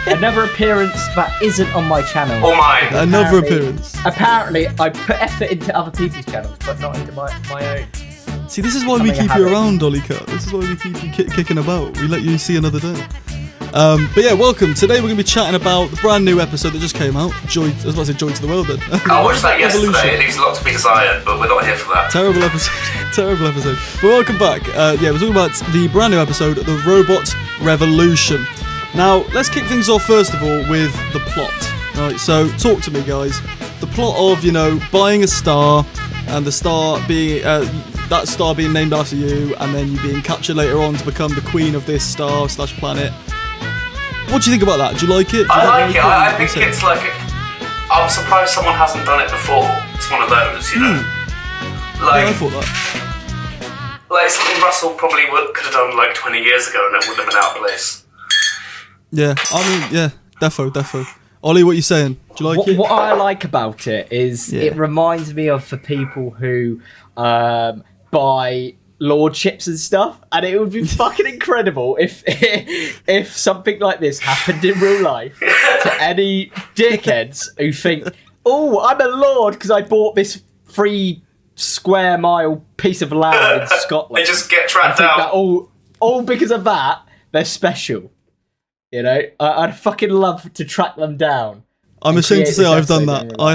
Another appearance that isn't on my channel. Or mine. Another appearance. Apparently, I put effort into other people's channels, but not into my own. See, this is why we keep you around, Dolly Cut. This is why we keep you kicking about. We let you see another day. But yeah, welcome. Today we're going to be chatting about the brand new episode that just came out. Joy, I was about to say Joy to the World then. I watched that yesterday. It leaves a lot to be desired, but we're not here for that. Terrible episode. Terrible episode. But welcome back. Yeah, we're talking about the brand new episode, The Robot Revolution. Now, let's kick things off first of all with the plot. Right, so talk to me, guys. The plot of, buying a star and the star being... that star being named after you, and then you being captured later on to become the queen of this star/planet. What do you think about that? Do you like it? I like it. I think it's like... I'm surprised someone hasn't done it before. It's one of those, Like, yeah, I thought that. Like, something Russell probably could have done like 20 years ago and it wouldn't have been out of place. Yeah, I mean, yeah, defo. Ollie, what are you saying? Do you like it? What I like about it is it reminds me of the people who buy lordships and stuff, and it would be fucking incredible if something like this happened in real life to any dickheads who think, oh, I'm a lord because I bought this 3 square mile piece of land in Scotland. They just get tracked down. That all because of that, they're special. I'd fucking love to track them down. I'm ashamed to say I've done that. I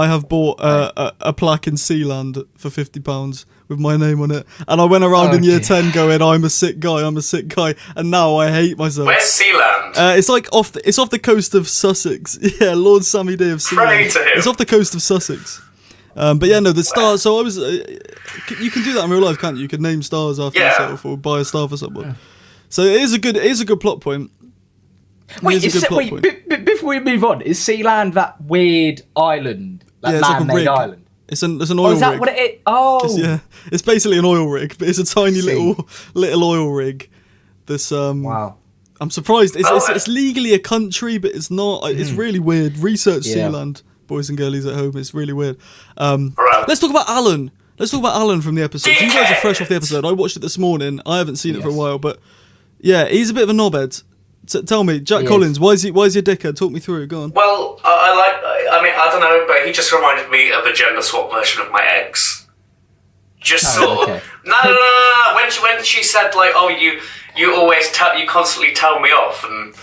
have bought a plaque in Sealand for £50 with my name on it, and I went around in year 10 going, I'm a sick guy, and now I hate myself. Where's Sealand? It's like off the coast of Sussex. Yeah, Lord Sammy Day of Sealand. Pray to him. It's off the coast of Sussex. But yeah, no, the star. So I was. You can do that in real life, can't you? You can name stars after yourself or buy a star for someone. Yeah. So it is a good plot point. Wait, before we move on, is Sealand that weird island? That man-made island? It's an oil rig. Is that what it is? Oh. It's basically an oil rig, but it's a tiny little oil rig. This wow. I'm surprised. It's legally a country, but it's not. It's really weird. Research Sealand, boys and girlies at home. It's really weird. Let's talk about Alan. Let's talk about Alan from the episode. So you guys are fresh off the episode. I watched it this morning. I haven't seen it for a while, but yeah, he's a bit of a knobhead. Tell me, Jack Collins, why is he a dickhead? Talk me through it, go on. Well, I don't know, but he just reminded me of a gender swap version of my ex. Just sort of... No. When she said, like, oh, you always you constantly tell me off, and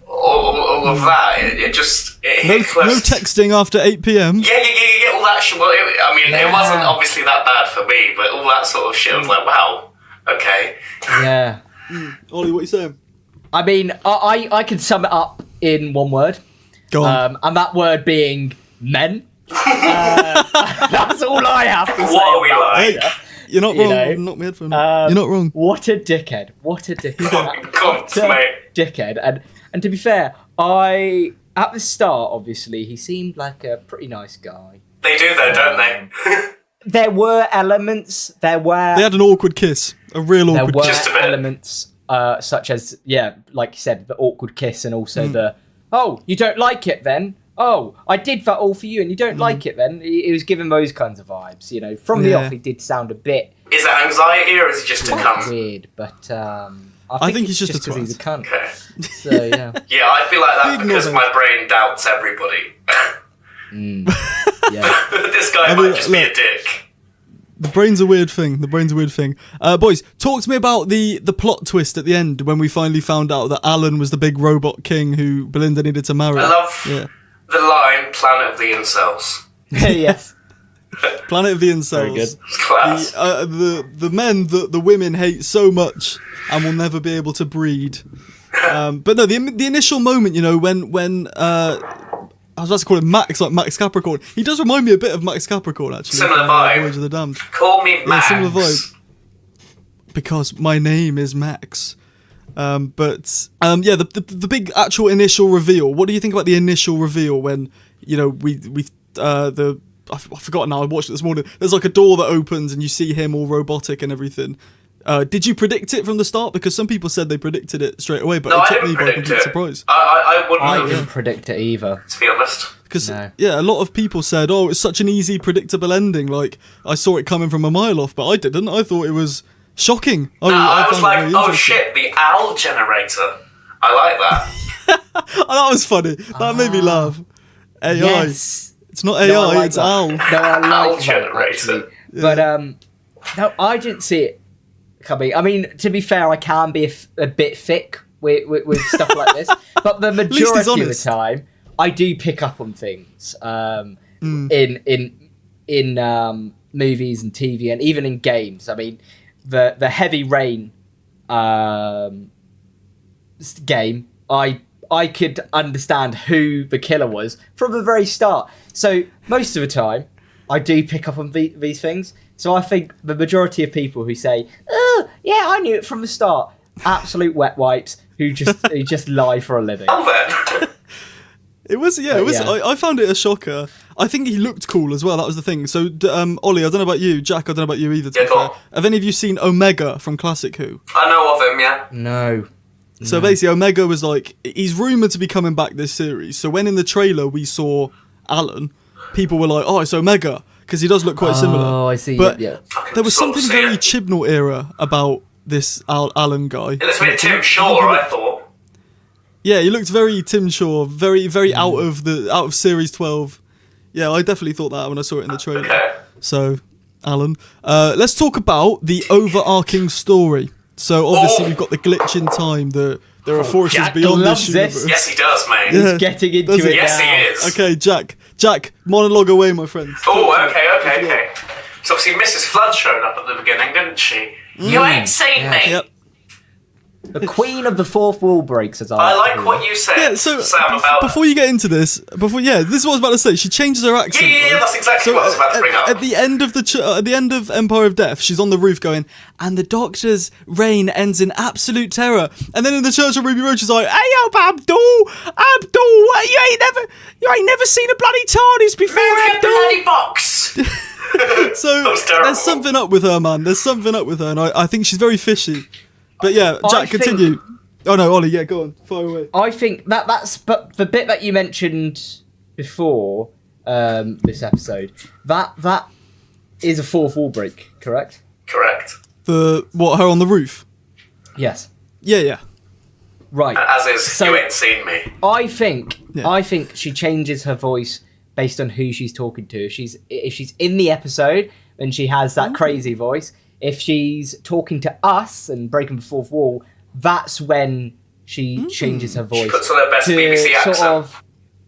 all of that, it just... No texting after 8 p.m? Yeah, all that shit. Well, it wasn't obviously that bad for me, but all that sort of shit, I was like, wow, okay. Yeah. Ollie, what are you saying? I mean, I can sum it up in one word. Go on. And that word being men. That's all I have to say. What are we like? Hey, you're not wrong. Not me headphone. You're not wrong. What a dickhead. Dickhead. And to be fair, at the start, obviously, he seemed like a pretty nice guy. They do though, don't they? There were elements. They had an awkward kiss. A real awkward kiss. Just a bit. Elements. Such as, like you said, the awkward kiss, and also the, oh, you don't like it then? Oh, I did that all for you and you don't like it then? He was giving those kinds of vibes, From the off, he did sound a bit... Is it anxiety or is it just a cunt? Weird, but I think he's just a because he's a cunt. Okay. So, yeah. Yeah, I'd be like that because my brain doubts everybody. Yeah. This guy might just be a dick. The brain's a weird thing. Boys, talk to me about the plot twist at the end when we finally found out that Alan was the big robot king who Belinda needed to marry. I love the line, Planet of the Incels. Yes. Planet of the Incels. Very good. It's class. The men that the women hate so much and will never be able to breed. But no, the initial moment, when I was about to call him Max, like Max Capricorn. He does remind me a bit of Max Capricorn, actually. Similar vibe. Voyage of the Damned. Call me Max. Yeah, similar vibe. Because my name is Max. The big actual initial reveal. What do you think about the initial reveal when, I've forgotten now, I watched it this morning. There's like a door that opens and you see him all robotic and everything. Did you predict it from the start? Because some people said they predicted it straight away, but it took me by complete surprise. I didn't predict it either, to be honest. Because a lot of people said, "Oh, it's such an easy, predictable ending." Like I saw it coming from a mile off, but I didn't. I thought it was shocking. I was like, "Oh shit, the owl generator." I like that. That was funny. That made me laugh. AI. Yes. It's not AI, it's Al. No, I like Owl that, generator. actually. But no, I didn't see it coming. I mean, to be fair, I can be a bit thick with stuff like this, but the majority of the time, I do pick up on things in movies and TV and even in games. I mean, the Heavy Rain game, I could understand who the killer was from the very start. So most of the time, I do pick up on these things. So I think the majority of people who say, "Oh, yeah, I knew it from the start," absolute wet wipes who just lie for a living. It was, yeah, it was. Yeah. I found it a shocker. I think he looked cool as well. That was the thing. So, Ollie, I don't know about you. Jack, I don't know about you either. Have any of you seen Omega from Classic Who? I know of him, yeah. No. So basically, Omega was like, he's rumoured to be coming back this series. So when in the trailer we saw Alan, people were like, "Oh, it's Omega," because he does look quite similar. Oh, I see. But yeah. there was something very Chibnall era about this Alan guy. It looks a bit Tim Shaw, I thought. Yeah, he looked very Tim Shaw, very out of Series 12. Yeah, I definitely thought that when I saw it in the trailer. Okay. So, Alan, let's talk about the overarching story. So obviously we've got the glitch in time. There are forces Jack beyond loves this universe. Yes, he does, mate. Yeah. He's getting into it Yes, now. he is. Okay, Jack, monologue away, my friend. Oh, okay. So obviously Mrs. Flood showed up at the beginning, didn't she? You ain't seen me. Yep. The queen of the fourth wall breaks, as I like what you said, Yeah, so Sam, about... before you get into this, this is what I was about to say. She changes her accent. Yeah, that's exactly what I was about to bring up. At the end of Empire of Death, she's on the roof going, "And the Doctor's reign ends in absolute terror." And then in the Church of Ruby Road, she's like, "Hey up, Abdul, you ain't never seen a bloody TARDIS before, Move Abdul." your bloody box! So there's something up with her, man. There's something up with her, and I think she's very fishy. But yeah, Jack, continue. Oh no, Ollie, yeah, go on, fire away. I think that's but the bit that you mentioned before this episode, that is a fourth wall break, correct? Correct. Her on the roof? Yes. Yeah. Right. As is, you ain't seen me. I think she changes her voice based on who she's talking to. If she's in the episode and she has that crazy voice. If she's talking to us and breaking the fourth wall, that's when she changes her voice. She puts on her best BBC accent.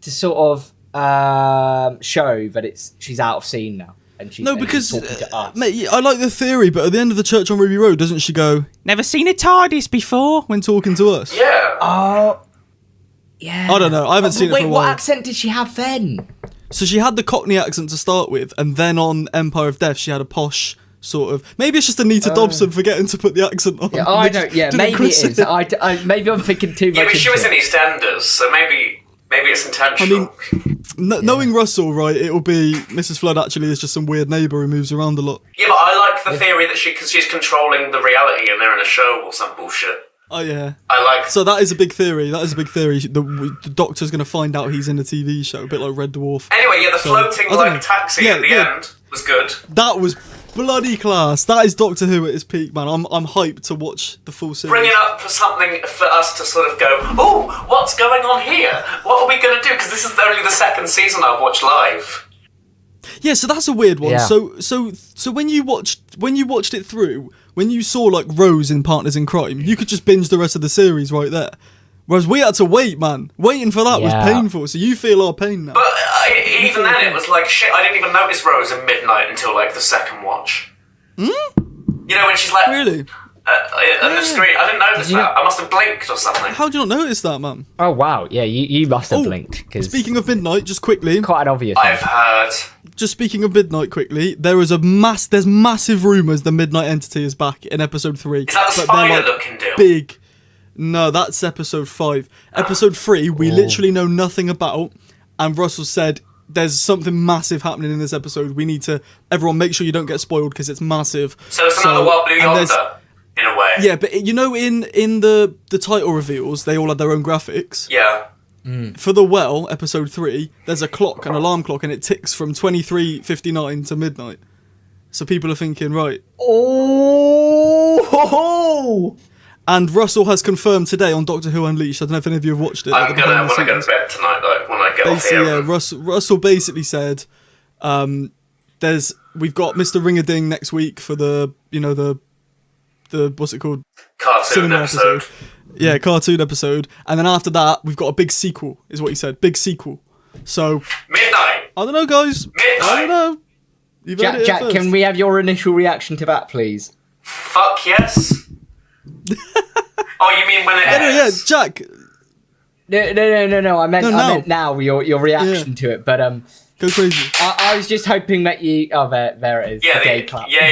To show that she's out of scene now. And she's talking to us. Mate, I like the theory, but at the end of the Church on Ruby Road, doesn't she go, "Never seen a TARDIS before," when talking to us? Yeah. Oh, yeah. I don't know. I haven't seen it for a while. Wait, what accent did she have then? So she had the Cockney accent to start with, and then on Empire of Death, she had a posh sort of. Maybe it's just Anita Dobson forgetting to forgetting to put the accent on. Yeah, I don't. Yeah, maybe it is. Maybe I'm thinking too much. Yeah, but she was in EastEnders, so maybe it's intentional. I mean, knowing Russell, right, it'll be Mrs. Flood actually is just some weird neighbour who moves around a lot. Yeah, but I like the theory that she's controlling the reality and they're in a show or some bullshit. Oh yeah, I like. So that is a big theory. The Doctor's going to find out he's in a TV show, a bit like Red Dwarf. Anyway, the floating taxi at the end was good. That was bloody class. That is Doctor Who at its peak, man. I'm hyped to watch the full series. Bringing up for something for us to sort of go, "Oh, what's going on here? What are we going to do?" Because this is only the second season I've watched live. Yeah, so that's a weird one. Yeah. So when you watched it through, when you saw like Rose in Partners in Crime, you could just binge the rest of the series right there. Whereas we had to wait, man. Waiting for that was painful. So you feel our pain now. But even then, it was like shit. I didn't even notice Rose at midnight until like the second watch. You know when she's like really on the screen. I didn't notice that. I must have blinked or something. How do you not notice that, man? Oh wow, yeah, you must have blinked. Cause speaking of midnight, just quickly, quite an obvious. I've heard. Just speaking of midnight, quickly, there's massive rumours the Midnight Entity is back in episode 3. Is that the spider-looking deal? Big. No, that's episode 5. Episode 3, we literally know nothing about, and Russell said there's something massive happening in this episode. We need to everyone make sure you don't get spoiled because it's massive. So it's another Wild Blue Yonder, in a way. Yeah, but you know, in the title reveals, they all had their own graphics. Yeah. For the Well, episode 3, there's a clock, an alarm clock, and it ticks from 23:59 to midnight. So people are thinking, right. Oh! And Russell has confirmed today on Doctor Who Unleashed. I don't know if any of you have watched it. I'm gonna when I go to bed tonight, though. When I get off here. Yeah, Russell basically said, we've got Mr. Ring-a-Ding next week for the what's it called? Cartoon episode. Yeah, cartoon episode. And then after that, we've got a big sequel, is what he said. Big sequel. So midnight. I don't know, guys. Midnight. I don't know. Jack, can we have your initial reaction to that, please? Fuck yes. Oh, you mean when it ends? Yeah, Jack. No. I meant now your reaction to it. But go crazy. I was just hoping that you. Oh, there it is. Yeah, the gay clap. Yeah.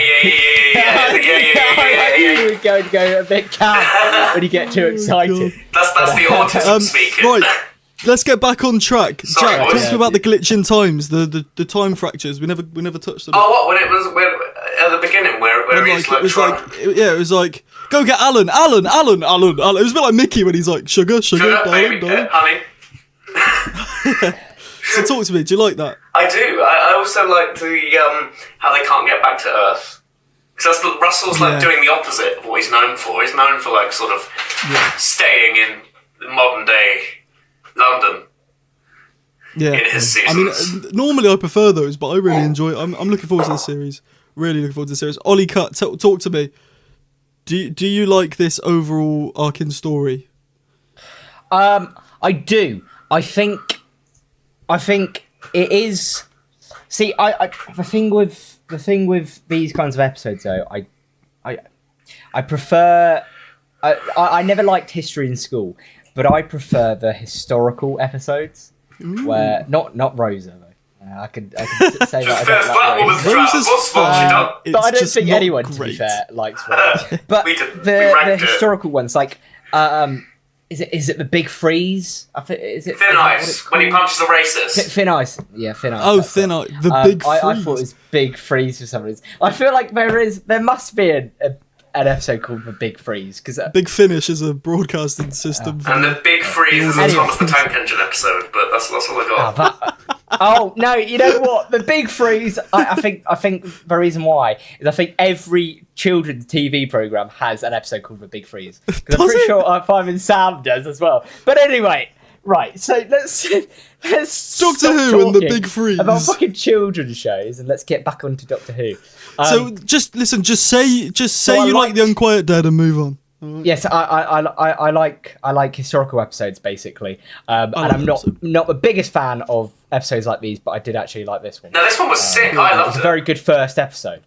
You would go a bit camp when you get too excited. That's the autism speaking. Right. Let's get back on track. Sorry, Jack, talk about the glitch in times, the time fractures. We never touched them. Oh, what? When it was at the beginning, where he's like, it was like, go get Alan. It was a bit like Mickey when he's like, sugar, darling. Honey. So talk to me. Do you like that? I do. I also like the how they can't get back to Earth. Because Russell's like doing the opposite of what he's known for. He's known for like sort of staying in modern day London. Yeah. In his seasons. I mean, normally I prefer those, but I really enjoy it. I'm looking forward to the series. Really looking forward to the series. Ollie Cut, talk to me. Do you like this overall arcing story? I do. I think it is. See, the thing with these kinds of episodes, though, I prefer. I never liked history in school, but I prefer the historical episodes where not Rosa though. I could say that I don't like Rosa. But I don't think anyone, to be fair, likes Rosa. But the historical ones, like is it the Big Freeze? Is it Thin Ice when he punches a racist? Thin Ice, yeah, Thin Ice. Oh, Thin Ice, the Big Freeze. I thought it was Big Freeze for some reason. I feel like there must be an episode called The Big Freeze because Big Finish is a broadcasting system. And the Big Freeze is a Thomas the Tank Engine episode, but that's all I got. Oh no! You know what? The Big Freeze. I think the reason why is I think every children's TV program has an episode called The Big Freeze because I'm pretty sure Fireman Sam does as well. But anyway, right. So let's Doctor Who and The Big Freeze about fucking children's shows, and let's get back onto Doctor Who. So just listen. Just say you like The Unquiet Dead and move on. Yes, I like historical episodes basically, and I'm not the biggest fan of episodes like these, but I did actually like this one. No, this one was sick. I loved it. It was a very good first episode.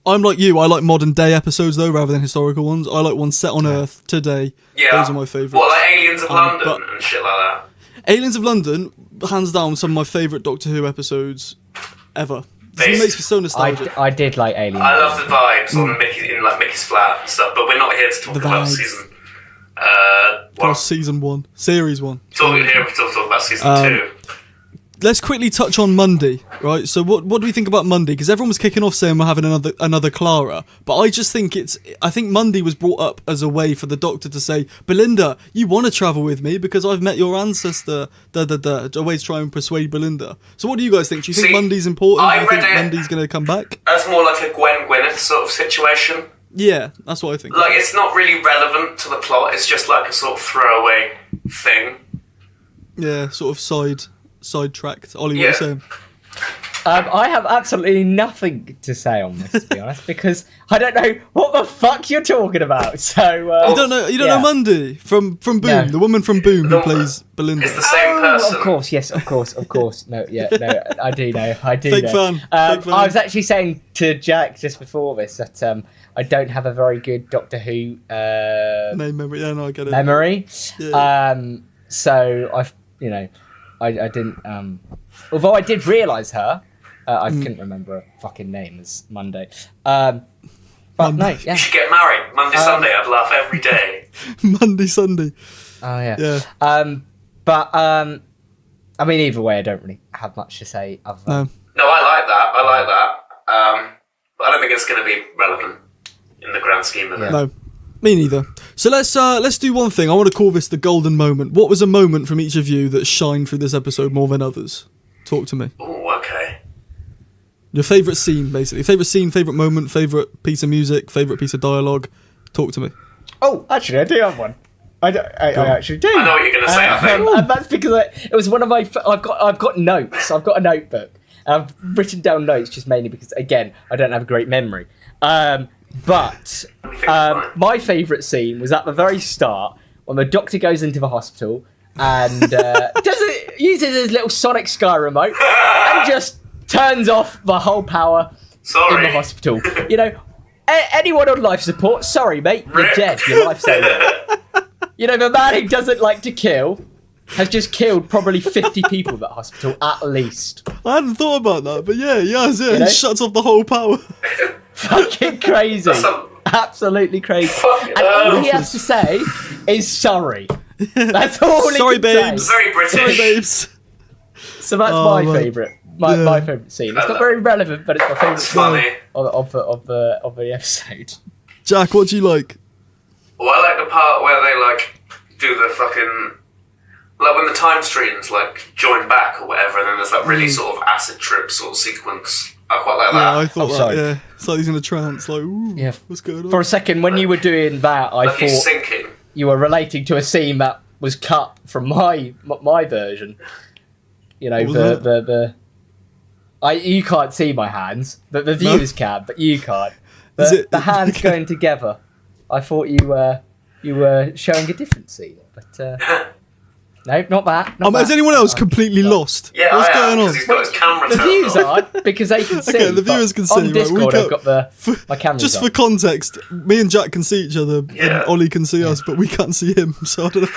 I'm like you. I like modern day episodes though, rather than historical ones. I like ones set on Earth today. Yeah, those are my favourites. What, like Aliens of London and shit like that? Aliens of London, hands down, some of my favourite Doctor Who episodes ever. It makes me so nostalgic. I did like Aliens. I love the vibes on Mickey's flat and stuff, but we're not here to talk about season. Season 1, series 1. We're talking about season 2. Let's quickly touch on Monday, right? So what do we think about Monday? Because everyone was kicking off saying we're having another Clara, but I just think I think Monday was brought up as a way for the Doctor to say, Belinda, you want to travel with me because I've met your ancestor. Always try and persuade Belinda. So what do you guys think? Do you think Monday's important? Do you think Monday's going to come back? That's more like a Gwen Gwyneth sort of situation. Yeah, that's what I think. Like, it's not really relevant to the plot. It's just like a sort of throwaway thing. Yeah, sort of sidetracked. Ollie, what are you saying? I have absolutely nothing to say on this, to be honest, because I don't know what the fuck you're talking about. So you don't know Monday from Boom, no. The woman from Boom who plays Belinda. It's the same person. Of course, yes, of course. No, I do know. Fake fan. I was actually saying to Jack just before this that I don't have a very good Doctor Who name memory. Yeah, no, I get it. Memory. Yeah. So I didn't. Although I did realise her. I couldn't remember her fucking name as Monday. But Monday. no, yeah. You should get married. Monday, Sunday, I'd laugh every day. Monday, Sunday. Oh, yeah. Yeah. But, I mean, either way, I don't really have much to say other than... No, I like that. But I don't think it's going to be relevant in the grand scheme of it. No, me neither. So let's do one thing. I want to call this the golden moment. What was a moment from each of you that shined through this episode more than others? Talk to me. Oh, okay. Your favourite scene, basically. Favourite scene, favourite moment, favourite piece of music, favourite piece of dialogue. Talk to me. Oh, actually, I do have one. I actually do. I know what you're going to say, I think. And that's because it was one of my... I've got notes. I've got a notebook. And I've written down notes just mainly because, again, I don't have a great memory. But my favourite scene was at the very start when the Doctor goes into the hospital and uses his little Sonic Sky remote and just turns off the whole power in the hospital. You know, anyone on life support, sorry, mate, you're dead. Your life's over. You know, the man who doesn't like to kill has just killed probably 50 people at that hospital, at least. I hadn't thought about that, but yeah, he has, You know? He shuts off the whole power. Fucking crazy. Absolutely crazy. And all he has to say is sorry. That's all he Sorry, can babes. say. Very British. Sorry, babes. So that's my favourite. My favourite scene. It's not very relevant, but it's my favourite scene of the episode. Jack, what do you like? Well, I like the part where they, like, do the fucking... Like, when the time streams, like, join back or whatever, and then there's that really sort of acid trip sort of sequence. I quite like that. Yeah, I thought that, sorry. yeah. It's like he's in a trance, like, ooh, what's going on? For a second, when you were doing that, I Like he's thought sinking. you were relating to a scene that was cut from my version. You know, you can't see my hands, but the viewers can, but you can't. The hands going together. I thought you were showing a different scene, but no, not that. Is anyone else completely lost? Yeah, what's going on? He's got his camera The turned viewers off. aren't because they can see. Okay, the viewers can see. On Discord, I've got my camera. Just for context, me and Jack can see each other, and Ollie can see us, but we can't see him. So I don't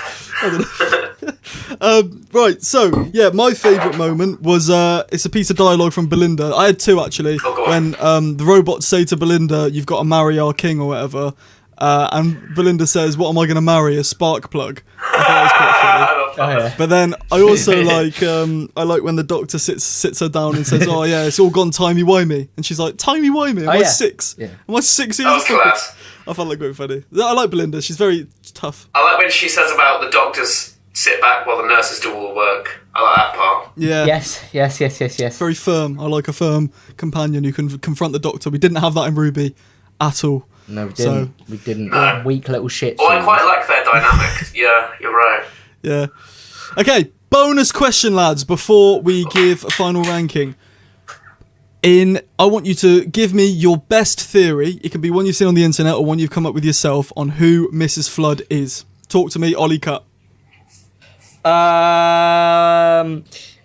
know. Right, so yeah, my favourite moment was it's a piece of dialogue from Belinda. I had two actually. When the robots say to Belinda, "You've got to marry our king" or whatever. And Belinda says, "What am I going to marry? A spark plug?" I thought that was quite funny. But then I also like when the Doctor sits her down and says, "Oh yeah, it's all gone timey-wimey," and she's like, "Timey-wimey? Am I 6? Yeah. Am I 6 years That was old?" class. I found that quite funny. I like Belinda. She's very tough. I like when she says about the doctors sit back while the nurses do all the work. I like that part. Yeah. Yes. Very firm. I like a firm companion who can confront the Doctor. We didn't have that in Ruby at all. No, we didn't. We didn't. No. Weak little shit. Oh, I quite like their dynamic. Yeah, you're right. Yeah. Okay, bonus question, lads, before we give a final ranking. I want you to give me your best theory. It can be one you've seen on the internet or one you've come up with yourself on who Mrs. Flood is. Talk to me, Ollie Cut.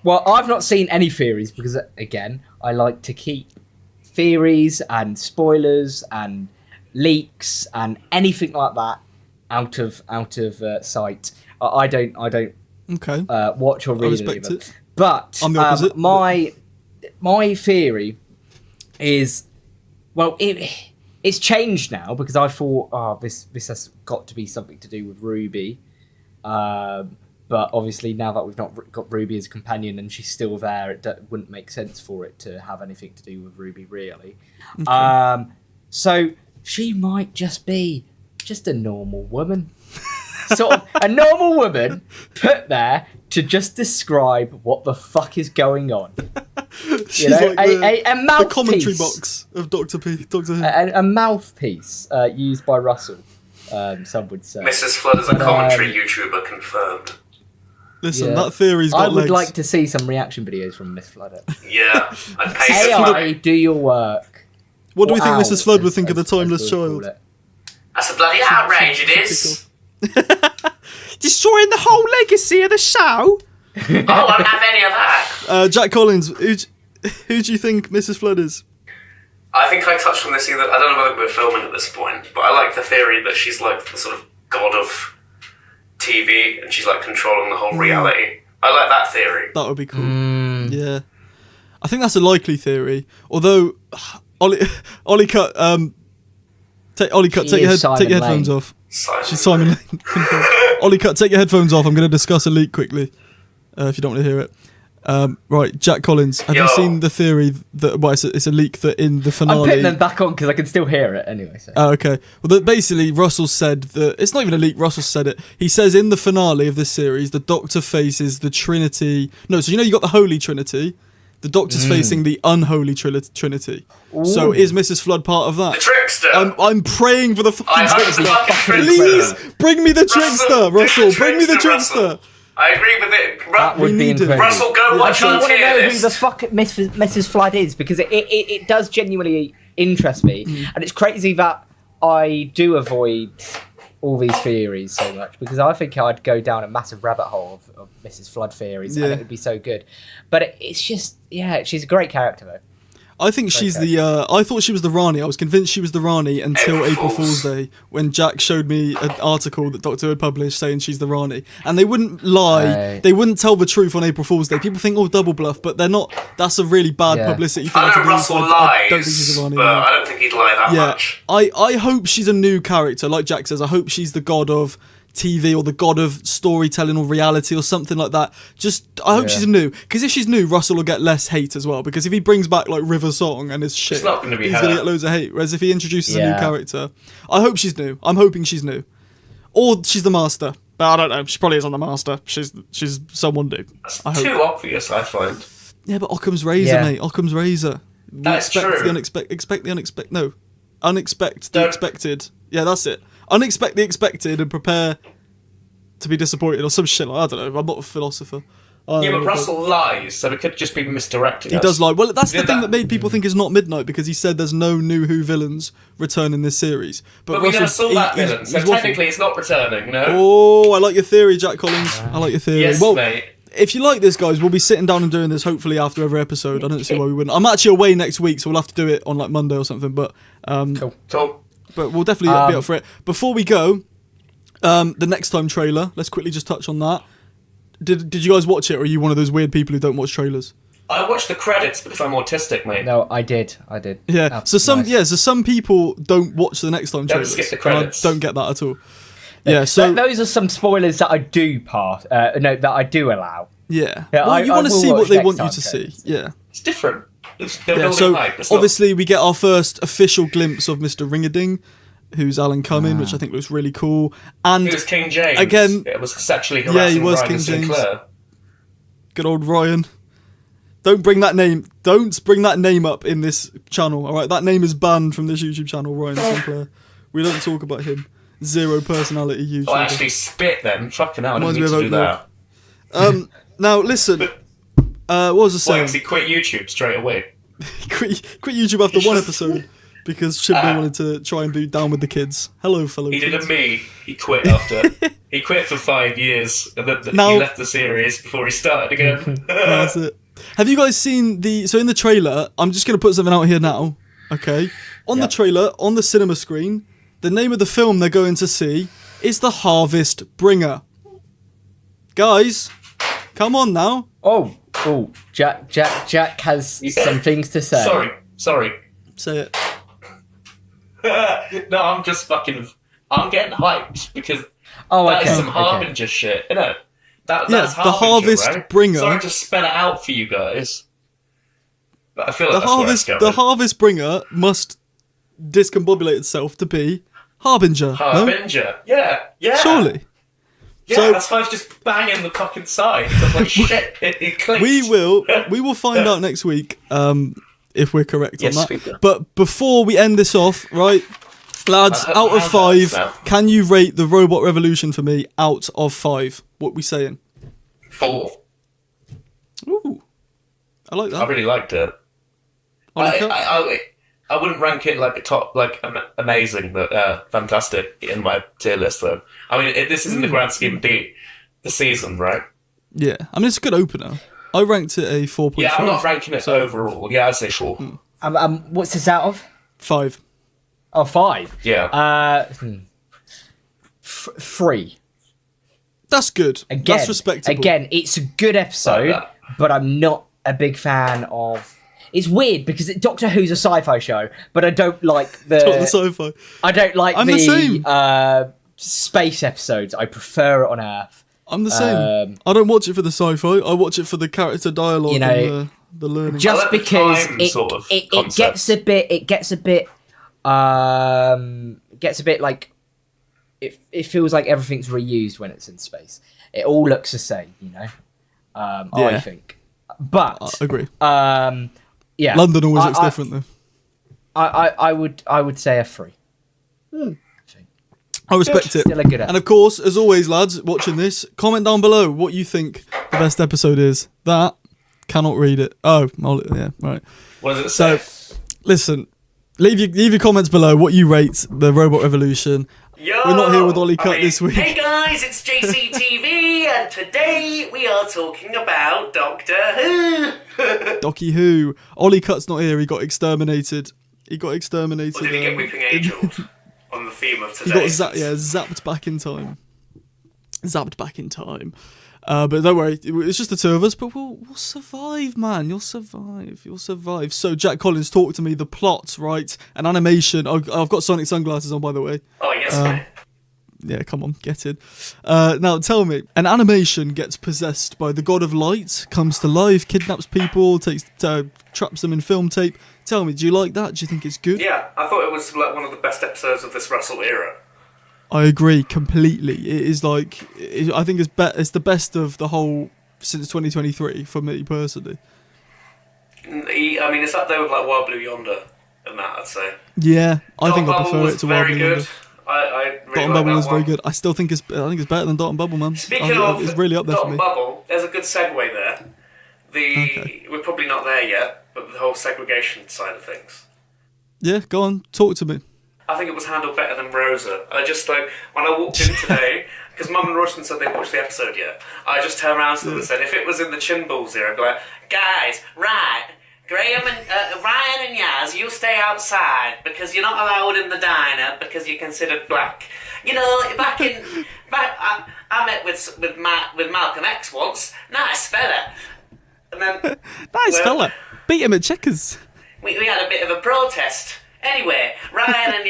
Well, I've not seen any theories because, again, I like to keep theories and spoilers and leaks and anything like that out of sight. I don't Okay. watch or read respect any of them. it. But I'm the opposite. My theory is, well, it's changed now because I thought, this has got to be something to do with Ruby. But obviously now that we've not got Ruby as a companion and she's still there, it wouldn't make sense for it to have anything to do with Ruby, really. Okay. So she might just be just a normal woman. Sort of a normal woman put there to just describe what the fuck is going on. She's like a mouthpiece. the commentary box of Dr. Who. A mouthpiece used by Russell, some would say. Mrs. Flood is a commentary YouTuber confirmed. Listen, that theory's got I would legs. like to see some reaction videos from Miss Flood. Yeah, I'd pay AI, do your work. What do we think Or Mrs. Flood would as- think of the as timeless we'll child? call it. That's a bloody outrage, it is. Destroying the whole legacy of the show. Oh, I won't have any of that. Jack Collins, who do you think Mrs. Flood is? I think I touched on this either. I don't know whether we're filming at this point, but I like the theory that she's like the sort of god of TV and she's like controlling the whole reality. I like that theory. That would be cool. Yeah. I think that's a likely theory. Although, Ollie Cut, take your headphones off. She's Simon Lane. Ollie Cut, take your headphones off. I'm going to discuss a leak quickly, if you don't want to hear it. Right, Jack Collins, have you seen the theory that, well, it's a leak that in the finale... I'm putting them back on because I can still hear it anyway. So. Oh, okay. Well, basically, Russell said that... It's not even a leak, Russell said it. He says in the finale of this series, the Doctor faces the Trinity... No, so you got the Holy Trinity, The Doctor's facing the unholy Trinity. Ooh. So is Mrs. Flood part of that? The trickster. I'm praying for the fucking trickster. Fucking Please bring me the trickster, Russell. Bring me the trickster. Russell. I agree with it. That would be incredible. Russell, go watch I on want to know tier who the fuck Mrs. Flood is, because it does genuinely interest me, and it's crazy that I do avoid all these theories so much, because I think I'd go down a massive rabbit hole of Mrs. Flood theories, and it would be so good. But it's just, she's a great character though. I think she's the. I thought she was the Rani. I was convinced she was the Rani until April Fool's Day, when Jack showed me an article that Doctor Who had published saying she's the Rani, and they wouldn't lie. They wouldn't tell the truth on April Fool's Day. People think, double bluff, but they're not. That's a really bad publicity thing. I know Russell lies, I don't think she's the Rani, but I don't think he'd lie that much. I hope she's a new character, like Jack says. I hope she's the god of TV, or the god of storytelling or reality or something like that. I hope she's new, because if she's new, Russell will get less hate as well, because if he brings back like River Song and his shit, it's not gonna be he's gonna get loads of hate. Whereas if he introduces a new character, I hope she's new. I'm hoping she's new, or she's the Master, but I don't know. She probably isn't the Master. She's someone new. That's too obvious, I find. Yeah, but Occam's razor, mate. Occam's razor. That's true. Expect the unexpected. No, unexpect the expected. Yeah, that's it. Unexpect the expected and prepare to be disappointed, or some shit like that. I don't know. I'm not a philosopher. But Russell lies, so it could just be misdirecting. He does lie. Well, that's the thing that made people think it's not Midnight, because he said there's no new Who villains return in this series. But we never saw that villain, so technically it's not returning, no? Oh, I like your theory, Jack Collins. I like your theory. Yes, mate. If you like this, guys, we'll be sitting down and doing this hopefully after every episode. I don't see why we wouldn't. I'm actually away next week, so we'll have to do it on like Monday or something. But Cool. But we'll definitely be up for it. Before we go, the Next Time trailer. Let's quickly just touch on that. Did you guys watch it, or are you one of those weird people who don't watch trailers? I watched the credits because I'm autistic, mate. No, I did. Yeah. So some people don't watch the Next Time trailers. Don't skip the credits. I don't get that at all. Yeah. So those are some spoilers that I do that I do allow. Yeah. Well, you want to see what they want you to see. Yeah. It's different. So obviously we get our first official glimpse of Mr. Ring-a-Ding, who's Alan Cumming, which I think looks really cool. And he was King James. Again, it was sexually harassing he was Ryan King Sinclair. James. Good old Ryan. Don't bring that name up in this channel, alright? That name is banned from this YouTube channel, Ryan Sinclair. We don't talk about him. Zero personality YouTuber. Oh, actually spit then. Fucking hell, I didn't need to do that. Now, listen. What was I saying? He quit YouTube straight away. quit YouTube after one episode because Chibnall wanted to try and be down with the kids. Hello, fellow He kids. did a me. He quit after. He quit for 5 years, and then he left the series before he started again. That's it. Have you guys seen So in the trailer, I'm just going to put something out here now, okay? On the trailer, on the cinema screen, the name of the film they're going to see is The Harvest Bringer. Guys, come on now. Oh, Jack has some things to say. Sorry. Say it. No, I'm getting hyped because that is some Harbinger shit, isn't it? That's The Harvest right? Bringer. Sorry to spell it out for you guys, but I feel like the Harvest Bringer must discombobulate itself to be Harbinger. Harbinger, no? Yeah. Surely. Yeah, so, that's why I was just banging the fucking side. I was like, shit, it clicked. We will find out next week if we're correct on that. But before we end this off, right, lads, out of 5, can you rate the Robot Revolution for me out of 5? What we saying? 4. Ooh, I like that. I really liked it. I wouldn't rank it like top, like amazing, but fantastic in my tier list though. I mean, this is in the grand scheme of the season, right? Yeah, I mean it's a good opener. I ranked it a 4.5. Yeah, I'm not ranking it overall. Yeah, I'd say 4. What's this out of? 5. Oh, 5. Yeah. 3. That's good. Again, that's respectable. Again, it's a good episode, but I'm not a big fan of. It's weird because Doctor Who's a sci-fi show, but I don't like the sci-fi. I don't like the same. Space episodes. I prefer it on Earth. I'm the same. I don't watch it for the sci-fi. I watch it for the character dialogue and the learning. Just because it gets a bit like it feels like everything's reused when it's in space. It all looks the same, I think. But I agree. Yeah, London always looks different though. I would say a 3. I respect it. Still a good and of course, as always, lads, watching this, comment down below what you think the best episode is. That cannot read it. Oh, yeah, right. What does it say? So, listen, leave your comments below what you rate the Robot Revolution. Yo, we're not here with Ollie Cut this week. Hey guys, it's JCTV, and today we are talking about Doctor Who. Docky Who. Ollie Cut's not here. He got exterminated. Or did he get Weeping Angel on the theme of today? He got zapped back in time. But don't worry, it's just the two of us, but we'll survive, man. You'll survive. So, Jack Collins, talk to me. The plot, right? An animation. I've got Sonic sunglasses on, by the way. Oh, yes, mate. Yeah, come on, get it. Now, tell me, an animation gets possessed by the god of light, comes to life, kidnaps people, traps them in film tape. Tell me, do you like that? Do you think it's good? Yeah, I thought it was like one of the best episodes of this Russell era. I agree completely. It is like, I think it's the best of the whole since 2023 for me personally. I mean, it's up there with like Wild Blue Yonder and that, I'd say. Yeah, I think I Dot prefer it to Wild Blue Yonder. I really Dot and like Bubble was that very one. good. I still think it's better than Dot and Bubble, man. Speaking of it's really up there Dot for me. and Bubble, there's a good segue there. We're probably not there yet, but the whole segregation side of things. Yeah, go on, talk to me. I think it was handled better than Rosa. I just like when I walked in today, because Mum and Rushton said they watched the episode yet. I just turned around to them and said, if it was in the Chin Balls here, I'd be like, guys, right, Graham and Ryan and Yaz, you stay outside because you're not allowed in the diner because you're considered black. You know, I met with Malcolm X once. Nice fella. And then Nice fella. Beat him at checkers. We had a bit of a protest. Anyway, Ryan and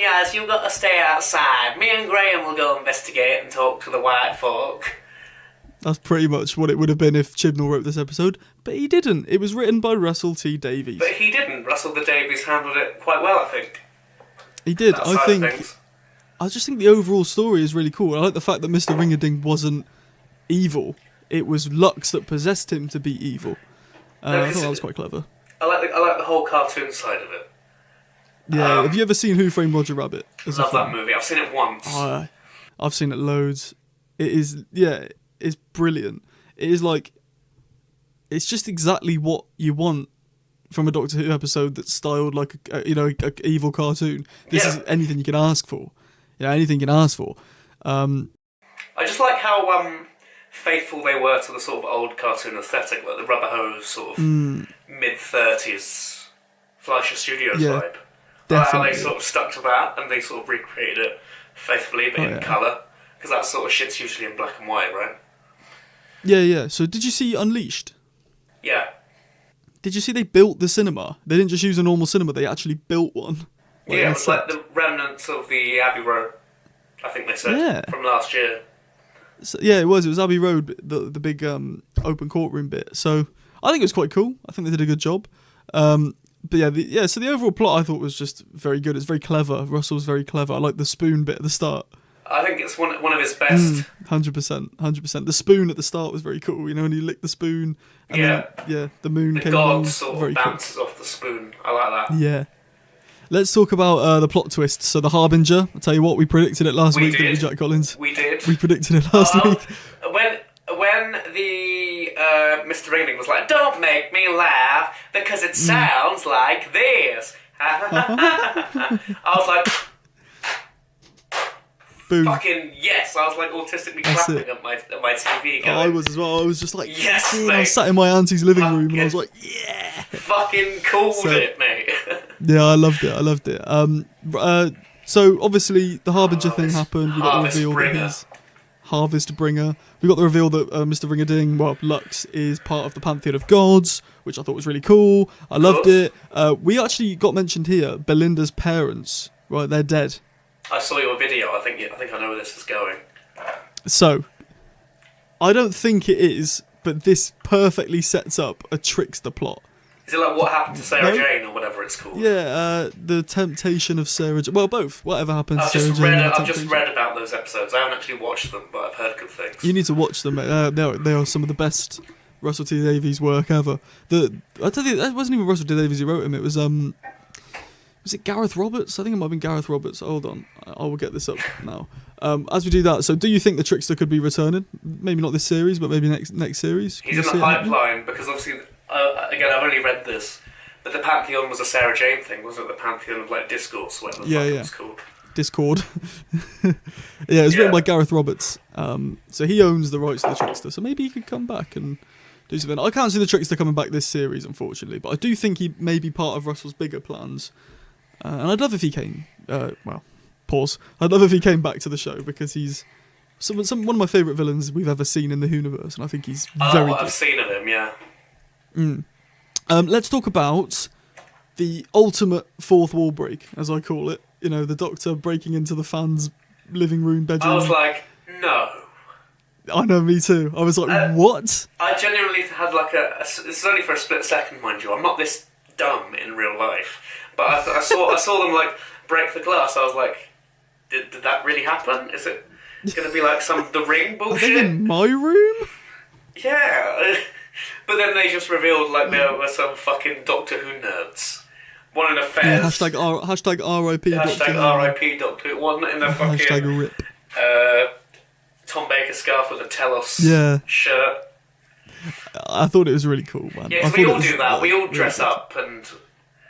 Yaz, you got to stay outside. Me and Graham will go investigate and talk to the white folk. That's pretty much what it would have been if Chibnall wrote this episode, but he didn't. It was written by Russell T Davies. But he didn't. Russell the Davies handled it quite well, I think. He did. That side of things. I just think the overall story is really cool. I like the fact that Mr. Ringerding wasn't evil. It was Lux that possessed him to be evil. I thought that was quite clever. I like the whole cartoon side of it. Yeah, have you ever seen Who Framed Roger Rabbit? Love that movie. I've seen it once. I've seen it loads. It's brilliant. It is like, it's just exactly what you want from a Doctor Who episode that's styled like a evil cartoon. This is anything you can ask for. Anything you can ask for. I just like how faithful they were to the sort of old cartoon aesthetic, like the rubber hose sort of mid-30s Fleischer Studios vibe. Definitely. How they sort of stuck to that and they sort of recreated it faithfully, but in colour. Because that sort of shit's usually in black and white, right? Yeah. So did you see Unleashed? Yeah. Did you see they built the cinema? They didn't just use a normal cinema, they actually built one. Yeah, it was like the remnants of the Abbey Road, I think they said, from last year. So, yeah, it was Abbey Road, the big open courtroom bit. So I think it was quite cool. I think they did a good job. But so the overall plot I thought was just very good. It's very clever. Russell's very clever. I like the spoon bit at the start. I think it's one of his best. 100%. The spoon at the start was very cool. You know, when he licked the spoon. And then, the moon came along. The god sort of bounces off the spoon. I like that. Yeah. Let's talk about the plot twist. So the Harbinger. I'll tell you what, we predicted it last week, didn't we, Jack Collins? We did. We predicted it last week. When the Mr. Ringling was like, don't make me laugh because it sounds like this. I was like, boom. Fucking yes. I was like autistically clapping at my TV. I was as well. I was just like, yes, mate. I was sat in my auntie's living room and I was like, yeah. Fucking called it, mate. Yeah, I loved it. So obviously the Harbinger thing happened. We got the reveal that he's Harvest Bringer. We got the reveal that Mr. Ringerding, Lux, is part of the Pantheon of Gods, which I thought was really cool. I loved it. We actually got mentioned here, Belinda's parents, right? They're dead. I saw your video. I think I know where this is going. So, I don't think it is, but this perfectly sets up a trickster plot. Is it like What Happened to Sarah Jane or whatever it's called? Yeah, The Temptation of Sarah Jane. Well, both. Whatever happened to Sarah Jane. I've just read about those episodes. I haven't actually watched them, but I've heard good things. You need to watch them. They are some of the best Russell T Davies work ever. I tell you, that wasn't even Russell T Davies who wrote him. It was it Gareth Roberts? I think it might have been Gareth Roberts. Hold on, I will get this up now. As we do that, so do you think the Trickster could be returning? Maybe not this series, but maybe next series. He's in the pipeline because obviously, again, I've only read this, but the Pantheon was a Sarah Jane thing, wasn't it? The Pantheon of like Discourse, whatever the fuck it was called. Discord. Yeah, it was written by Gareth Roberts. So he owns the rights to the Trickster. So maybe he could come back and do something. I can't see the Trickster coming back this series, unfortunately, but I do think he may be part of Russell's bigger plans. And I'd love if he came. Pause. I'd love if he came back to the show because he's one of my favourite villains we've ever seen in the Hooniverse, and I think he's very good. I've seen of him, yeah. Let's talk about the ultimate fourth wall break, as I call it. You know, the Doctor breaking into the fans' living room, bedroom. I was like, no. I know, me too. I was like, what? I genuinely had like this is only for a split second, mind you. I'm not this dumb in real life, but I saw them like break the glass. I was like, did that really happen? Is it going to be like some The Ring bullshit? Are they in my room? Yeah. But then they just revealed like there were some fucking Doctor Who nerds. One in a fez. Yeah, hashtag RIP Hashtag Doctor. RIP Doctor Who. One in a fucking... Hashtag RIP. Tom Baker scarf with a Telos shirt. I thought it was really cool, man. Yeah, we all do that. We all dress up and...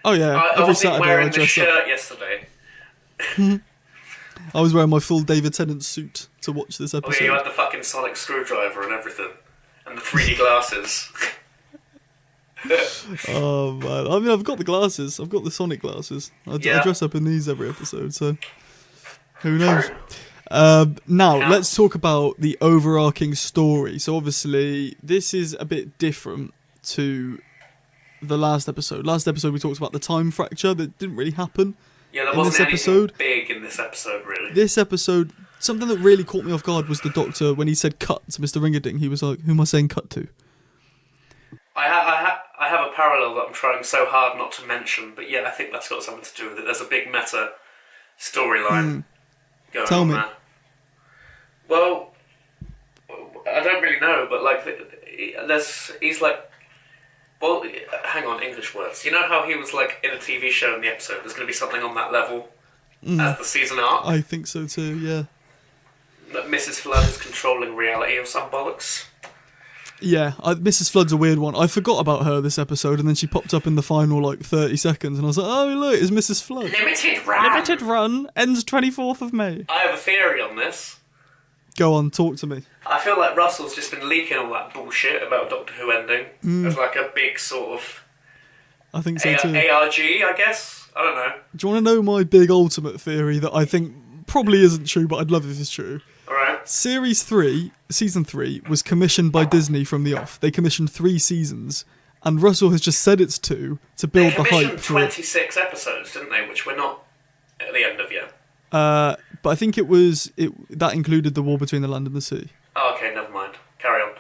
Oh yeah, every Saturday wearing I dress the shirt up. yesterday. I was wearing my full David Tennant suit to watch this episode. Oh yeah, you had the fucking sonic screwdriver and everything. And the 3D glasses. Oh man, I mean, I've got the glasses. I've got the Sonic glasses. I dress up in these every episode, so who knows? Now, let's talk about the overarching story. So obviously, this is a bit different to the last episode. Last episode, we talked about the time fracture that didn't really happen. Yeah, there wasn't anything big in this episode, really. This episode, something that really caught me off guard was the Doctor, when he said cut to Mr. Ringerding, he was like, who am I saying cut to? I have a parallel that I'm trying so hard not to mention, but yeah, I think that's got something to do with it. There's a big meta storyline going Tell on me. there. Well, I don't really know, but like, he's like, well, hang on, English words. You know how he was like in a TV show in the episode? There's going to be something on that level as the season arc? I think so too, yeah. That Mrs. Flood is controlling reality or some bollocks? Yeah, Mrs. Flood's a weird one. I forgot about her this episode, and then she popped up in the final, 30 seconds, and I was like, oh, look, it's Mrs. Flood. Limited run! Limited run, ends 24th of May. I have a theory on this. Go on, talk to me. I feel like Russell's just been leaking all that bullshit about Doctor Who ending as like a big sort of... I think so too. ARG, I guess? I don't know. Do you want to know my big ultimate theory that I think probably isn't true, but I'd love if it's true? Alright. Season 3 was commissioned by Disney from the off. They commissioned 3 seasons, and Russell has just said it's 2 to build the hype for it. They commissioned 26 episodes, didn't they? Which we're not at the end of yet. But I think that included the War Between the Land and the Sea. Oh, okay, never mind. Carry on.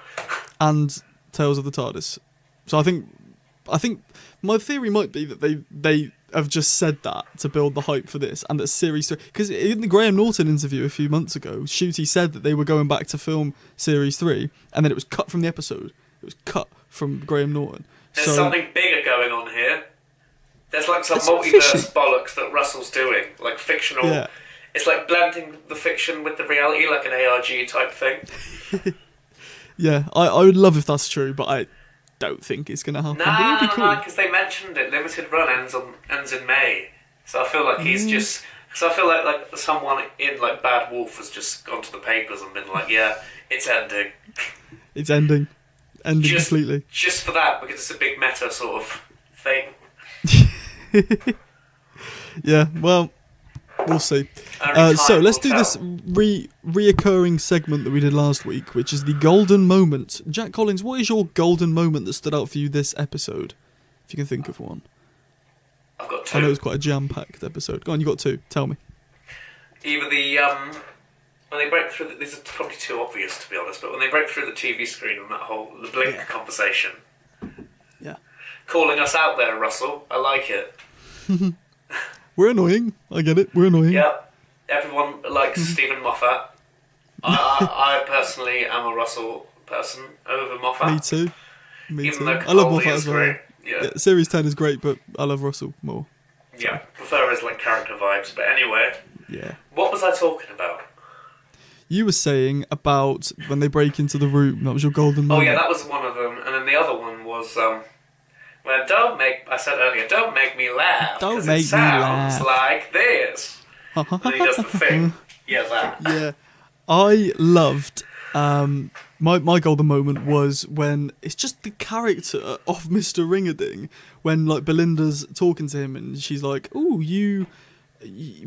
And Tales of the TARDIS. So I think my theory might be that they have just said that to build the hype for this, and that Series 3... Because in the Graham Norton interview a few months ago, Shooty said that they were going back to film Series 3, and then it was cut from the episode. It was cut from Graham Norton. There's something bigger going on here. There's like some multiverse bollocks that Russell's doing, like fictional... Yeah. It's like blending the fiction with the reality, like an ARG type thing. Yeah, I would love if that's true, but I don't think it's going to happen. Nah, because they mentioned it. Limited run ends in May, so I feel like he's just. So I feel like someone in like Bad Wolf has just gone to the papers and been like, yeah, it's ending. It's ending completely. Just for that, because it's a big meta sort of thing. Yeah, well. We'll see. So let's do this reoccurring segment that we did last week, which is the golden moment. Jack Collins, what is your golden moment that stood out for you this episode? If you can think of one. I've got 2. I know it was quite a jam-packed episode. Go on, you got 2. Tell me. Either when they break through, these are probably too obvious to be honest, but when they break through the TV screen and the Blink conversation. Yeah. Calling us out there, Russell. I like it. We're annoying. I get it. We're annoying. Yeah. Everyone likes Stephen Moffat. I personally am a Russell person over Moffat. Me too. Me Even too. though I love Capaldi Moffat is as well. great. Yeah. Series 10 is great, but I love Russell more. Yeah, prefer his like character vibes. But anyway, Yeah. what was I talking about? You were saying about when they break into the room. That was your golden Oh moment. yeah, that was one of them. And then the other one was when I said earlier, don't make me laugh. Don't 'cause make it me sounds laugh. like this. And he does the thing. Yeah, that. Yeah, I loved my golden moment was when it's just the character of Mr. Ringerding when like Belinda's talking to him and she's like, "Oh,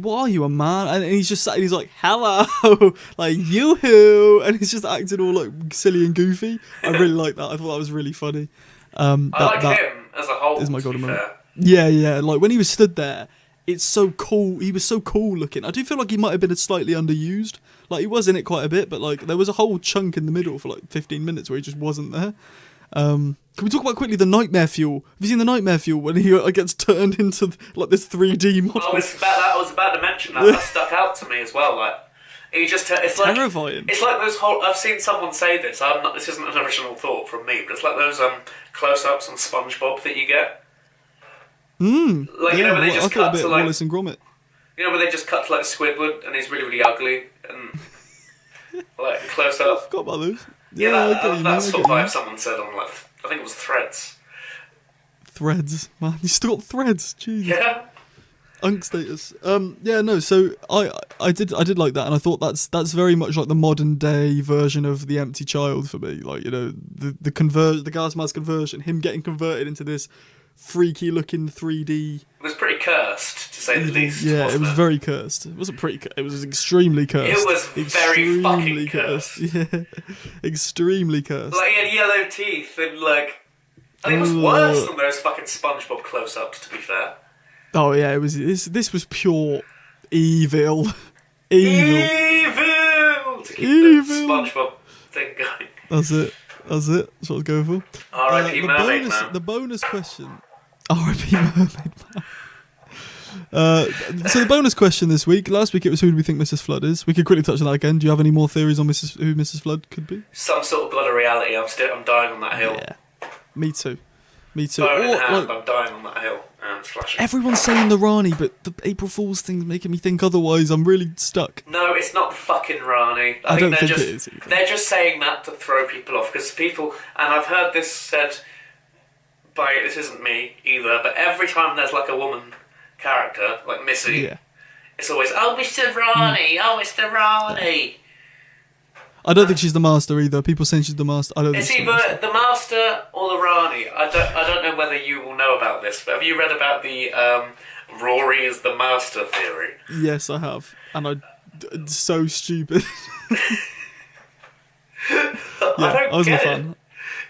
what are you, a man?" And he's just sat and he's like, "Hello," like yoo-hoo, and he's just acting all like silly and goofy. I really like that. I thought that was really funny. I like him as a whole. Is my to golden be moment. fair. Yeah. Like when he was stood there, it's so cool. He was so cool looking. I do feel like he might have been slightly underused. Like he was in it quite a bit, but like there was a whole chunk in the middle for like 15 minutes where he just wasn't there. Can we talk about quickly the nightmare fuel? Have you seen the nightmare fuel when he gets turned into like this 3D model? I was about to mention that. That stuck out to me as well. Like he just it's like terrifying. It's like those whole. I've seen someone say this. This isn't an original thought from me, but it's like those close-ups on SpongeBob that you get. Like you know, where they just cut to like Wallace and Gromit. You know, where they just cut to like Squidward and he's really, really ugly and like close up. I forgot about those. Yeah, I that's get sort of you. vibe someone said on like I think it was Threads. Threads, man, you still got threads. Jesus. Yeah. Unk status. Yeah, no. So I did like that, and I thought that's very much like the modern day version of the empty child for me. Like the gas mask conversion, him getting converted into this freaky looking 3D. It was pretty cursed to say the least. Yeah, it was it? very cursed. It wasn't pretty. It was extremely cursed. It was very fucking cursed. Yeah, extremely cursed. Like he had yellow teeth and like I think it was worse than those fucking SpongeBob close-ups. To be fair. Oh yeah, it was. This was pure evil. Evil. To keep the SpongeBob thing going. That's it. That's what I was going for. R.I.P. Mermaid Man. The bonus question. R.I.P. Mermaid Man. So the bonus question this week. Last week it was who do we think Mrs. Flood is. We could quickly touch on that again. Do you have any more theories on who Mrs. Flood could be? Some sort of blood of reality. I'm dying on that hill. Yeah. Me too. Phone in hand, I'm dying on that hill. And it's flashing. Everyone's saying the Rani, but the April Fool's thing's making me think otherwise. I'm really stuck. No, it's not the fucking Rani. I don't think think it is either. They're just saying that to throw people off because people, and I've heard this said by this isn't me either, but every time there's like a woman character like Missy, it's always Mr. Rani, Mr. Rani. I don't think she's the master either. People saying she's the master. I don't think It's she's either the master or the Rani. I don't know whether you will know about this, but have you read about the Rory is the master theory? Yes, I have, and it's so stupid. I wasn't a fan.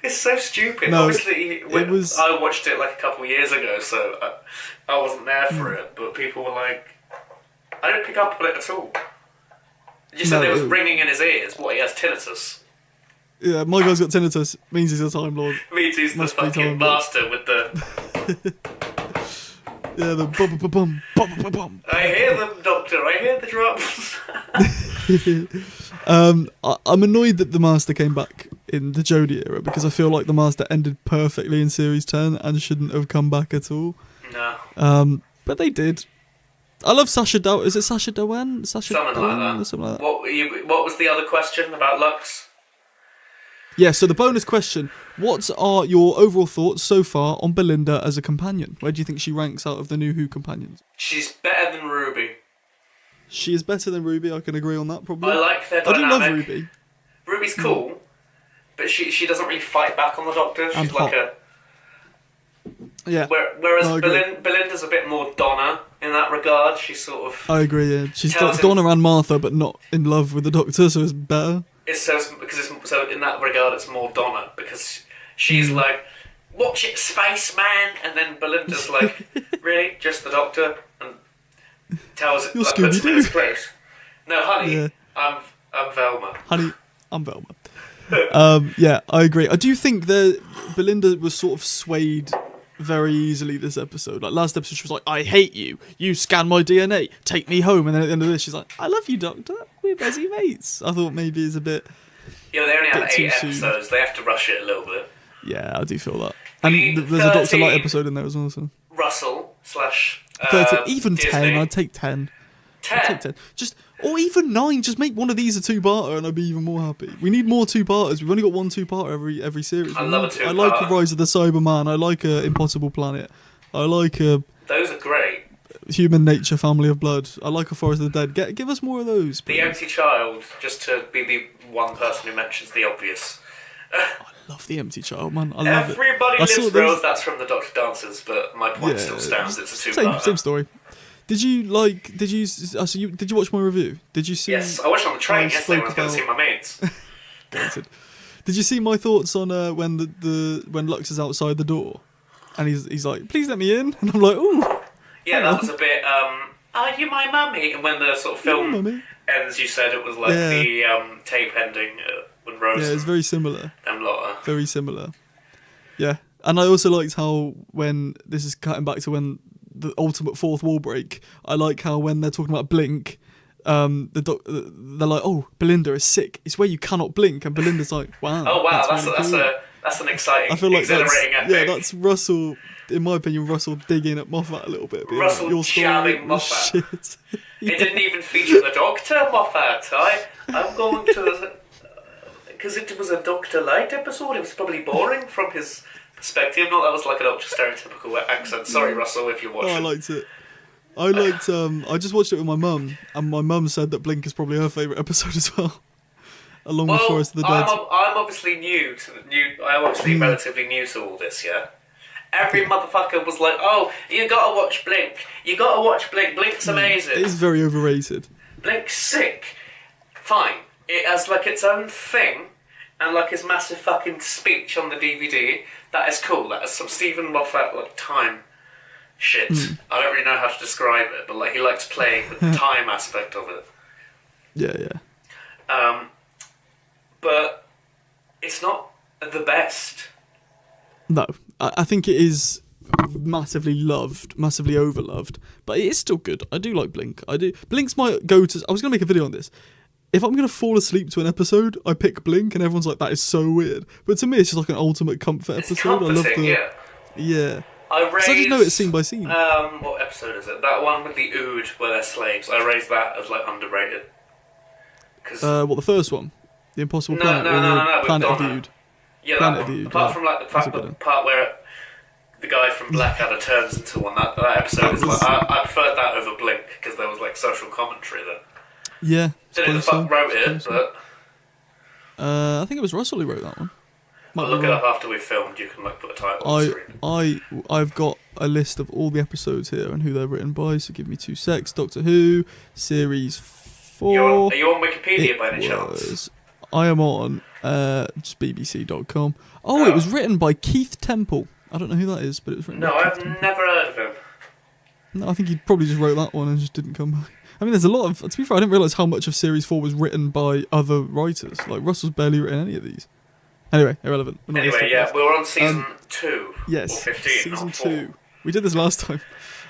It's so stupid. No, obviously, I watched it like a couple of years ago, so I wasn't there for it. But people were like, I didn't pick up on it at all. You said it was ringing in his ears. What, he has tinnitus? Yeah, my guy's got tinnitus. Means he's a Time Lord. Means he's the fucking master with the... Yeah, the bum bum bum. I hear them, Doctor. I hear the drums. I'm annoyed that the Master came back in the Jodie era because I feel like the Master ended perfectly in Series 10 and shouldn't have come back at all. No. But they did. I love Sacha Dhawan. Is it Sacha Dhawan? Something like that. What was the other question about Lux? Yeah, so the bonus question. What are your overall thoughts so far on Belinda as a companion? Where do you think she ranks out of the new Who companions? She's better than Ruby. She is better than Ruby, I can agree on that, probably. I like their dynamic. I do love Ruby. Ruby's cool, but she doesn't really fight back on the Doctor. She's like a... Yeah. Whereas Belinda's a bit more Donna in that regard. She's sort of... I agree, yeah. She's Donna and Martha, but not in love with the Doctor, so it's better. So in that regard, it's more Donna, because she's like, watch it, spaceman, and then Belinda's like, really? Just the Doctor? And tells it, like, puts him in his place. No, honey, I'm Velma. Honey, I'm Velma. Yeah, I agree. I do think that Belinda was sort of swayed very easily this episode. Like last episode, she was like, I hate you. You scan my DNA. Take me home. And then at the end of this, she's like, I love you, Doctor. We're busy mates. I thought maybe it's a bit... Yeah, they only have 8 episodes. They have to rush it a little bit. Yeah, I do feel that. And there's a Dr. Light episode in there as well. So. Russell / 13, even Disney. 10. I'd take 10. 10. I'd take 10. Or even 9. Just make one of these a 2-parter, and I'd be even more happy. We need more 2-parters. We've only got one 2-parter every series. I love a 2-parter. I like Rise of the Cyberman. I like Impossible Planet. I like Those are great. Human Nature, Family of Blood. I like A Forest of the Dead. Give us more of those. The Empty Child, just to be the one person who mentions the obvious. I love The Empty Child, man. I love Everybody it. lives Rose, that's from the Dr. Dancers, but my point still stands. It's a 2-parter. Same story. Did you watch my review? Did you see? Yes, I watched it on the train yesterday when I was going to see my mates. Did you see my thoughts on when when Lux is outside the door, and he's like, "Please let me in," and I'm like, "Ooh." Yeah, that was a bit. Are you my mummy? And when the sort of film ends, you said it was like the tape ending when Rose. Yeah, it's very similar. Them lot. Very similar. Yeah, and I also liked how when this is cutting back to when the ultimate fourth wall break. I like how when they're talking about Blink, they're like, "Oh, Belinda is sick. It's where you cannot blink," and Belinda's like, "Wow." Oh wow, that's really cool. That's an exciting, I feel like exhilarating epic. that's Russell. In my opinion, Russell digging at Moffat a little bit. Russell jabbing Moffat. Shit. It didn't even feature the Doctor, Moffat. I'm going to... Because it was a Dr. Light episode, it was probably boring from his perspective. Not that was like an ultra stereotypical accent. Sorry, Russell, if you're watching. Oh, I liked it. I just watched it with my mum, and my mum said that Blink is probably her favourite episode as well. Along with Forest of the Dead. I'm obviously relatively new to all this, yeah? Every motherfucker was like, "Oh, you gotta watch Blink. You gotta watch Blink. Blink's amazing." It is very overrated. Blink's sick. Fine. It has like its own thing, and like his massive fucking speech on the DVD. That is cool. That is some Stephen Moffat like time shit. I don't really know how to describe it, but like he likes playing with the time aspect of it. Yeah. But it's not the best. No, I think it is massively loved, massively overloved, but it is still good. I do like Blink. I do. Blink's my go-to. I was going to make a video on this. If I'm going to fall asleep to an episode, I pick Blink, and everyone's like, "That is so weird." But to me, it's just like an ultimate comfort episode. I love the... Yeah. I just know it's scene by scene. What episode is it? That one with the Ood, where they're slaves. I raised that as like underrated. What, the first one? The Impossible Planet? No. Planet of the Ood. Yeah, that one. Apart from like the part where the guy from Blackadder turns into one, that episode is like I preferred that over Blink because there was like social commentary there. Yeah. Don't know who the fuck wrote it, but I think it was Russell who wrote that one. I'll look it up after we've filmed. You can like put a title on the screen. I've got a list of all the episodes here and who they're written by. So give me 2 secs. Doctor Who series 4. Are you on Wikipedia by any chance? I am on just bbc.com. Oh, it was written by Keith Temple. I don't know who that is, but it was written by I've never heard of him. No, I think he probably just wrote that one and just didn't come back. I mean, there's a lot of... To be fair, I didn't realise how much of Series 4 was written by other writers. Like, Russell's barely written any of these. Anyway, irrelevant. Anyway, yeah, we're on season 2. Yes, or 15, season 2. We did this last time.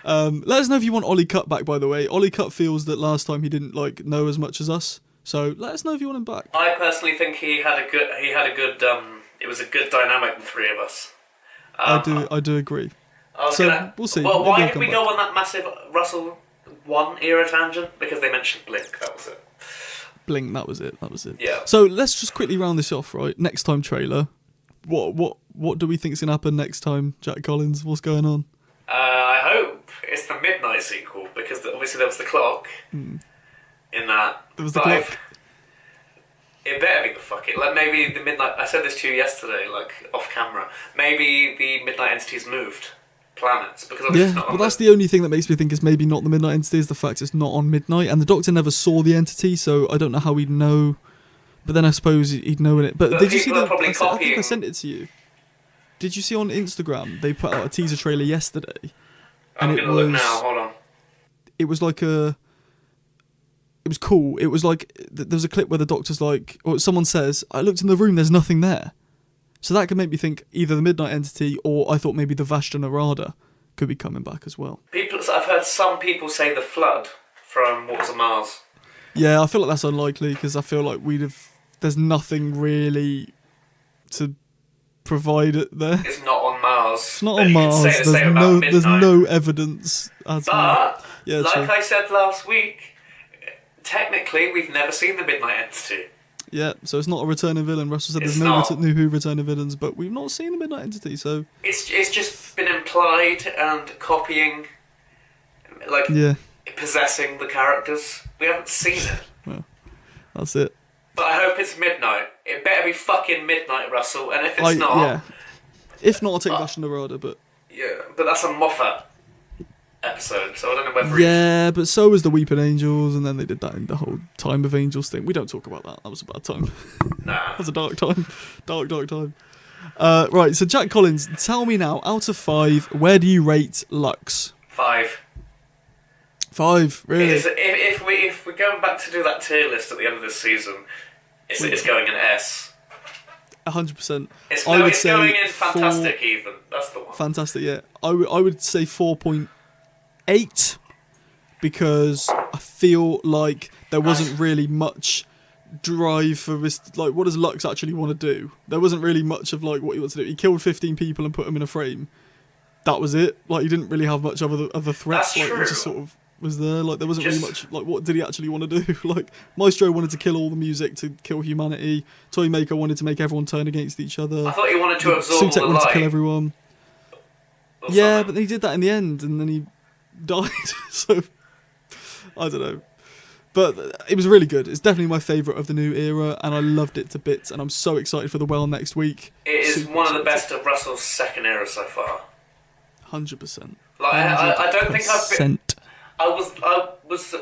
Let us know if you want Ollie Cutt back, by the way. Ollie Cutt feels that last time he didn't know as much as us. So let us know if you want him back. I personally think he had a good. It was a good dynamic, the three of us. I do agree. We'll see. Well, why did we go on that massive Russell 1 era tangent? Because they mentioned Blink. That was it. Blink. That was it. Yeah. So let's just quickly round this off, right? Next time trailer. What do we think is gonna happen next time, Jack Collins? What's going on? I hope it's the Midnight sequel because obviously there was the clock. In that. There was the clock. It better be the fuck it. Like maybe the Midnight. I said this to you yesterday, like off camera. Maybe the Midnight entities moved planets because obviously it's not. But that's the only thing that makes me think it's maybe not the Midnight entity is the fact it's not on Midnight, and the Doctor never saw the entity, so I don't know how he'd know. But then I suppose he'd know in it. But did you see the? I think I sent it to you. Did you see on Instagram they put out a teaser trailer yesterday? I'm gonna look now. Hold on. It was like a. It was cool. It was like there was a clip where the Doctor's like, or someone says, "I looked in the room. There's nothing there." So that could make me think either the Midnight entity or I thought maybe the Vashta Narada could be coming back as well. I've heard some people say the Flood from Waters of Mars. Yeah, I feel like that's unlikely because I feel like there's nothing really to provide it there. It's not on Mars. It's not on Mars. There's no evidence at all. But, like I said last week, technically we've never seen the Midnight Entity. Yeah, so it's not a returning villain. Russell said there's no New Who returning villains, but we've not seen the Midnight Entity, so... It's just been implied and copying, possessing the characters. We haven't seen it. Well, that's it. But I hope it's midnight. It better be fucking midnight, Russell, and if it's not... Yeah. If not, I'll take Vash Narada, but... Yeah, but that's a Moffat episode, so I don't know whether Yeah, but so was the Weeping Angels, and then they did that in the whole Time of Angels thing. We don't talk about that. That was a bad time. Nah. That was a dark time. Dark time. Right, so Jack Collins, tell me now, out of 5, where do you rate Lux? 5. 5, really? If we're going back to do that tier list at the end of this season, it's going in S. 100%. It's going in fantastic, even. That's the one. Fantastic, yeah. I would say 4.8 because I feel like there wasn't really much drive for this. Like, what does Lux actually want to do? There wasn't really much of like what he wants to do. He killed 15 people and put them in a frame. That was it. Like, he didn't really have much other threats. That's true. He just sort of was there. Like, there wasn't really much. Like, what did he actually want to do? Like, Maestro wanted to kill all the music to kill humanity. Toymaker wanted to make everyone turn against each other. I thought he wanted to absorb all the light. wanted to kill everyone. Yeah, but he did that in the end, and then he died. So I don't know. But it was really good. It's definitely my favourite of the new era, and I loved it to bits, and I'm so excited for the Well next week. It is one of the best of Russell's second era so far. 100%. Like, I don't think I've been... I was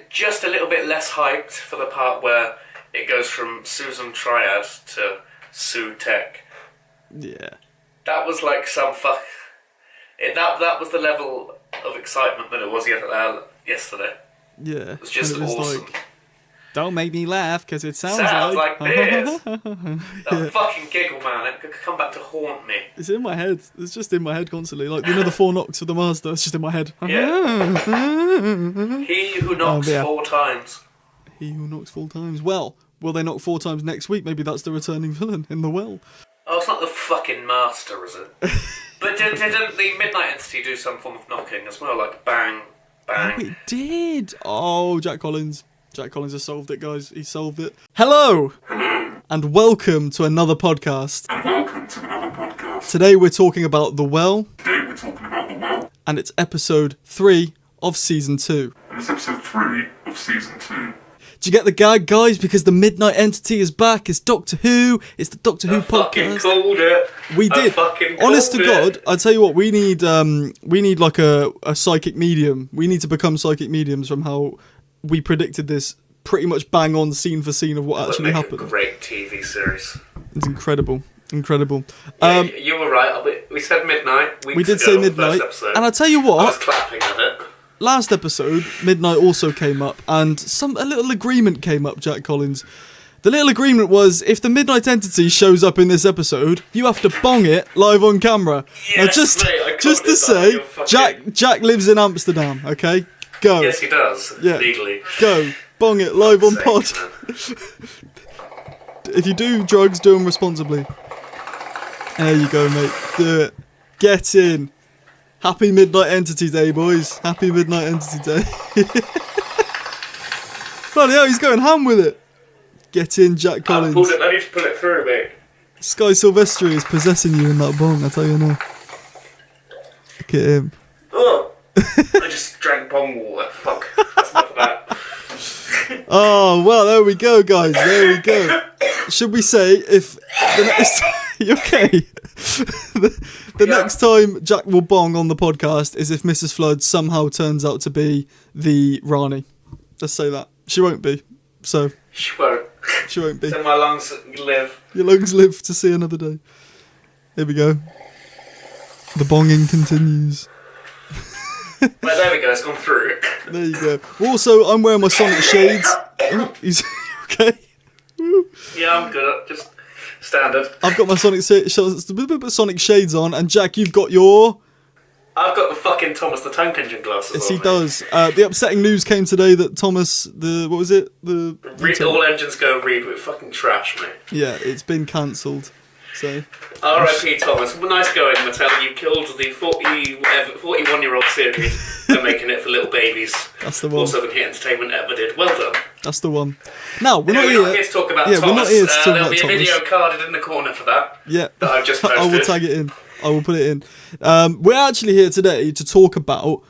just a little bit less hyped for the part where it goes from Susan Triad to Sue Tech. Yeah. That was like some fuck... That was the level of excitement that it was yesterday. Yeah. It was just awesome. Like, don't make me laugh, because it sounds like this. That fucking giggle, man. It could come back to haunt me. It's in my head. It's just in my head constantly. Like, the 4 knocks of the Master, it's just in my head. Yeah. He who knocks 4 times. He who knocks 4 times. Well, will they knock 4 times next week? Maybe that's the returning villain in the Well. Oh, it's not the fucking Master, is it? But didn't the Midnight Entity do some form of knocking as well? Like, bang, bang. Oh, it did. Oh, Jack Collins. Jack Collins has solved it, guys. He solved it. Hello! And welcome to another podcast. Today we're talking about The Well. And it's episode 3 of season 2. Do you get the gag, guys? Because the Midnight Entity is back. It's Doctor Who. It's the Doctor Who podcast. I fucking called it. We did. Honest to God, I tell you what, we need like a psychic medium. We need to become psychic mediums from how we predicted this pretty much bang on scene for scene of what actually happened. A great TV series. It's incredible. Yeah, you were right. We said midnight. We did say midnight. And I tell you what, I was clapping at it. Last episode, midnight also came up, and a little agreement came up, Jack Collins. The little agreement was, if the Midnight Entity shows up in this episode, you have to bong it live on camera. Yes, now, just to say, Jack lives in Amsterdam, okay? Go. Yes, he does. Yeah. Legally. Go. Bong it live on pod. If you do drugs, do them responsibly. There you go, mate. Do it. Get in. Happy Midnight Entity Day, boys. Happy Midnight Entity Day. Bloody hell, he's going ham with it. Get in, Jack Collins. I need to pull it through, mate. Sky Silvestri is possessing you in that bong, I tell you now. Look at him. Oh, I just drank bong water. Fuck. That's enough of that. Oh, well, there we go, guys. There we go. Should we say if the next time... You okay? The next time Jack will bong on the podcast is if Mrs. Flood somehow turns out to be the Rani. Let's say that. She won't be. So... She won't. She won't be. So my lungs live. Your lungs live to see another day. Here we go. The bonging continues. Right, there we go. It's gone through. There you go. Also, I'm wearing my Sonic shades. Oh, he's okay. Yeah, I'm good. Just standard. I've got my Sonic shades on, and Jack, you've got your... I've got the fucking Thomas the Tank Engine glasses yes, on. He does. The upsetting news came today that Thomas, what was it? All engines go read with fucking trash, mate. Yeah, it's been cancelled. So. R.I.P. Thomas. Well, nice going, Mattel. You killed the 41-year-old series by making it for little babies. That's the one. Also than Hit Entertainment ever did. Well done. That's the one. Now, we're not here to talk about Thomas. We're not here to talk about there'll be a Thomas. video carded in the corner for that. Yeah. That I've just posted. I will tag it in. I will put it in. We're actually here today to talk about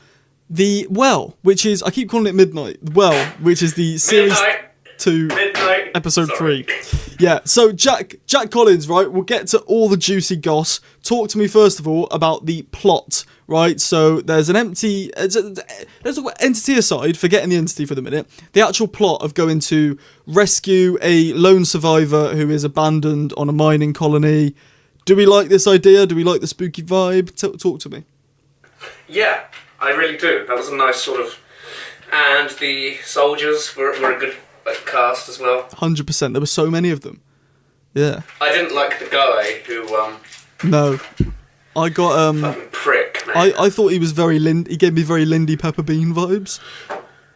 the Well, which is, I keep calling it Midnight. Well, which is the series... Midnight. Episode 3. Yeah, so Jack Collins, right, we'll get to all the juicy goss. Talk to me first of all about the plot, right? So there's an empty... Let's talk about entity aside, forgetting the entity for the minute. The actual plot of going to rescue a lone survivor who is abandoned on a mining colony. Do we like this idea? Do we like the spooky vibe? Talk to me. Yeah, I really do. That was a nice sort of... And the soldiers were a good... cast as well. 100%. There were so many of them. Yeah. I didn't like the guy who No. I got fucking prick, man. I thought he was very he gave me very Lindy Pepper Bean vibes.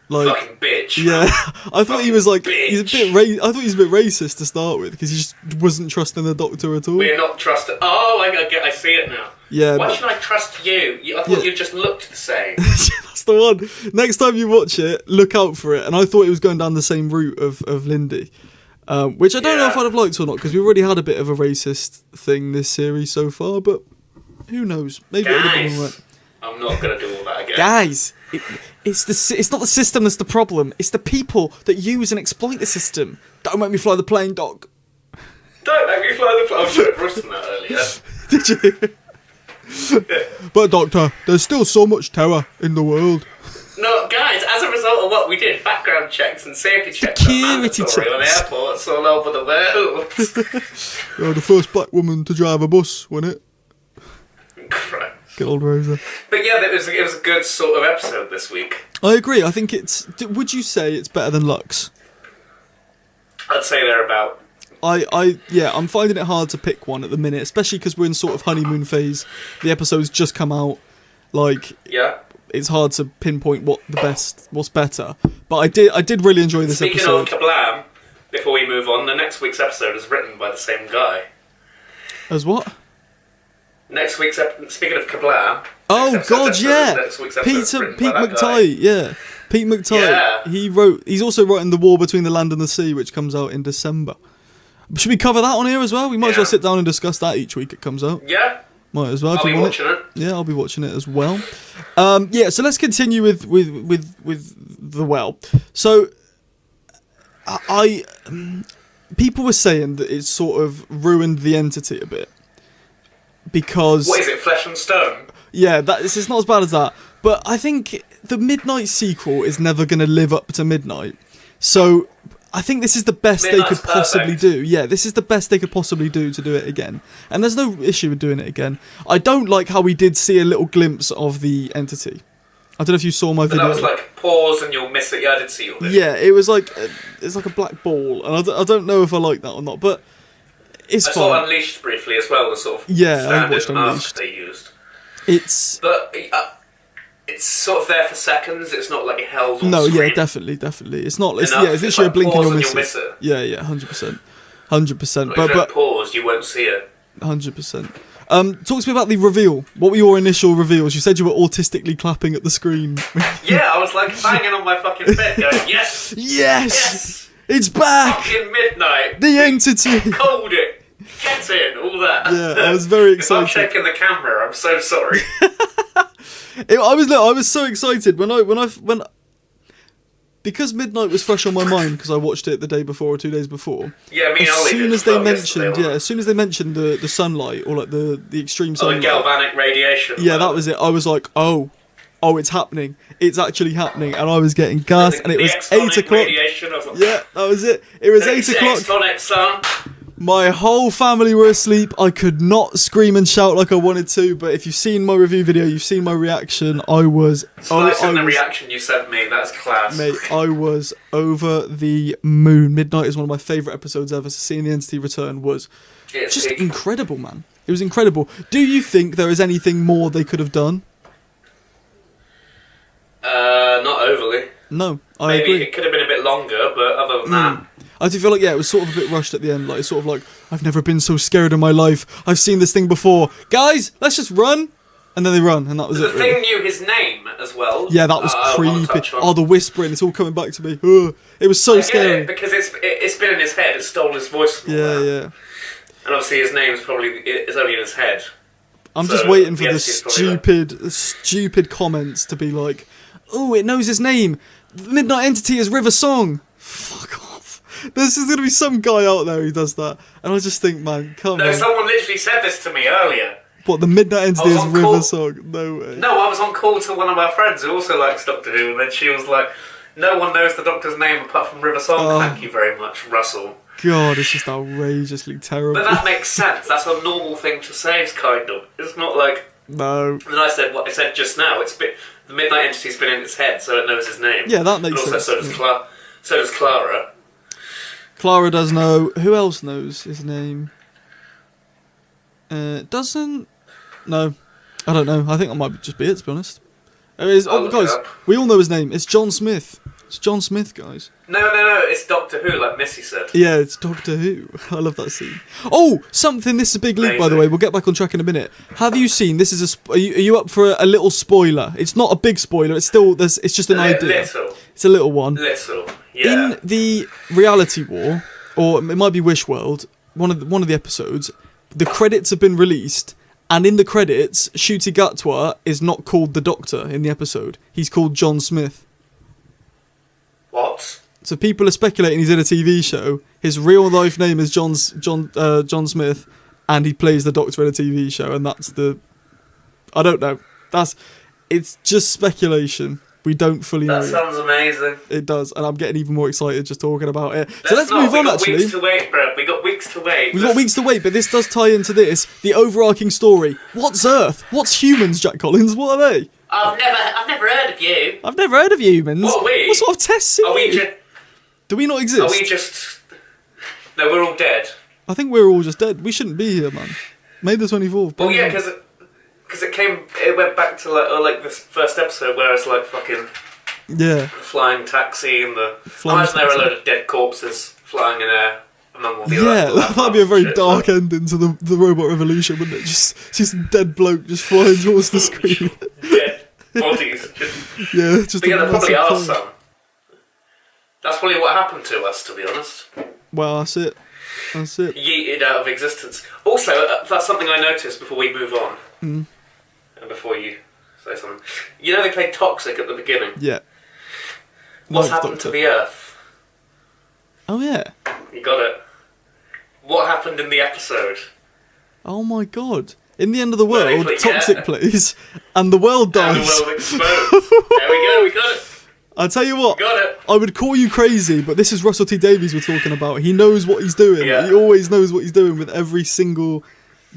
Like fucking bitch. Yeah. I thought he was like bitch. he's a bit I thought he was a bit racist to start with because he just wasn't trusting the doctor at all. We're not trusted. Oh, I see it now. Yeah. Why should I trust you? I thought you just looked the same. That's the one. Next time you watch it, look out for it. And I thought it was going down the same route of Lindy, which I don't know if I'd have liked or not because we already had a bit of a racist thing this series so far. But who knows? Maybe it would have been alright. I'm not gonna do all that again. Guys, it's not the system that's the problem. It's the people that use and exploit the system. Don't make me fly the plane, Doc. Don't make me fly the plane. I should have rushed that earlier. Did you? But Doctor, there's still so much terror in the world. No, guys, as a result of what we did, background checks and safety checks Security are mandatory on airports all over the world. You're the first black woman to drive a bus, wasn't it? Christ. Good old Rosa. But yeah, it was a good sort of episode this week. I agree. I think it's... Would you say it's better than Lux? I'd say they're about... I'm finding it hard to pick one at the minute, especially because we're in sort of honeymoon phase. The episode's just come out. Like, yeah, it's hard to pinpoint what's better. But I did really enjoy this episode. Speaking of Kablam, before we move on, the next week's episode is written by the same guy. As what? Next week's speaking of Kablam. Oh God, Pete McTighe, yeah. Pete McTighe. Yeah. He's also writing The War Between the Land and the Sea, which comes out in December. Should we cover that on here as well? We might as well sit down and discuss that each week it comes out. Yeah. Might as well. I'll be watching it. Yeah, I'll be watching it as well. So let's continue with the Well. So people were saying that it's sort of ruined the entity a bit because what is it, Flesh and Stone? Yeah, it's not as bad as that. But I think the Midnight sequel is never going to live up to Midnight. So I think this is the best they could possibly do. Yeah, this is the best they could possibly do to do it again. And there's no issue with doing it again. I don't like how we did see a little glimpse of the entity. I don't know if you saw my video. That was like pause and you'll miss it. Yeah, I did see your video. Yeah, it was like it's like a black ball, and I don't know if I like that or not. But it's fine. I saw Unleashed briefly as well. The sort of I watched Unleashed. They used. But it's sort of there for seconds. It's not like it held on No, screen. yeah, definitely. It's not. It's literally a blink and you'll miss it. Yeah, 100%. 100%. But if you pause, you won't see it. 100%. Talk to me about the reveal. What were your initial reveals? You said you were autistically clapping at the screen. Yeah, I was like banging on my fucking bed going, yes! Yes! It's back! Fucking Midnight! The entity! Called it! Get in! All that. Yeah, I was very excited. If I'm shaking the camera, I'm so sorry. I was so excited when because Midnight was fresh on my mind because I watched it the day before or 2 days before. Yeah, me and As Ollie soon did as they mentioned, the sunlight or like the extreme sunlight, the galvanic radiation. Yeah, that was it. I was like, oh, it's happening. It's actually happening, and I was getting gassed, and it was 8 o'clock. Yeah, that was it. It was 8 o'clock. Extonic sun. My whole family were asleep. I could not scream and shout like I wanted to, but if you've seen my review video, you've seen my reaction. I was... the reaction you sent me, that's class. Mate, I was over the moon. Midnight is one of my favourite episodes ever, so seeing the entity return was just incredible, man. It was incredible. Do you think there is anything more they could have done? Not overly. No, I agree. Maybe it could have been a bit longer, but other than that... I do feel like, it was sort of a bit rushed at the end. Like, it's sort of like, I've never been so scared in my life. I've seen this thing before. Guys, let's just run. And then they run, and that was the it. The thing knew his name as well. Yeah, that was creepy. Oh, the whispering, it's all coming back to me. Ugh. It was so scary. It, because it's been in his head, it stole his voice from yeah. And obviously his name's it's only in his head. I'm just waiting for the stupid comments to be like, oh, it knows his name. The Midnight Entity is River Song. Fuck off. There's going to be some guy out there who does that. And I just think, man, come on. No, someone literally said this to me earlier. What, the Midnight Entity is River Song? No way. No, I was on call to one of my friends who also likes Doctor Who, and then she was like, no one knows the Doctor's name apart from River Song. Thank you very much, Russell. God, it's just outrageously terrible. But that makes sense. That's a normal thing to say, kind of. It's not like... No. And then I said what I said just now. The Midnight Entity's been in its head, so it knows his name. Yeah, that makes sense. So does Clara. Clara does know. Who else knows his name? Doesn't... No. I don't know. I think that might just be it, to be honest. Guys, we all know his name. It's John Smith. It's John Smith, guys. No, it's Doctor Who, like Missy said. Yeah, it's Doctor Who. I love that scene. Oh, something. This is a big leap, by the way. We'll get back on track in a minute. Have you seen? This is are you up for a little spoiler? It's not a big spoiler. It's still it's just an idea. Little. It's a little one. Little. Yeah. In the Reality War, or it might be Wish World, one of the episodes, the credits have been released. And in the credits, Ncuti Gatwa is not called the Doctor in the episode. He's called John Smith. What? So people are speculating he's in a TV show. His real life name is John Smith, and he plays the Doctor in a TV show. And that's I don't know. It's just speculation. We don't fully know. That sounds amazing. It does, and I'm getting even more excited just talking about it. So let's move on, actually. We've got weeks to wait, bro. We've got weeks to wait. We've got weeks to wait, but this does tie into this. The overarching story. What's Earth? What's humans, Jack Collins? What are they? I've never heard of you. I've never heard of humans. What are we? What sort of tests are we? Do we not exist? Are we just... No, we're all dead. I think we're all just dead. We shouldn't be here, man. May the 24th. Well, yeah, because it went back to like this first episode where it's like fucking... Yeah. The flying taxi and imagine there were a load of dead corpses flying in air among all the that'd be a very dark ending to the Robot Revolution, wouldn't it? Just see some dead bloke just flying towards the screen. Dead bodies. Just there probably are some. That's probably what happened to us, to be honest. Well, that's it. Yeeted out of existence. Also, that's something I noticed before we move on. And before you say something. You know they played Toxic at the beginning? Yeah. What's happened to the Earth? Oh, yeah. You got it. What happened in the episode? Oh, my God. In the end of the world, Toxic plays, and the world dies. And the world explodes. There we go, we got it. I tell you what, got it. I would call you crazy, but this is Russell T Davies we're talking about. He knows what he's doing. Yeah. He always knows what he's doing with every single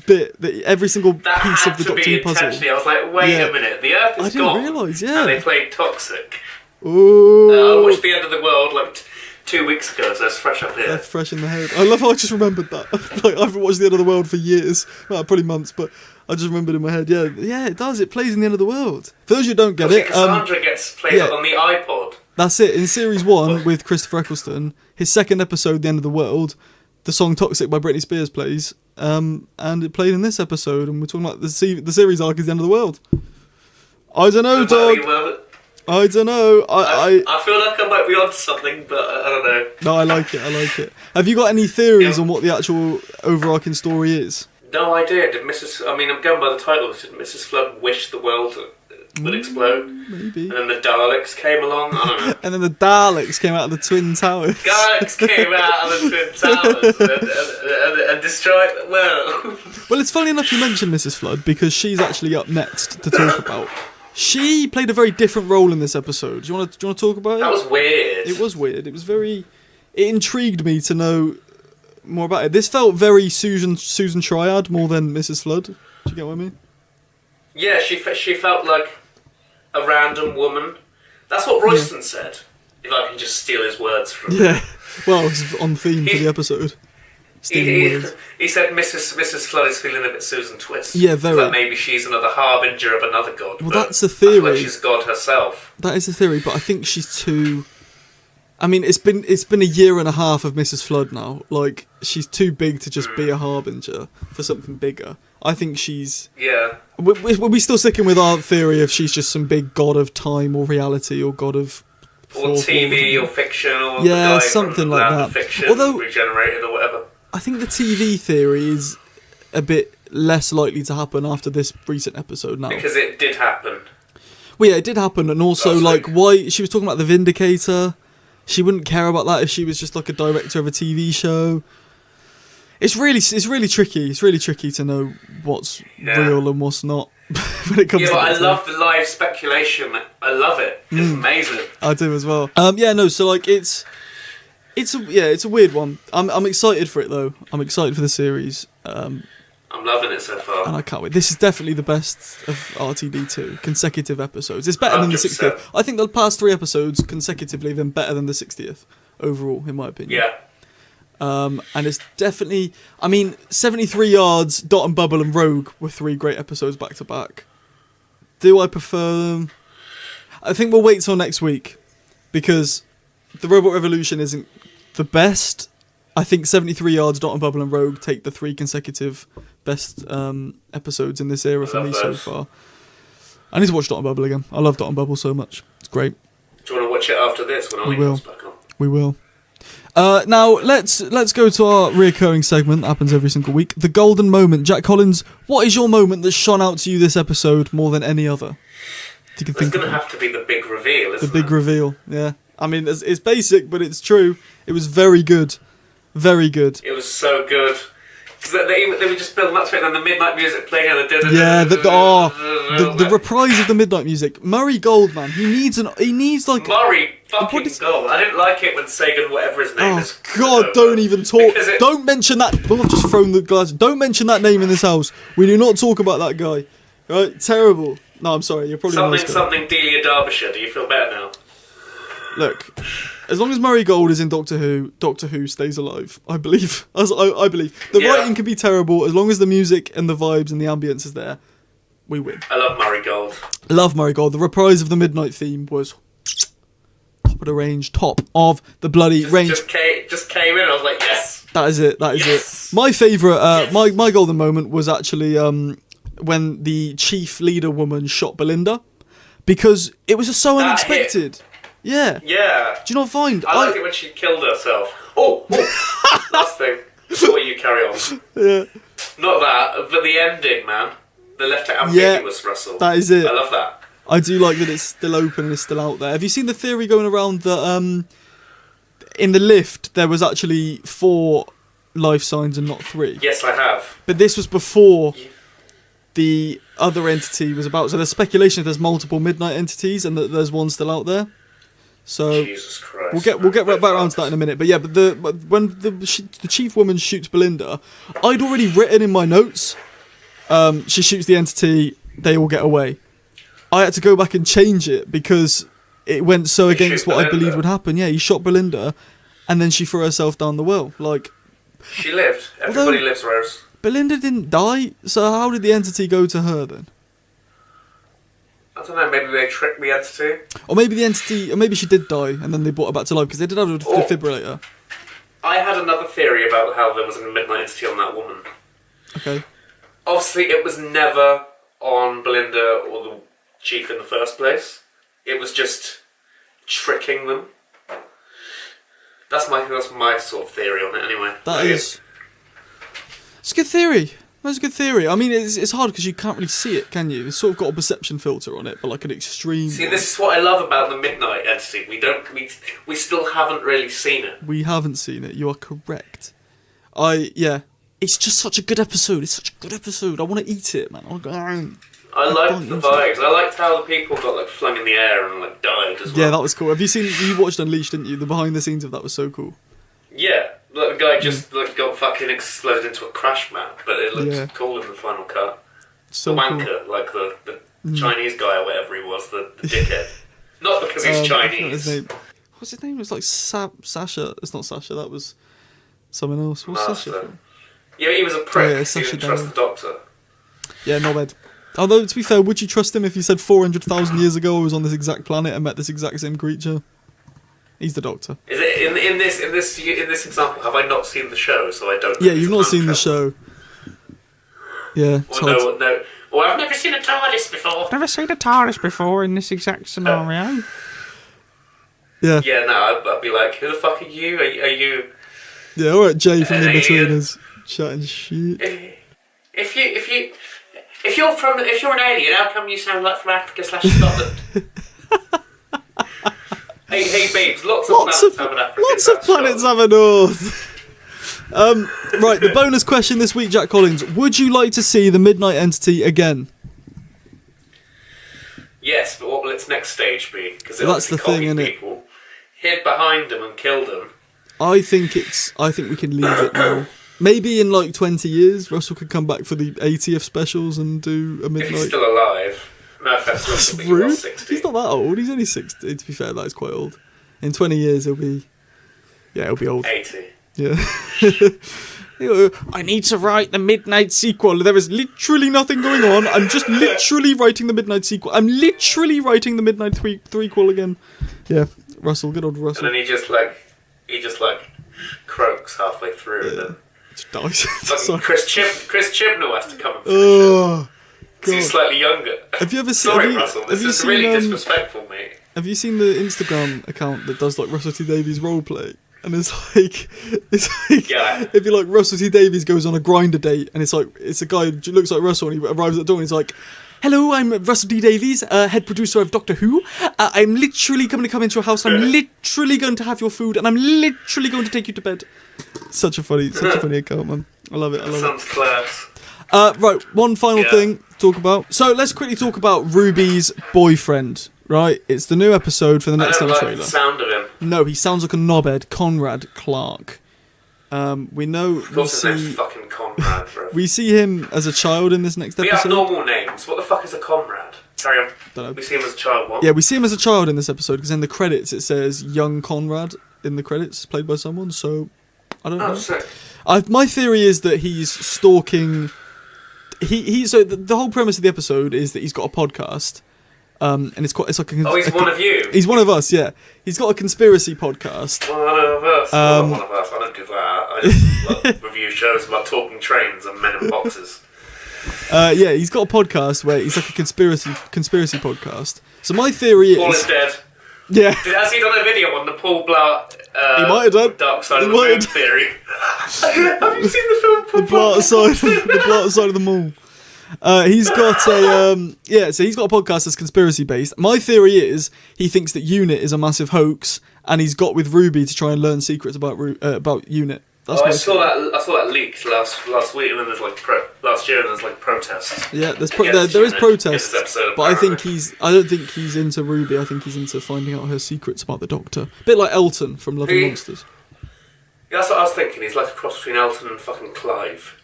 bit, every single that piece of the Doctor Who puzzle. I was like, wait a minute, the Earth is gone. I didn't realise, And they played Toxic. Ooh. I watched The End of the World like 2 weeks ago, so it's fresh up here. That's fresh in the head. I love how I just remembered that. Like, I haven't watched The End of the World for years, well, probably months, but I just remembered in my head. Yeah, it does. It plays in The End of the World. For those who don't get it, Cassandra plays it on the iPod. That's it. In Series 1 with Christopher Eccleston, his second episode, The End of the World, the song Toxic by Britney Spears plays, and it played in this episode, and we're talking about the series arc is The End of the World. I don't know, dog. I don't know. I feel like I might be onto something, but I don't know. No, I like it. Have you got any theories on what the actual overarching story is? No idea. I'm going by the title. Did Mrs. Flood wish the world would explode? Maybe. And then the Daleks came along. I don't know. And then the Daleks came out of the Twin Towers. Daleks came out of the Twin Towers and destroyed the world. Well, it's funny enough you mentioned Mrs. Flood, because she's actually up next to talk about. She played a very different role in this episode. Do you want to talk about it? That was weird. It was weird. It was very... It intrigued me to know more about it. This felt very Susan Triad more than Mrs. Flood. Do you get what I mean? Yeah, she felt like a random woman. That's what Royston said. If I can just steal his words from him. Yeah. Well, it's on theme for the episode. He said Mrs. Flood is feeling a bit Susan Twist. Yeah, very. Like maybe she's another harbinger of another god. Well, that's a theory. Like she's God herself. That is a theory, but I think she's too... I mean, it's been a year and a half of Mrs. Flood now. Like, she's too big to just be a harbinger for something bigger. I think she's... Yeah. Were we still sticking with our theory of she's just some big god of time or reality or god of... Or TV or fiction or yeah, something like that. Fiction, although regenerated or whatever. I think the TV theory is a bit less likely to happen after this recent episode now. Because it did happen. Well, yeah, it did happen, and also, why... She was talking about The Vindicator... She wouldn't care about that if she was just like a director of a TV show. It's really tricky. It's really tricky to know what's real and what's not when it comes. Yeah, to but I love the live speculation. I love it. It's amazing. I do as well. So like it's a weird one. I'm excited for it though. I'm excited for the series. I'm loving it so far. And I can't wait. This is definitely the best of RTD2 consecutive episodes. It's better than the 60th. I think the past 3 episodes consecutively have been better than the 60th overall, in my opinion. Yeah. And it's definitely... I mean, 73 Yards, Dot and Bubble and Rogue were 3 great episodes back to back. Do I prefer them? I think we'll wait till next week, because the Robot Revolution isn't the best. I think 73 Yards, Dot and Bubble and Rogue take the 3 consecutive best episodes in this era for me so far. I need to watch Dot and Bubble again. I love Dot and Bubble so much. It's great. Do you want to watch it after this when Ollie comes back on? We will. Now, let's go to our reoccurring segment that happens every single week. The Golden Moment. Jack Collins, what is your moment that shone out to you this episode more than any other? It's going to have to be the big reveal, isn't it? The big reveal, yeah. I mean, it's basic, but it's true. It was very good. Very good. It was so good. Because they were just building up to it, and then the midnight music playing, and the reprise of the midnight music. Murray Gold, man, he needs Murray fucking Gold. I didn't like it when Sagan, whatever his name is. Oh God, don't even talk. Don't mention that. Well, I've just thrown the glass. Don't mention that name in this house. We do not talk about that guy. Right? Terrible. No, I'm sorry. You're probably something Delia Derbyshire. Do you feel better now? Look, as long as Murray Gold is in Doctor Who stays alive. I believe. I believe. The writing can be terrible, as long as the music and the vibes and the ambience is there, we win. I love Murray Gold. Love Murray Gold. The reprise of the Midnight theme was top of the range, top of the bloody range. Just came in. I was like, yes. That is it. That is it. My favourite, my golden moment was actually when the chief leader woman shot Belinda, because it was just so unexpected. Yeah. Yeah. Do you not find? I liked it when she killed herself. Oh. Last thing. Before you carry on. Yeah. Not that, but the ending, man. The left out ambiguous, Russell. That is it. I love that. I do like that it's still open and it's still out there. Have you seen the theory going around that in the lift there was actually 4 life signs and not 3? Yes, I have. But this was before the other entity was about. So there's speculation if there's multiple midnight entities and that there's one still out there. So Jesus Christ, we'll get right back around to that in a minute. But yeah, but when the chief woman shoots Belinda, I'd already written in my notes, she shoots the entity, they all get away. I had to go back and change it because it went so against what I believed would happen. Yeah, he shot Belinda, and then she threw herself down the well. Like, she lived. Everybody lives, Rose. Belinda didn't die, so how did the entity go to her then? I don't know, maybe they tricked the entity? Or maybe she did die and then they brought her back to life, because they did have a defibrillator. I had another theory about how there was a midnight entity on that woman. Okay. Obviously, it was never on Belinda or the chief in the first place. It was just tricking them. That's my sort of theory on it, anyway. It's a good theory. That's a good theory. I mean, it's hard because you can't really see it, can you? It's sort of got a perception filter on it, but like an extreme. See, this is what I love about the midnight entity. We still haven't really seen it. We haven't seen it. You are correct. It's just such a good episode. It's such a good episode. I want to eat it, man. I liked the vibes. I liked how the people got like flung in the air and like died as well. Yeah, that was cool. You watched Unleashed, didn't you? The behind the scenes of that was so cool. Yeah, like the guy just got fucking exploded into a crash map, but it looked cool in the final cut. So the wanker, cool. Like the Chinese guy or whatever he was, the dickhead. Not because he's Chinese. What's his name? It was like Sasha. It's not Sasha. That was someone else. What's Sasha from? Yeah, he was a prick. He didn't trust the Doctor. Yeah, not bad. Although, to be fair, would you trust him if he said 400,000 years ago I was on this exact planet and met this exact same creature? He's the Doctor. Is it in this example? Have I not seen the show, so I don't? Yeah, you've not seen the show. Yeah. No. Well, I've never seen a TARDIS before. Never seen a TARDIS before in this exact scenario. Yeah. Yeah, no, I'd be like, who the fuck are you? Are you? Yeah, all right, Jay from The Inbetweeners, chatting shit. If you're an alien, how come you sound like from Africa / Scotland? hey, babes, lots of planets have an African. Lots of planets have a north. Right, the bonus question this week, Jack Collins. Would you like to see the Midnight Entity again? Yes, but what will its next stage be? Because that's the thing, isn't it? People, hid behind them and killed them. I think we can leave it now. Maybe in like 20 years, Russell could come back for the 80th specials and do a midnight. If he's still alive. No offense, that's rude. He's not that old. He's only 60. To be fair, that is quite old. In 20 years, he'll be old. 80. Yeah. I need to write the Midnight sequel. There is literally nothing going on. I'm just literally writing the Midnight sequel. I'm literally writing the Midnight threequel again. Yeah, Russell, good old Russell. And then he just croaks halfway through. And then just dies. Chris Chibnall has to come and finish it. Because he's slightly younger. Have you ever seen? Sorry, Russell. This is really disrespectful, mate. Have you seen the Instagram account that does like Russell T Davies roleplay? And it's like, yeah. It'd be like Russell T Davies goes on a grinder date, and it's a guy who looks like Russell, and he arrives at the door, and he's like, "Hello, I'm Russell T Davies, head producer of Doctor Who. I'm literally going to come into your house. I'm literally going to have your food, and I'm literally going to take you to bed." Such a funny account, man. I love it. Sounds class. Right, one final thing to talk about. So let's quickly talk about Ruby's boyfriend. Right, it's the new episode for the next trailer. The sound of him. No, he sounds like a knobhead, Conrad Clark. We know. Of course, his name's fucking Conrad, bro. We see him as a child in this next episode. We have normal names. What the fuck is a Conrad? Carry on. Don't know. We see him as a child. What? Yeah, we see him as a child in this episode because in the credits it says young Conrad in the credits, played by someone. So I don't know. Sick. My theory is that he's stalking. So the whole premise of the episode is that he's got a podcast. And it's like he's one of you. He's one of us, yeah. He's got a conspiracy podcast. One of us. One of us. I don't do that. I just review shows about talking trains and men in boxes. Yeah, he's got a podcast where he's like a conspiracy podcast. So my theory is Paul is dead. Yeah. Has he done a video on the Paul Blart? He might have done. Dark Side of the Moon theory. Have you seen the film Paul The Blart Side of the Mall. He's got so he's got a podcast that's conspiracy based. My theory is he thinks that UNIT is a massive hoax, and he's got with Ruby to try and learn secrets about UNIT. That's I saw that leaked last week, and then there's last year, and there's protests. Yeah, there is protests, but I don't think he's into Ruby. I think he's into finding out her secrets about the Doctor. A bit like Elton from Love and Monsters. Yeah, that's what I was thinking. He's like a cross between Elton and fucking Clive.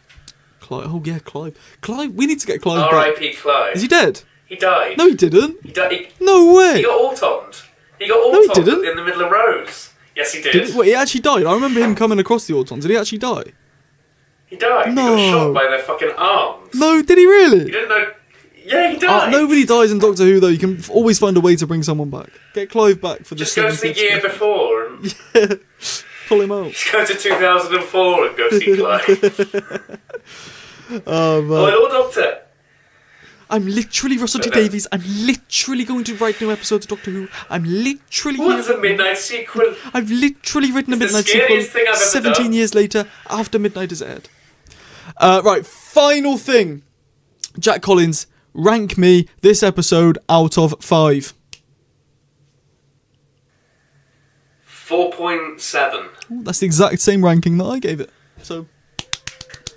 Oh yeah, Clive. We need to get Clive back. R.I.P. Clive. Is he dead? He died. No, he didn't. He died. No way. He got autoned. No, he didn't. In the middle of Rose. Yes, he did. Wait, he actually died. I remember him coming across the autons. Did he actually die? He died. No. He got shot by their fucking arms. No, did he really? You didn't know? Yeah, he died. Nobody dies in Doctor Who though. You can always find a way to bring someone back. Get Clive back for the just go to the year before and yeah, pull him out. Just go to 2004 and go see Clive. Oh man. Oh, Lord Doctor. I'm literally Russell T Davies. I'm literally going to write new episodes of Doctor Who. I'm literally. What's a midnight sequel? I've literally written a midnight sequel 17 years later after Midnight is aired. Right, final thing. Jack Collins, rank me this episode out of 5. 4.7. That's the exact same ranking that I gave it. So,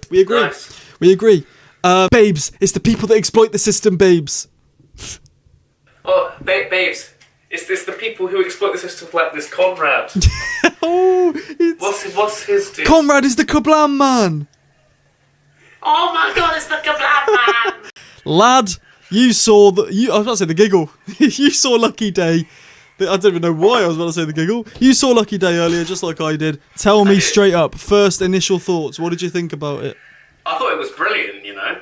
we agree. Nice. We agree. Babes, it's the people that exploit the system, babes. Oh, babes, it's the people who exploit the system like this Conrad. What's his deal? Conrad is the Kablam man. Oh my god, it's the Kablam man. Lad, you saw I was about to say the giggle. You saw Lucky Day. I don't even know why I was about to say the giggle. You saw Lucky Day earlier, just like I did. Tell me straight up, first initial thoughts. What did you think about it? I thought it was brilliant, you know.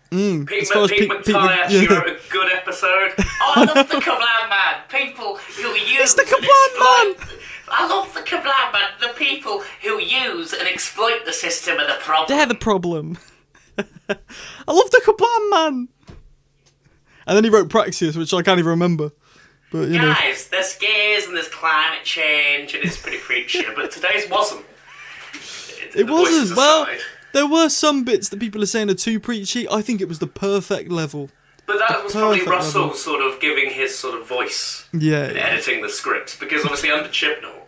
Pete McTighe actually wrote a good episode. Oh, I love the Kablam man. People who use it's the Kablam man. I love the Kablam Man. The people who use and exploit the system are the problem. They're the problem. I love the Kablam Man. And then he wrote Praxeus, which I can't even remember. But you know. Guys, there's gears and there's climate change and it's pretty preachy, but today's wasn't. It wasn't. Well, there were some bits that people are saying are too preachy. I think it was the perfect level. But that was probably Russell sort of giving his sort of voice and editing the scripts, because obviously under Chibnall,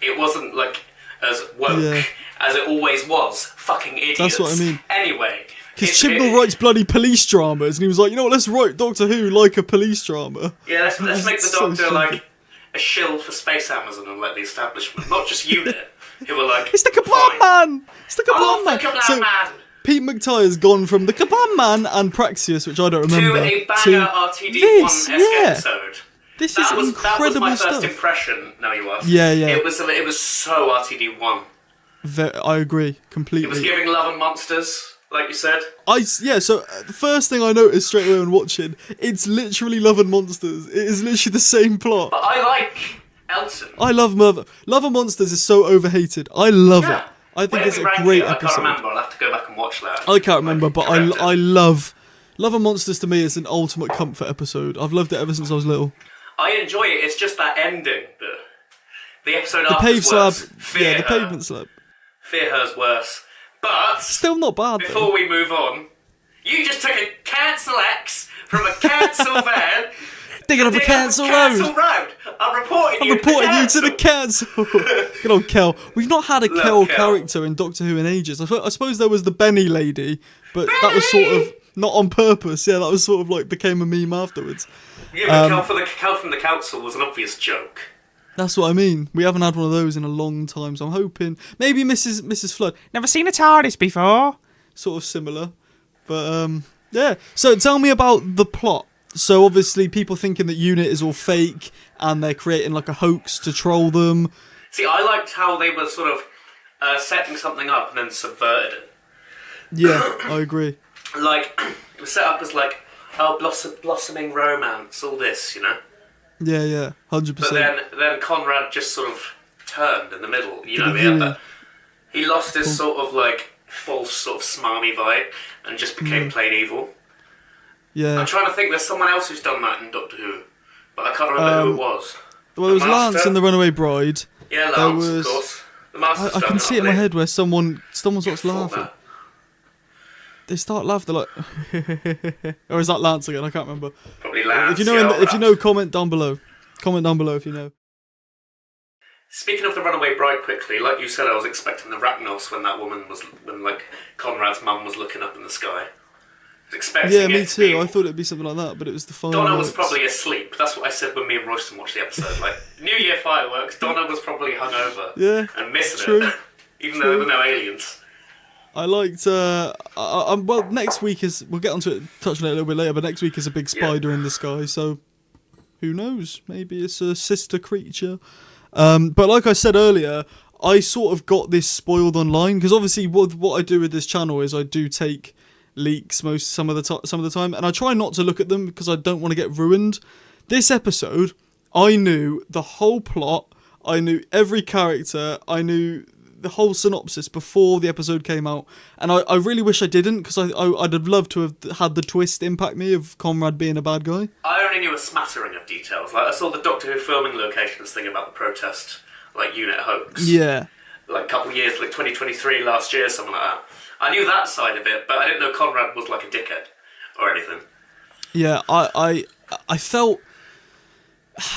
it wasn't like as woke as it always was. Fucking idiots. That's what I mean. Anyway. Because Chibnall writes bloody police dramas, and he was like, you know what, let's write Doctor Who like a police drama. Yeah, let's make the Doctor like a shield for Space Amazon and like the establishment, not just UNIT, who were like, it's the Kablam Man! It's the Kablam Man! The Kablam Man! Pete McTighe's gone from the Kablam Man and Praxeus, which I don't remember, to a banger RTD1-esque episode. This is incredible stuff. That was my first impression, now you ask. Yeah. It was so RTD1. I agree, completely. It was giving Love and Monsters, like you said. So the first thing I noticed straight away when watching, it's literally Love and Monsters. It is literally the same plot. But I like Elton. I love Love and Monsters is so overhated. I love it. I think it's a great episode. I can't remember. I'll have to go back and watch that. I can't remember, but I love and Monsters. To me is an ultimate comfort episode. I've loved it ever since I was little. I enjoy it. It's just that ending. The episode the after pave slab. Fear the Her. pavement slab. Fear Her's worse. But still not bad. Before we move on, you just took a cancel X from a cancel van. Digging up a cancel road. I'm reporting you to the cancel. Good old Kel. We've not had a Kel character in Doctor Who in ages. I suppose there was the Benny lady, but that was sort of not on purpose. Yeah, that was sort of like became a meme afterwards. Yeah, but Kel from the council was an obvious joke. That's what I mean. We haven't had one of those in a long time, so I'm hoping maybe Mrs. Flood. Never seen a TARDIS before. Sort of similar, but yeah. So tell me about the plot. So obviously people thinking that UNIT is all fake and they're creating like a hoax to troll them. See, I liked how they were sort of setting something up and then subverted it. Yeah, I agree. Like, it was set up as like, blossoming romance, all this, you know? Yeah, 100%. But then Conrad just sort of turned in the middle, you know? He lost his sort of like false sort of smarmy vibe and just became plain evil. Yeah. I'm trying to think, there's someone else who's done that in Doctor Who, but I can't remember who it was. Well, there was Lance in The Runaway Bride. Yeah, Lance, of course. The Master's I can see it in my head where someone starts laughing. That. They start laughing, they're like... or is that Lance again? I can't remember. Probably Lance. If you know, comment down below. Comment down below if you know. Speaking of The Runaway Bride quickly, like you said, I was expecting the Rachnos when like Conrad's mum was looking up in the sky. Yeah, me too. I thought it'd be something like that, but it was the fireworks. Donna was probably asleep. That's what I said when me and Royston watched the episode. Like, New Year fireworks, Donna was probably hungover and missing it, even though there were no aliens. I liked, well, next week we'll get onto it, touch on it a little bit later, but next week is a big spider in the sky, so who knows? Maybe it's a sister creature. But like I said earlier, I sort of got this spoiled online, because obviously what I do with this channel is I do take leaks some of the time, and I try not to look at them because I don't want to get ruined. This episode, I knew the whole plot, I knew every character, I knew the whole synopsis before the episode came out, and I really wish I didn't, because I'd have loved to have had the twist impact me of Conrad being a bad guy. I only knew a smattering of details. Like, I saw the Doctor Who filming locations thing about the protest, like UNIT hoax. Yeah. Like a couple of years, like 2023 last year, something like that. I knew that side of it, but I didn't know Conrad was like a dickhead or anything. Yeah, I felt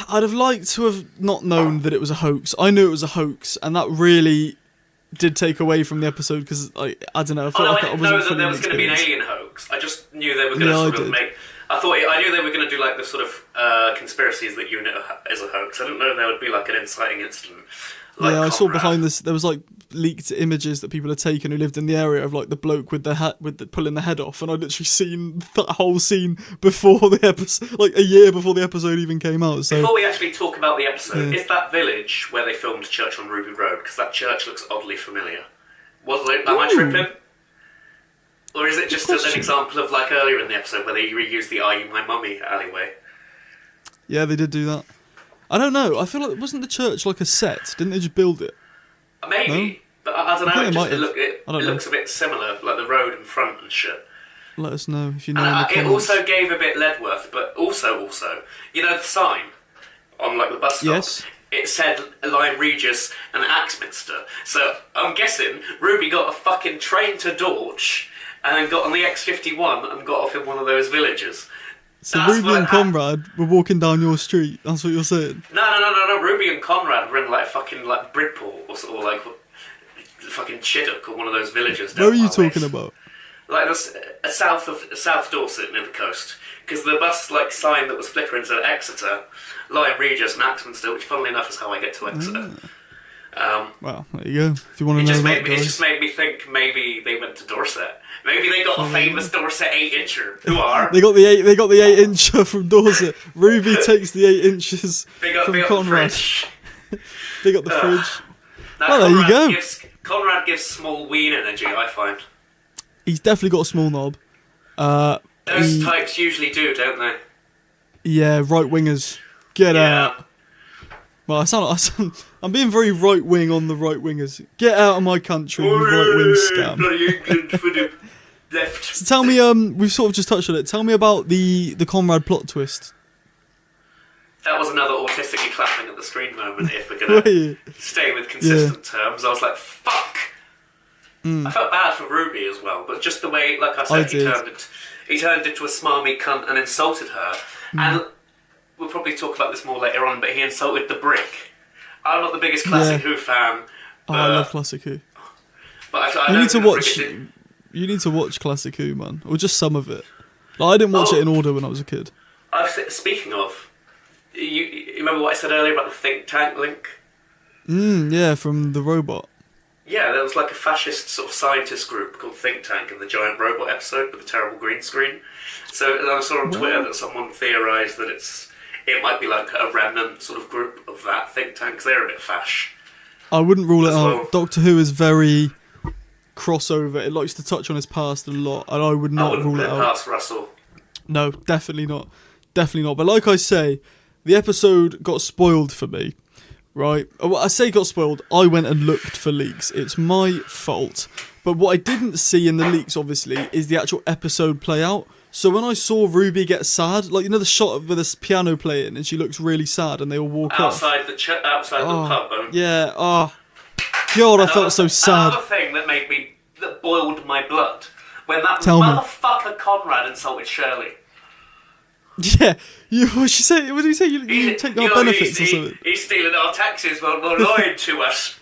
I'd have liked to have not known that it was a hoax. I knew it was a hoax, and that really did take away from the episode, because I don't know. I felt like I wasn't know that there was going to be an alien hoax. I just knew they were going to sort of make. I knew they were going to do like the sort of conspiracies that UNIT is a hoax. I didn't know there would be like an inciting incident. Like yeah, I Conrad. saw behind this. There was like leaked images that people had taken who lived in the area of like the bloke with the hat pulling the head off, and I'd literally seen that whole scene before the episode, like a year before the episode even came out. So before we actually talk about the episode, is that village where they filmed Church on Ruby Road? Because that church looks oddly familiar. Am I tripping? Or is it just an example of like earlier in the episode where they reused the "Are You My Mummy" alleyway? Yeah, they did do that. I don't know. I feel like wasn't the church like a set? Didn't they just build it? Maybe, No? but I don't know. I don't know. Looks a bit similar, like the road in front and shit. Let us know if you know. It also gave a bit Ledworth, but also, you know the sign on like the bus stop. Yes. It said Lyme Regis and Axminster. So I'm guessing Ruby got a fucking train to Dorch and then got on the X51 and got off in one of those villages. So Ruby and Conrad were walking down your street. That's what you're saying? No. Ruby and Conrad were in like fucking like Bridport or like fucking Chiddock or one of those villages. Where are you talking about? Like South Dorset near the coast. Because the bus like sign that was flickering said Exeter, Lyme Regis and Axminster, which funnily enough is how I get to Exeter. Well, there you go. If you want to know it just made me think maybe they went to Dorset. Maybe they got a famous Dorset 8-incher. Who are? They got the 8-incher from Dorset. Ruby takes the 8 inches from Conrad. They got the fridge. Well, there you go. Conrad gives small ween energy, I find. He's definitely got a small knob. Those types usually do, don't they? Yeah, right wingers. Get out. Well, I'm being very right wing on the right wingers. Get out of my country, you right wing scam. Bloody England for the left. So tell me, we've sort of just touched on it. Tell me about the Conrad plot twist. That was another autistically clapping at the screen moment. If we're gonna stay with consistent terms, I was like, "Fuck." I felt bad for Ruby as well, but just the way, like I said, he turned into a smarmy cunt and insulted her. And we'll probably talk about this more later on, but he insulted the brick. I'm not the biggest Classic Who fan. I love Classic Who. But you need to watch Classic Who, man, or just some of it. Like, I didn't watch it in order when I was a kid. Speaking of, you remember what I said earlier about the think tank link? Yeah, from the robot. Yeah, there was like a fascist sort of scientist group called Think Tank in the giant robot episode with the terrible green screen. So I saw on Twitter that someone theorised that it might be like a remnant sort of group of that think tank, because they're a bit fash. I wouldn't rule it out. Doctor Who is very crossover. It likes to touch on his past a lot, and I would not rule it out. Past Russell. No, definitely not. Definitely not. But like I say, the episode got spoiled for me. Right, well, I say got spoiled. I went and looked for leaks. It's my fault. But what I didn't see in the leaks, obviously, is the actual episode play out. So when I saw Ruby get sad, like, you know the shot with this piano playing, and she looks really sad, and they all walk off outside the pub. Yeah. Oh, God, I felt so sad. Another thing that boiled my blood when that motherfucker Conrad insulted Shirley. Yeah, what did he say? You take our benefits or something? He's stealing our taxes while lying to us.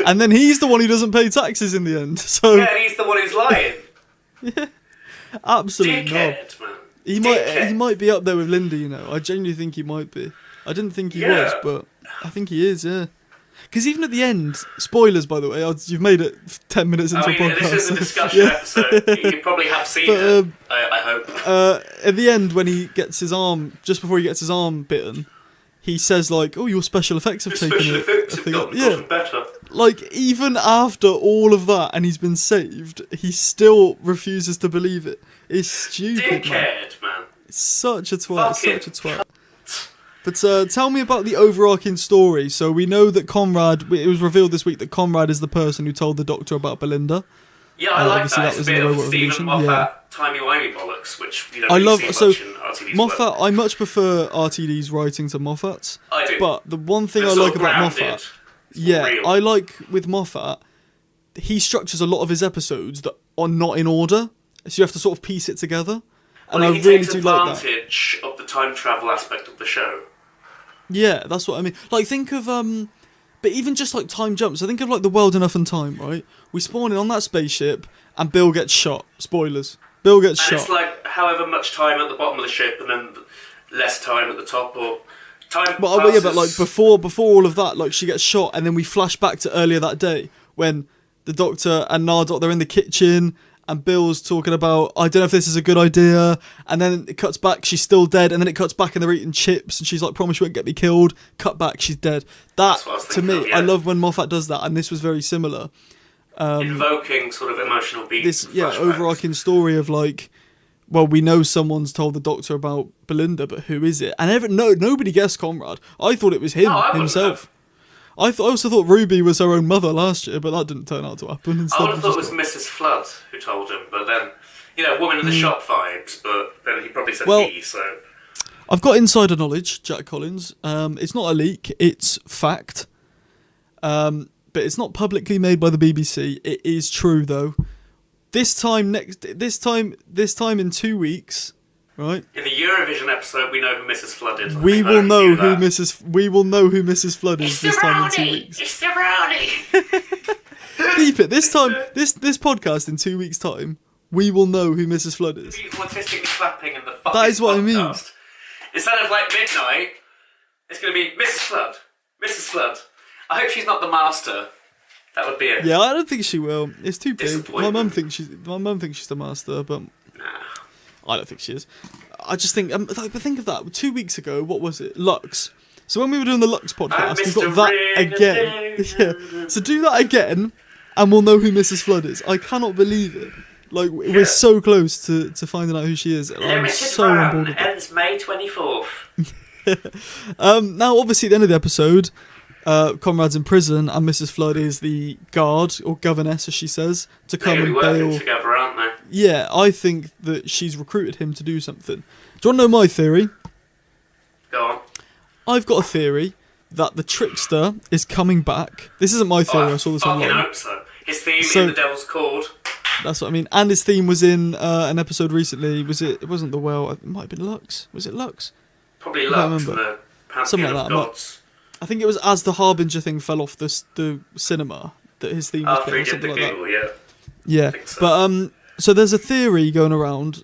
And then he's the one who doesn't pay taxes in the end. So yeah, he's the one who's lying. Yeah, absolutely Dickhead, man. He might be up there with Linda. You know, I genuinely think he might be. I didn't think he was, but I think he is. Yeah. Because even at the end, spoilers by the way, you've made it 10 minutes into a podcast. This is a discussion episode. You probably have seen it, I hope. At the end, when he gets his arm, just before he gets his arm bitten, he says like, "Oh, your special effects have taken special effects have gotten better." Like, even after all of that and he's been saved, he still refuses to believe it. It's stupid, Dickhead, man. Such a twat. But tell me about the overarching story. So we know that Conrad, it was revealed this week that Conrad is the person who told the Doctor about Belinda. Yeah, I like that. It's a bit of Stephen Moffat, timey-wimey bollocks, which you don't really see much in RTD's Moffat, work. I much prefer RTD's writing to Moffat's. I do. But the one thing I like about Moffat, I like with Moffat, he structures a lot of his episodes that are not in order, so you have to sort of piece it together. And I really do like that. He takes advantage of the time travel aspect of the show. Yeah, that's what I mean. Like, think of, but even just like time jumps, I think of like The World Enough and Time, right? We spawn in on that spaceship and Bill gets shot. Spoilers. Bill gets shot. It's like however much time at the bottom of the ship and then less time at the top, or time passes. Yeah, but like before all of that, like she gets shot and then we flash back to earlier that day when the Doctor and Nardot, they're in the kitchen and Bill's talking about, I don't know if this is a good idea, and then it cuts back, she's still dead, and then it cuts back and they're eating chips, and she's like, promise you won't get me killed, cut back, she's dead. That, to me, I love when Moffat does that, and this was very similar. Invoking sort of emotional beats. This, overarching story of like, well, we know someone's told the Doctor about Belinda, but who is it? And nobody guessed Conrad. I thought it was him himself. I also thought Ruby was her own mother last year, but that didn't turn out to happen. Instead, I would have thought it was Mrs. Flood who told him, but then, woman in the shop vibes, but then he probably said he, so... I've got insider knowledge, Jack Collins. It's not a leak, it's fact. But it's not publicly made by the BBC. It is true, though. This time in 2 weeks, right? In the Eurovision episode, we know who Mrs. Flood is. We will know who Mrs. Flood is this time in 2 weeks. It's the Brownie. Keep it. This podcast in 2 weeks' time, we will know who Mrs. Flood is. People artistically clapping in the fucking That is what podcast. I mean. Instead of midnight, it's going to be Mrs. Flood. Mrs. Flood. I hope she's not the master. That would be it. Yeah, I don't think she will. It's too big. My mum thinks she's the master, but I don't think she is. I just think, but think of that. 2 weeks ago, what was it? Lux. So when we were doing the Lux podcast, we got that again. Yeah. So do that again, and we'll know who Mrs. Flood is. I cannot believe it. Like, we're so close to finding out who she is. I'm so on board with it. Ends May 24th. Now, obviously, at the end of the episode, Conrad's in prison, and Mrs. Flood is the guard, or governess, as she says, to come and bail. They're working together, aren't they? Yeah, I think that she's recruited him to do something. Do you want to know my theory? Go on. I've got a theory that the trickster is coming back. This isn't my theory, I saw this online. I hope so. His theme in The Devil's Cord. That's what I mean. And his theme was in an episode recently. It wasn't the well. It might have been Lux. Was it Lux? Probably Lux. The something like that. Gods. I think it was as the Harbinger thing fell off the cinema that his theme was playing. Something like Google, that. Yeah. Yeah. So. But so there's a theory going around.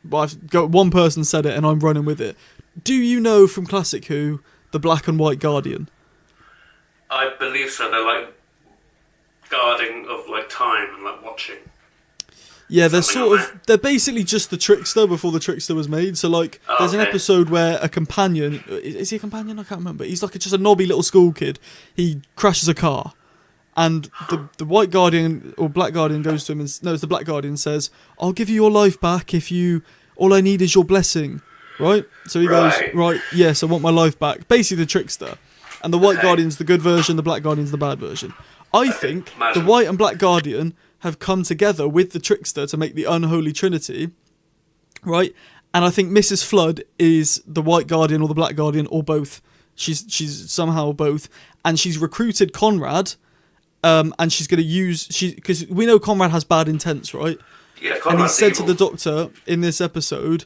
One person said it, and I'm running with it. Do you know from Classic Who the Black and White Guardian? I believe so. They're like guarding of time and watching. Yeah, they're basically just the trickster before the trickster was made. So there's an episode where a companion, is he a companion? I can't remember. He's just a knobby little school kid. He crashes a car, and the White Guardian or Black Guardian goes to him and it's the Black Guardian says, "I'll give you your life back if you. All I need is your blessing." Right? So he goes, "Right, yes, I want my life back." Basically, the trickster, and the White Guardian's the good version. The Black Guardian's the bad version. I think the White and Black Guardian have come together with the trickster to make the unholy trinity, right? And I think Mrs. Flood is the White Guardian or the Black Guardian or both. She's somehow both, and she's recruited Conrad, and she's going to use because we know Conrad has bad intents, right? Yeah, Conrad's and he said evil. to the Doctor in this episode,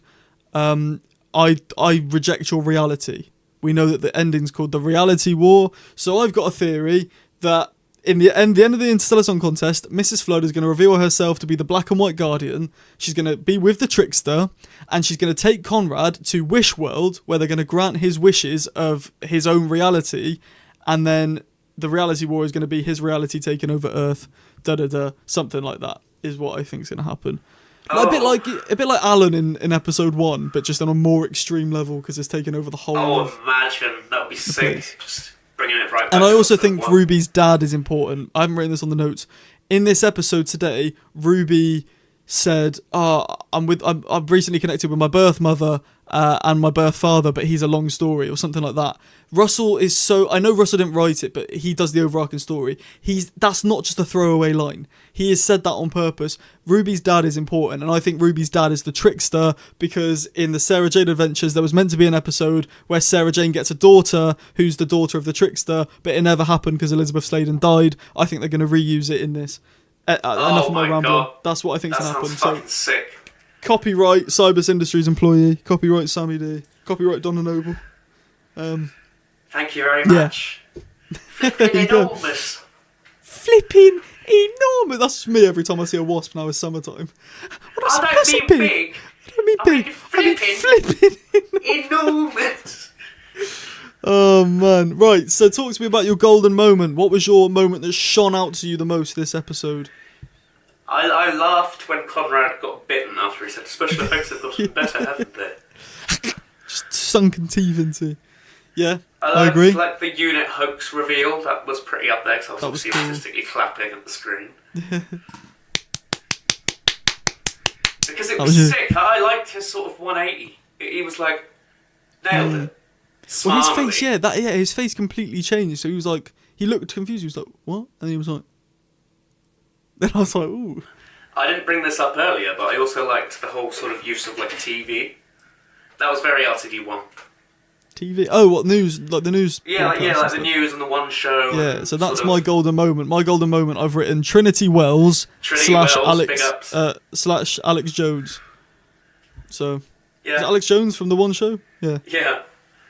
"I reject your reality." We know that the ending's called the Reality War, so I've got a theory that. In the end of the Interstellar Song Contest, Mrs. Flood is going to reveal herself to be the Black and White Guardian. She's going to be with the trickster, and she's going to take Conrad to Wish World, where they're going to grant his wishes of his own reality, and then the Reality War is going to be his reality taking over Earth. Something like that is what I think is going to happen. A bit like Alan in episode 1, but just on a more extreme level because it's taken over the whole. Imagine that would be sick. Just bringing it right back. And I also think Ruby's dad is important. I haven't written this on the notes. In this episode today, Ruby said, I've recently connected with my birth mother and my birth father, but he's a long story or something like that. Russell is I know Russell didn't write it, but he does the overarching story. That's not just a throwaway line. He has said that on purpose. Ruby's dad is important, and I think Ruby's dad is the trickster because in the Sarah Jane Adventures, there was meant to be an episode where Sarah Jane gets a daughter who's the daughter of the trickster, but it never happened because Elizabeth Sladen died. I think they're going to reuse it in this. Enough of my rambling. That's what I think is going to happen. Fucking sick. Copyright Cybus Industries employee. Copyright Sammy D. Copyright Donna Noble. Thank you very much. Flipping enormous. Flipping enormous. That's me every time I see a wasp now. It's summertime. I don't mean big. I don't mean big. I mean flipping enormous. Oh man. Right, so talk to me about your golden moment. What was your moment that shone out to you the most this episode? I laughed when Conrad got bitten after he said special effects have gotten better, haven't they? Just sunken teeth into. Yeah, I agree. Like the unit hoax reveal, that was pretty up there because I was obviously cool. artistically clapping at the screen. The because it was sick. I liked his sort of 180. He was like, nailed it. Well, his face, his face completely changed. So he was like, he looked confused. He was like, what? And he was like, then I was like, ooh. I didn't bring this up earlier, but I also liked the whole sort of use of like TV. That was very RTD1. TV? Oh, what news? Like the news? Yeah, like the news and the one show. Yeah, so that's my golden moment. My golden moment. I've written Trinity Wells slash Alex Jones. So, is it Alex Jones from the one show? Yeah. Yeah.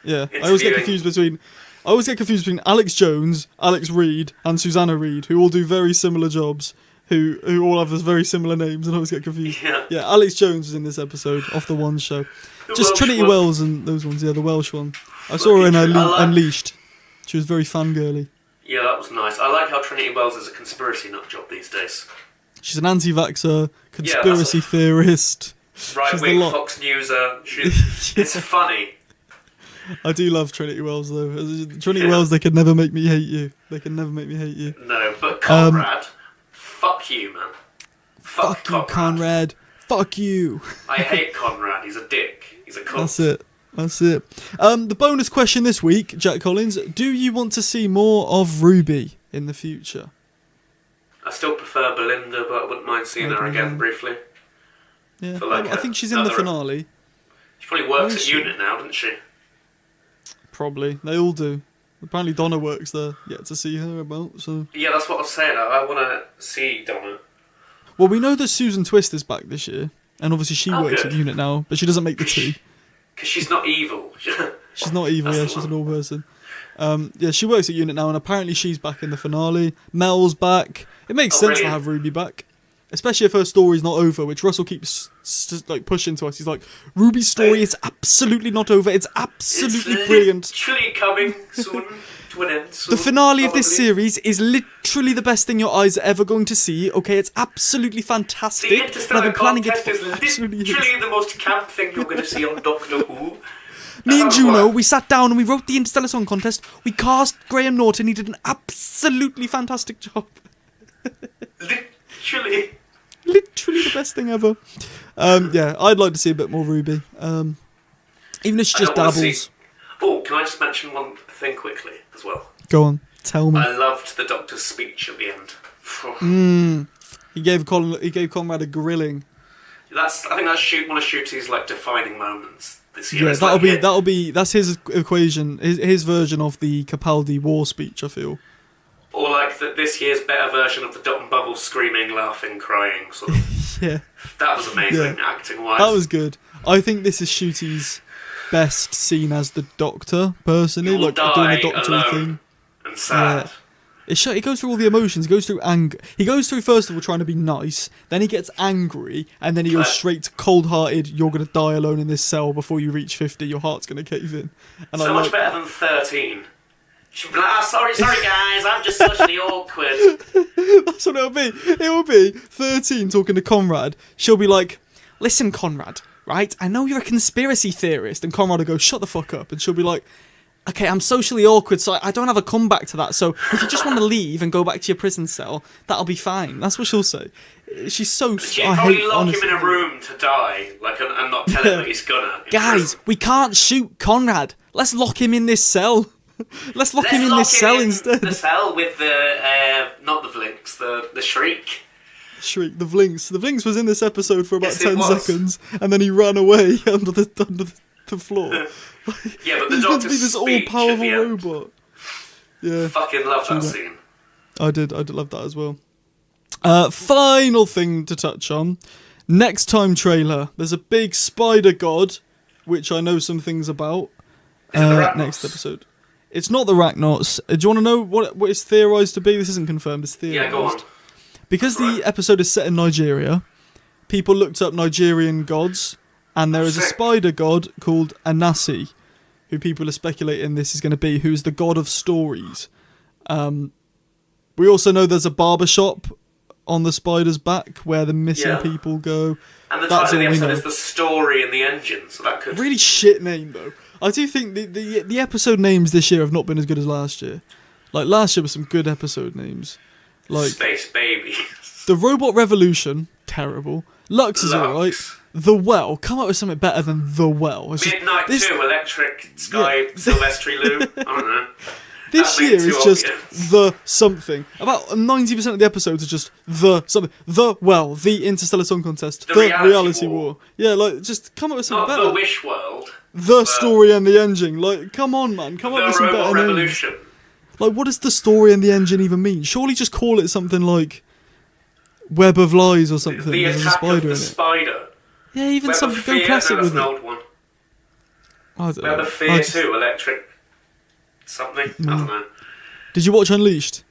Yeah. I always get confused between Alex Jones, Alex Reed, and Susanna Reed, who all do very similar jobs. Who all have very similar names, and I always get confused. Yeah, Alex Jones was in this episode off the one show. Just Trinity Wells and those ones, the Welsh one. I saw her in Unleashed. She was very fangirly. Yeah, that was nice. I like how Trinity Wells is a conspiracy nut job these days. She's an anti-vaxxer, conspiracy theorist. Right-wing Fox Newser. It's funny. I do love Trinity Wells, though. Trinity Wells, they can never make me hate you. They can never make me hate you. No, but Conrad... Fuck you, man. Fuck you, Conrad. Fuck you. I hate Conrad. He's a dick. He's a cunt. That's it. The bonus question this week, Jack Collins. Do you want to see more of Ruby in the future? I still prefer Belinda, but I wouldn't mind seeing her again briefly. Yeah, I think she's in the finale. She probably works at Unit now, doesn't she? Probably. They all do. Apparently Donna works there. Yet to see her about, so... Yeah, that's what I was saying. I want to see Donna. Well, we know that Susan Twist is back this year. And obviously she works at Unit now, but she doesn't make the tea. Because she's not evil. She's not evil, she's a normal person. She works at Unit now, and apparently she's back in the finale. Mel's back. It makes sense to have Ruby back. Especially if her story's not over, which Russell keeps pushing to us. He's like, Ruby's story is absolutely not over. It's absolutely brilliant. It's literally coming soon to an end. The finale of this series is literally the best thing your eyes are ever going to see. Okay, it's absolutely fantastic. The Interstellar Contest is literally the most camp thing you're going to see on Doctor Who. Me and Juno, we sat down and we wrote the Interstellar Song Contest. We cast Graham Norton. He did an absolutely fantastic job. Literally the best thing ever. I'd like to see a bit more Ruby. Even if she just dabbles. Oh, can I just mention one thing quickly as well? Go on, tell me. I loved the Doctor's speech at the end. He gave Conrad a grilling. I think that's one of Shooty's like defining moments this year. Yeah, that's his equation, his version of the Capaldi war speech, I feel. Or like this year's better version of the Dot and Bubble screaming, laughing, crying sort of. Yeah. That was amazing, acting-wise. That was good. I think this is Shooty's best scene as the Doctor, personally. You'll like doing the Doctor thing. And sad. Yeah. It goes through all the emotions. He goes through anger. He goes through, first of all, trying to be nice. Then he gets angry. And then he goes straight to cold-hearted, you're going to die alone in this cell before you reach 50. Your heart's going to cave in. And so much better than 13. She'll be like, sorry guys, I'm just socially awkward. That's what it'll be. It will be 13 talking to Conrad. She'll be like, listen, Conrad, right? I know you're a conspiracy theorist. And Conrad will go, shut the fuck up. And she'll be like, okay, I'm socially awkward, so I don't have a comeback to that. So if you just want to leave and go back to your prison cell, that'll be fine. That's what she'll say. She's so... She'd probably lock him in a room to die, and not tell him that he's gonna. Guys, we can't shoot Conrad. Let's lock him in this cell. Let's lock him in this cell instead. The cell with the, not the Vlinks, the Shriek. The Vlinks. The Vlinks was in this episode for about 10 seconds, and then he ran away under the floor. Yeah, but the He's meant to be Doctor's this all-powerful robot. Yeah. Fucking love that scene. I did love that as well. Final thing to touch on. Next time trailer. There's a big spider god, which I know some things about. Next episode. It's not the Rachnots. Do you want to know what it's theorised to be? This isn't confirmed, it's theorised. Yeah, go on. Because the episode is set in Nigeria, people looked up Nigerian gods, and there is a spider god called Anansi, who people are speculating this is going to be, who's the god of stories. We also know there's a barbershop on the spider's back where the missing people go. And the title of the episode is The Story in the Engine, so that could... Really shit name, though. I do think the episode names this year have not been as good as last year. Like, last year was some good episode names. Like Space Baby. The Robot Revolution, terrible. Lux is alright. The Well. Come up with something better than The Well. Midnight 2, Electric Sky, Silvestri Lou. I don't know. This year is just the something. About 90% of the episodes are just the something. The Well, the Interstellar Song Contest, the reality war. Yeah, like, just come up with something better. The Wish World. The Story and the Engine. Like, come on, man. Come up with some better names. The Robot Revolution. Like, what does the story and the engine even mean? Surely just call it something like Web of Lies or something. The Attack of the Spider. Yeah, even Web something. Go classic with it. An old one. I don't know. Web of Fear 2, Electric something. I don't know. Did you watch Unleashed?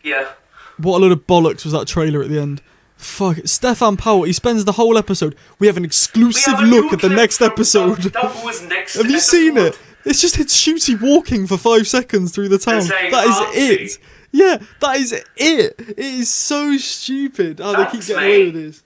Yeah. What a load of bollocks was that trailer at the end. Fuck it. Stefan Powell, he spends the whole episode. We have an exclusive look at the next episode. That was next Have you seen it? It's just Shooty walking for 5 seconds through the town. That is it. Yeah, that is it. It is so stupid how they keep getting away with this.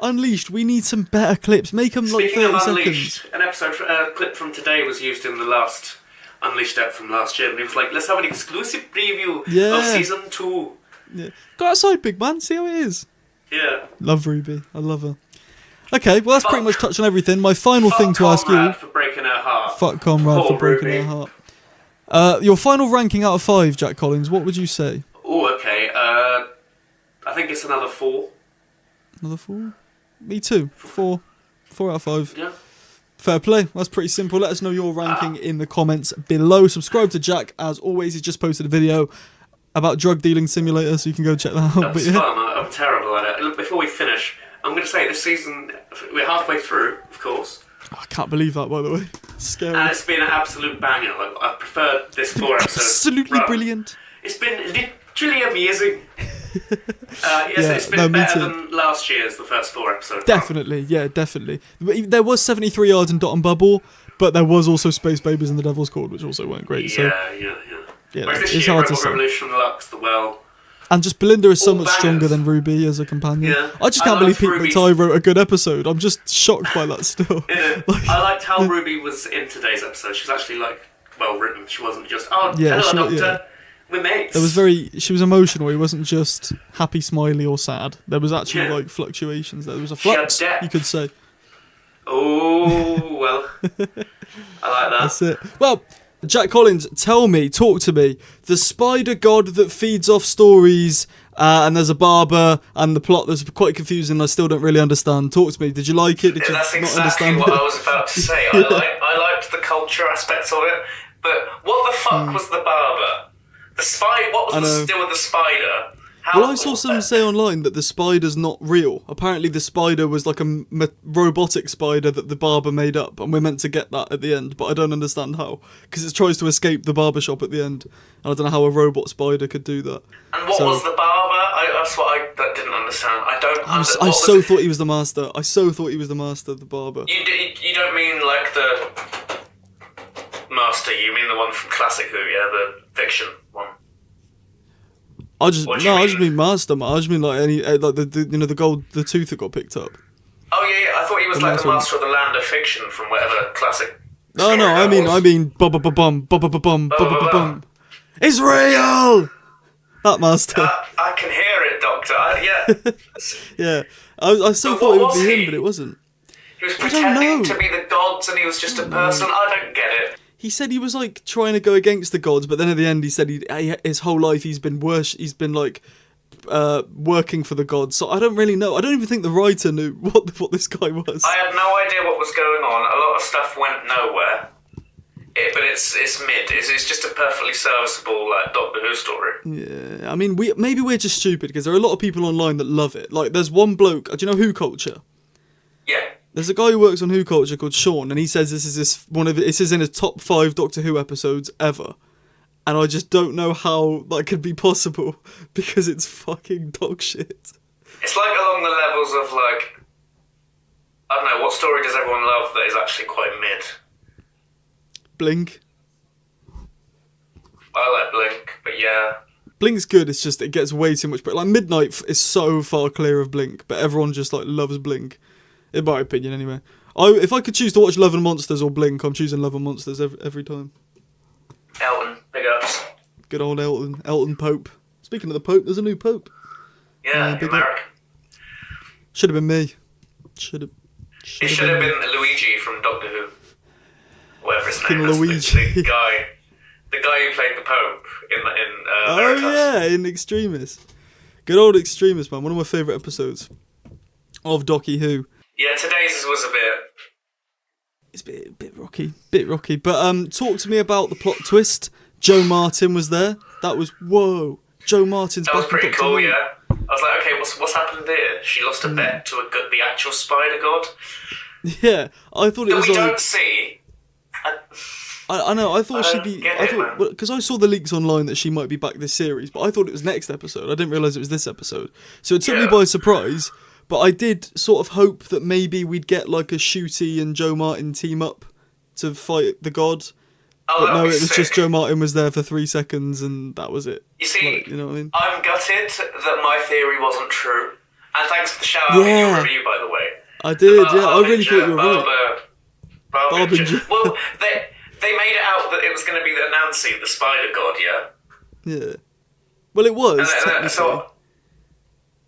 Unleashed, we need some better clips. Make them like 30 seconds. An episode, clip from today was used in the last Unleashed app from last year, and it was like, let's have an exclusive preview of season 2. Yeah. Go outside, big man. See how it is. Yeah. Love Ruby. I love her. Okay, well, that's pretty much touched on everything. My final thing to ask you. For breaking her heart. Fuck Conrad for breaking her heart. Your final ranking out of 5, Jack Collins, what would you say? Oh, okay. I think it's another 4. Another 4? Me too. 4. 4 out of 5. Yeah. Fair play. That's pretty simple. Let us know your ranking in the comments below. Subscribe to Jack. As always, he's just posted a video about drug dealing simulator, so you can go check that out. That's fun. I'm terrible at it. Before we finish, I'm going to say this season, we're halfway through, of course. I can't believe that, by the way. It's scary. And it's been an absolute banger. Like, I prefer this 4 episodes. Absolutely brilliant. It's been literally amazing. It's been better than last year's, the first 4 episodes. Definitely, definitely. There was 73 Yards and Dot and Bubble, but there was also Space Babies and The Devil's Cord, which also weren't great. Yeah, it's hard to say. Revolution, Lux, The Well. And just Belinda is so much stronger than Ruby as a companion. Yeah. I just can't believe Pete McTighe wrote a good episode. I'm just shocked by that still. Yeah. I liked how Ruby was in today's episode. She's actually well written. She wasn't just hello doctor. Yeah. We're mates. She was emotional. It wasn't just happy, smiley, or sad. There was actually fluctuations. There was a flux, you could say. Oh well, I like that. That's it. Well, Jack Collins, talk to me. The spider god that feeds off stories, and there's a barber, and the plot that's quite confusing. I still don't really understand. Talk to me. Did you like it? Did you That's not exactly understand what it? I was about to say. I liked the culture aspects of it, but what the fuck was the barber? The spider. What was the deal with the spider? I saw someone say online that the spider's not real. Apparently the spider was like a robotic spider that the barber made up, and we're meant to get that at the end, but I don't understand how. Because it tries to escape the barber shop at the end, and I don't know how a robot spider could do that. And what was the barber? That's what I didn't understand. I so thought he was the master. I so thought he was the master, the barber. You don't mean like the master, you mean the one from Classic Who, the fiction one? I just mean master. I just mean like the gold, the tooth that got picked up. Oh yeah. I thought he was like the master of the land of fiction from whatever classic. No, I mean bum. It's real. That master. I can hear it, Doctor. Yeah. I still thought it would be him, but it wasn't. He was pretending to be the gods, and he was just a person. I don't get it. He said he was like trying to go against the gods, but then at the end he said his whole life he's been like working for the gods. So I don't really know. I don't even think the writer knew what this guy was. I had no idea what was going on. A lot of stuff went nowhere. But it's mid. It's just a perfectly serviceable Doctor Who story. Yeah, I mean maybe we're just stupid because there are a lot of people online that love it. Like there's one bloke. Do you know Who Culture? Yeah. There's a guy who works on Who Culture called Sean, and he says this is in his top 5 Doctor Who episodes ever, and I just don't know how that could be possible because it's fucking dog shit. It's like along the levels of I don't know, what story does everyone love that is actually quite mid? Blink. I like Blink, but yeah. Blink's good. It's just it gets way too much. But like Midnight is so far clear of Blink, but everyone just loves Blink. In my opinion, anyway. If I could choose to watch Love and Monsters or Blink, I'm choosing Love and Monsters every time. Elton, big ups. Good old Elton Pope. Speaking of the Pope, there's a new Pope. Yeah, big America. Should have been me. It should have been Luigi from Doctor Who. Whatever his name is. Luigi. The guy who played the Pope in Oh yeah, in Extremis. Good old Extremis, man. One of my favourite episodes of Doctor Who. Yeah, today's was a bit... It's a bit rocky. But talk to me about the plot twist. Joe Martin was there. That was, whoa. Joe Martin's That was back in pretty Doctor cool, Who. yeah. I was like, okay, what's happened here? She lost a bet to the actual spider god. Yeah, I thought it was we like... don't see. I know, I thought she'd be... Because I saw the leaks online that she might be back this series, but I thought it was next episode. I didn't realise it was this episode. So it took me by surprise, but I did sort of hope that maybe we'd get like a Shooty and Joe Martin team up to fight the god. Oh, but no, it was sick. just Joe Martin was there for 3 seconds and that was it. You see, like, you know what I mean? I'm gutted that my theory wasn't true. And thanks for the shout out in your review, by the way. I did, I really thought you were right. Barbinger. Well, they made it out that it was going to be the Nancy, the spider god, yeah? Yeah. Well, it was,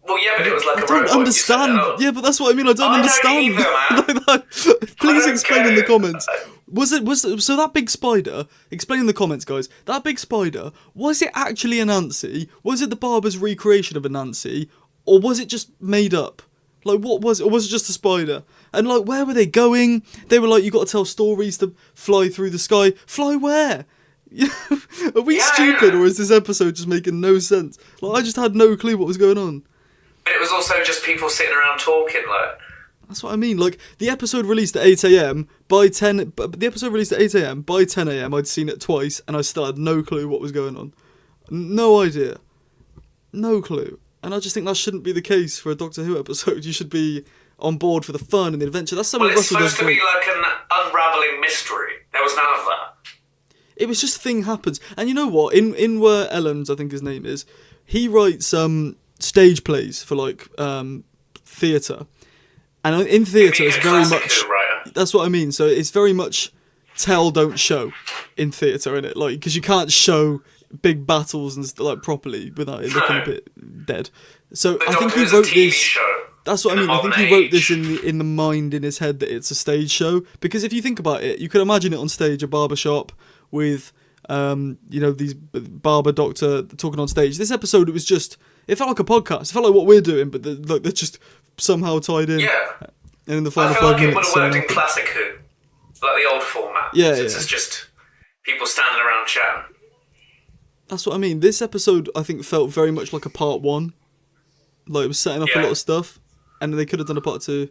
well, yeah, but it was like I a don't robot. understand. Yeah, but that's what I mean. I don't understand. Don't either, man. Please explain in the comments. So that big spider? Explain in the comments, guys. That big spider, was it actually a Nancy? Was it the barber's recreation of a Nancy, or was it just made up? Like, what was it? Or was it just a spider? And like, where were they going? They were like, you got to tell stories to fly through the sky. Fly where? Are we stupid, or is this episode just making no sense? Like, I just had no clue what was going on. But it was also just people sitting around talking, like... That's what I mean. Like, the episode released at 8 a.m. By 10... The episode released at 8 a.m. By 10 a.m. I'd seen it twice, and I still had no clue what was going on. No idea. No clue. And I just think that shouldn't be the case for a Doctor Who episode. You should be on board for the fun and the adventure. That's something it's supposed to be like an unravelling mystery. There was none of that. It was just thing happens. And you know what? In where Ellens, I think his name is, he writes stage plays for like theatre. And in theatre it's very much... Writer. That's what I mean. So it's very much tell, don't show in theatre, innit? Like, because you can't show big battles and like properly without it looking a bit dead. So I think he wrote this... Show. That's what I mean. I think he wrote this in the mind, in his head, that it's a stage show. Because if you think about it, you could imagine it on stage, a barbershop with, these barber doctor talking on stage. This episode, it was just, it felt like a podcast. It felt like what we're doing, but they're just somehow tied in. Yeah. And in the final 5 I feel like minutes, it would have worked in classic Who, like the old format. Yeah, so it's just people standing around chatting. That's what I mean. This episode, I think, felt very much like a part 1. Like, it was setting up a lot of stuff. And they could have done a part 2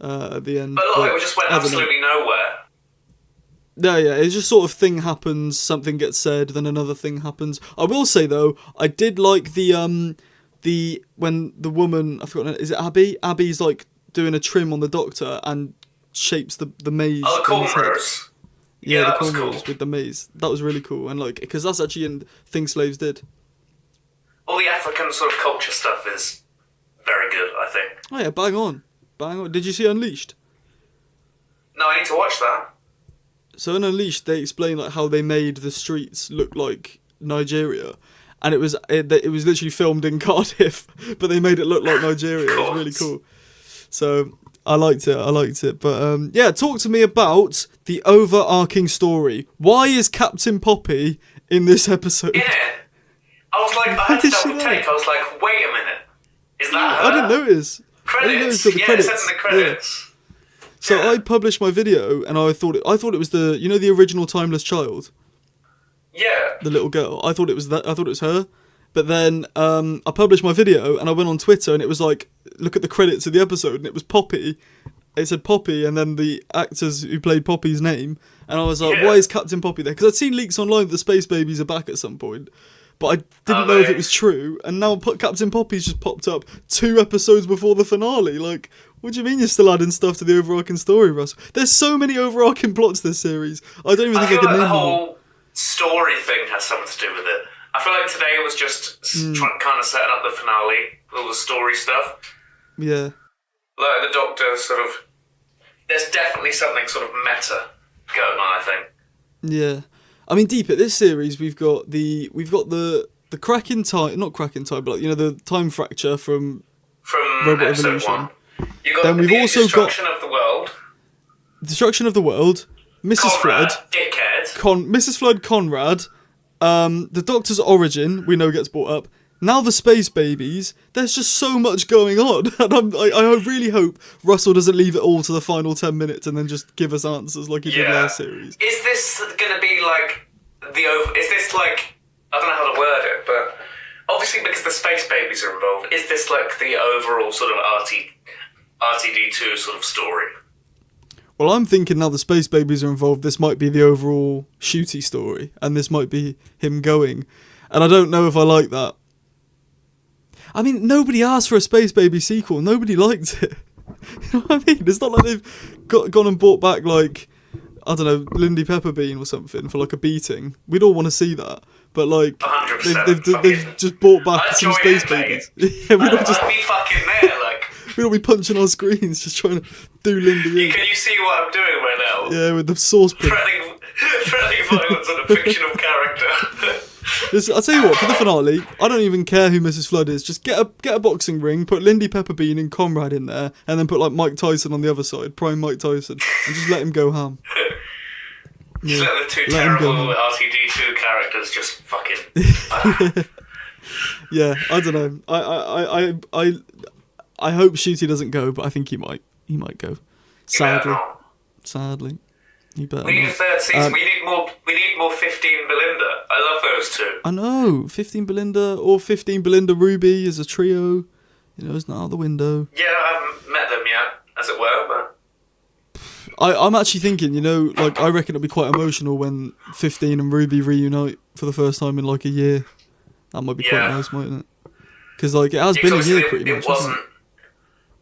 at the end. But a lot of it just went absolutely nowhere. Yeah, it's just sort of thing happens, something gets said, then another thing happens. I will say, though, I did like when the woman, I forgot, is it Abby? Abby's, like, doing a trim on the doctor and shapes the maze. Oh, the cornrows. Yeah, that the was cornrows cool. with the maze. That was really cool. And, like, because that's actually in Things Slaves Did. All the African sort of culture stuff is very good, I think. Oh yeah, bang on. Did you see Unleashed? No, I need to watch that. So in Unleashed, they explain like how they made the streets look like Nigeria, and it was literally filmed in Cardiff, but they made it look like Nigeria. It was really cool. So I liked it. But talk to me about the overarching story. Why is Captain Poppy in this episode? Yeah, I was like, I had to double take. I was like, wait a minute. Is that her? I didn't notice. Credits. The credits. It said in the credits. Yeah. So I published my video, and I thought it was the original Timeless Child. Yeah. The little girl. I thought it was that. I thought it was her. But then I published my video, and I went on Twitter, and it was like, look at the credits of the episode, and it was Poppy. It said Poppy, and then the actors who played Poppy's name, and I was like, why is Captain Poppy there? Because I'd seen leaks online that the Space Babies are back at some point. But I didn't know if it was true, and now Captain Poppy's just popped up 2 episodes before the finale. Like, what do you mean you're still adding stuff to the overarching story, Russell? There's so many overarching plots this series. I don't even think I can name them. The whole story thing has something to do with it. I feel like today was just kind of setting up the finale, all the story stuff. Yeah. Like the Doctor sort of... There's definitely something sort of meta going on, I think. Yeah. I mean, deep at this series, we've got the crack in time, not crack in time, but like, the time fracture from from Robot episode Revolution. 1. You got Then we've the also Destruction of the World. Destruction of the World, Mrs. Conrad, Flood, dickhead. Mrs. Flood, Conrad, the Doctor's origin, we know gets brought up. Now the Space Babies. There's just so much going on, and I really hope Russell doesn't leave it all to the final 10 minutes and then just give us answers like he did last series. Is this going to be like Is this like, I don't know how to word it, but obviously because the Space Babies are involved, is this like the overall sort of RTD2 sort of story? Well, I'm thinking now the Space Babies are involved, this might be the overall Shooty story, and this might be him going. And I don't know if I like that. I mean, nobody asked for a Space Baby sequel. Nobody liked it. You know what I mean? It's not like they've gone and brought back, like, I don't know, Lindy Pepperbean or something for, like, a beating. We'd all want to see that. But, like, they've just brought back some Space Babies. Yeah, we'd all just... I'd be fucking there, like... We'd all be punching our screens just trying to do Lindy in. Can you see what I'm doing right now? Yeah, with the saucepan. Threatening violence on a fictional character. Listen, I'll tell you what, for the finale, I don't even care who Mrs. Flood is. Just get a boxing ring, put Lindy Pepperbean and Conrad in there, and then put like Mike Tyson on the other side, prime Mike Tyson, and just let him go ham. Just let the two terrible RTD2 characters just fucking... Yeah, I don't know. I hope Shooty doesn't go, but I think he might. He might go. Sadly. You better we need not. a third season. We need more 15 Belinda. I love those two. I know. 15 Belinda or 15 Belinda Ruby as a trio. You know, it's not out the window. Yeah, I haven't met them yet, as it were, but... I'm actually thinking, you know, like, I reckon it'll be quite emotional when 15 and Ruby reunite for the first time in, like, a year. That might be quite nice, mightn't it? Because, like, it has been a year pretty much, hasn't it?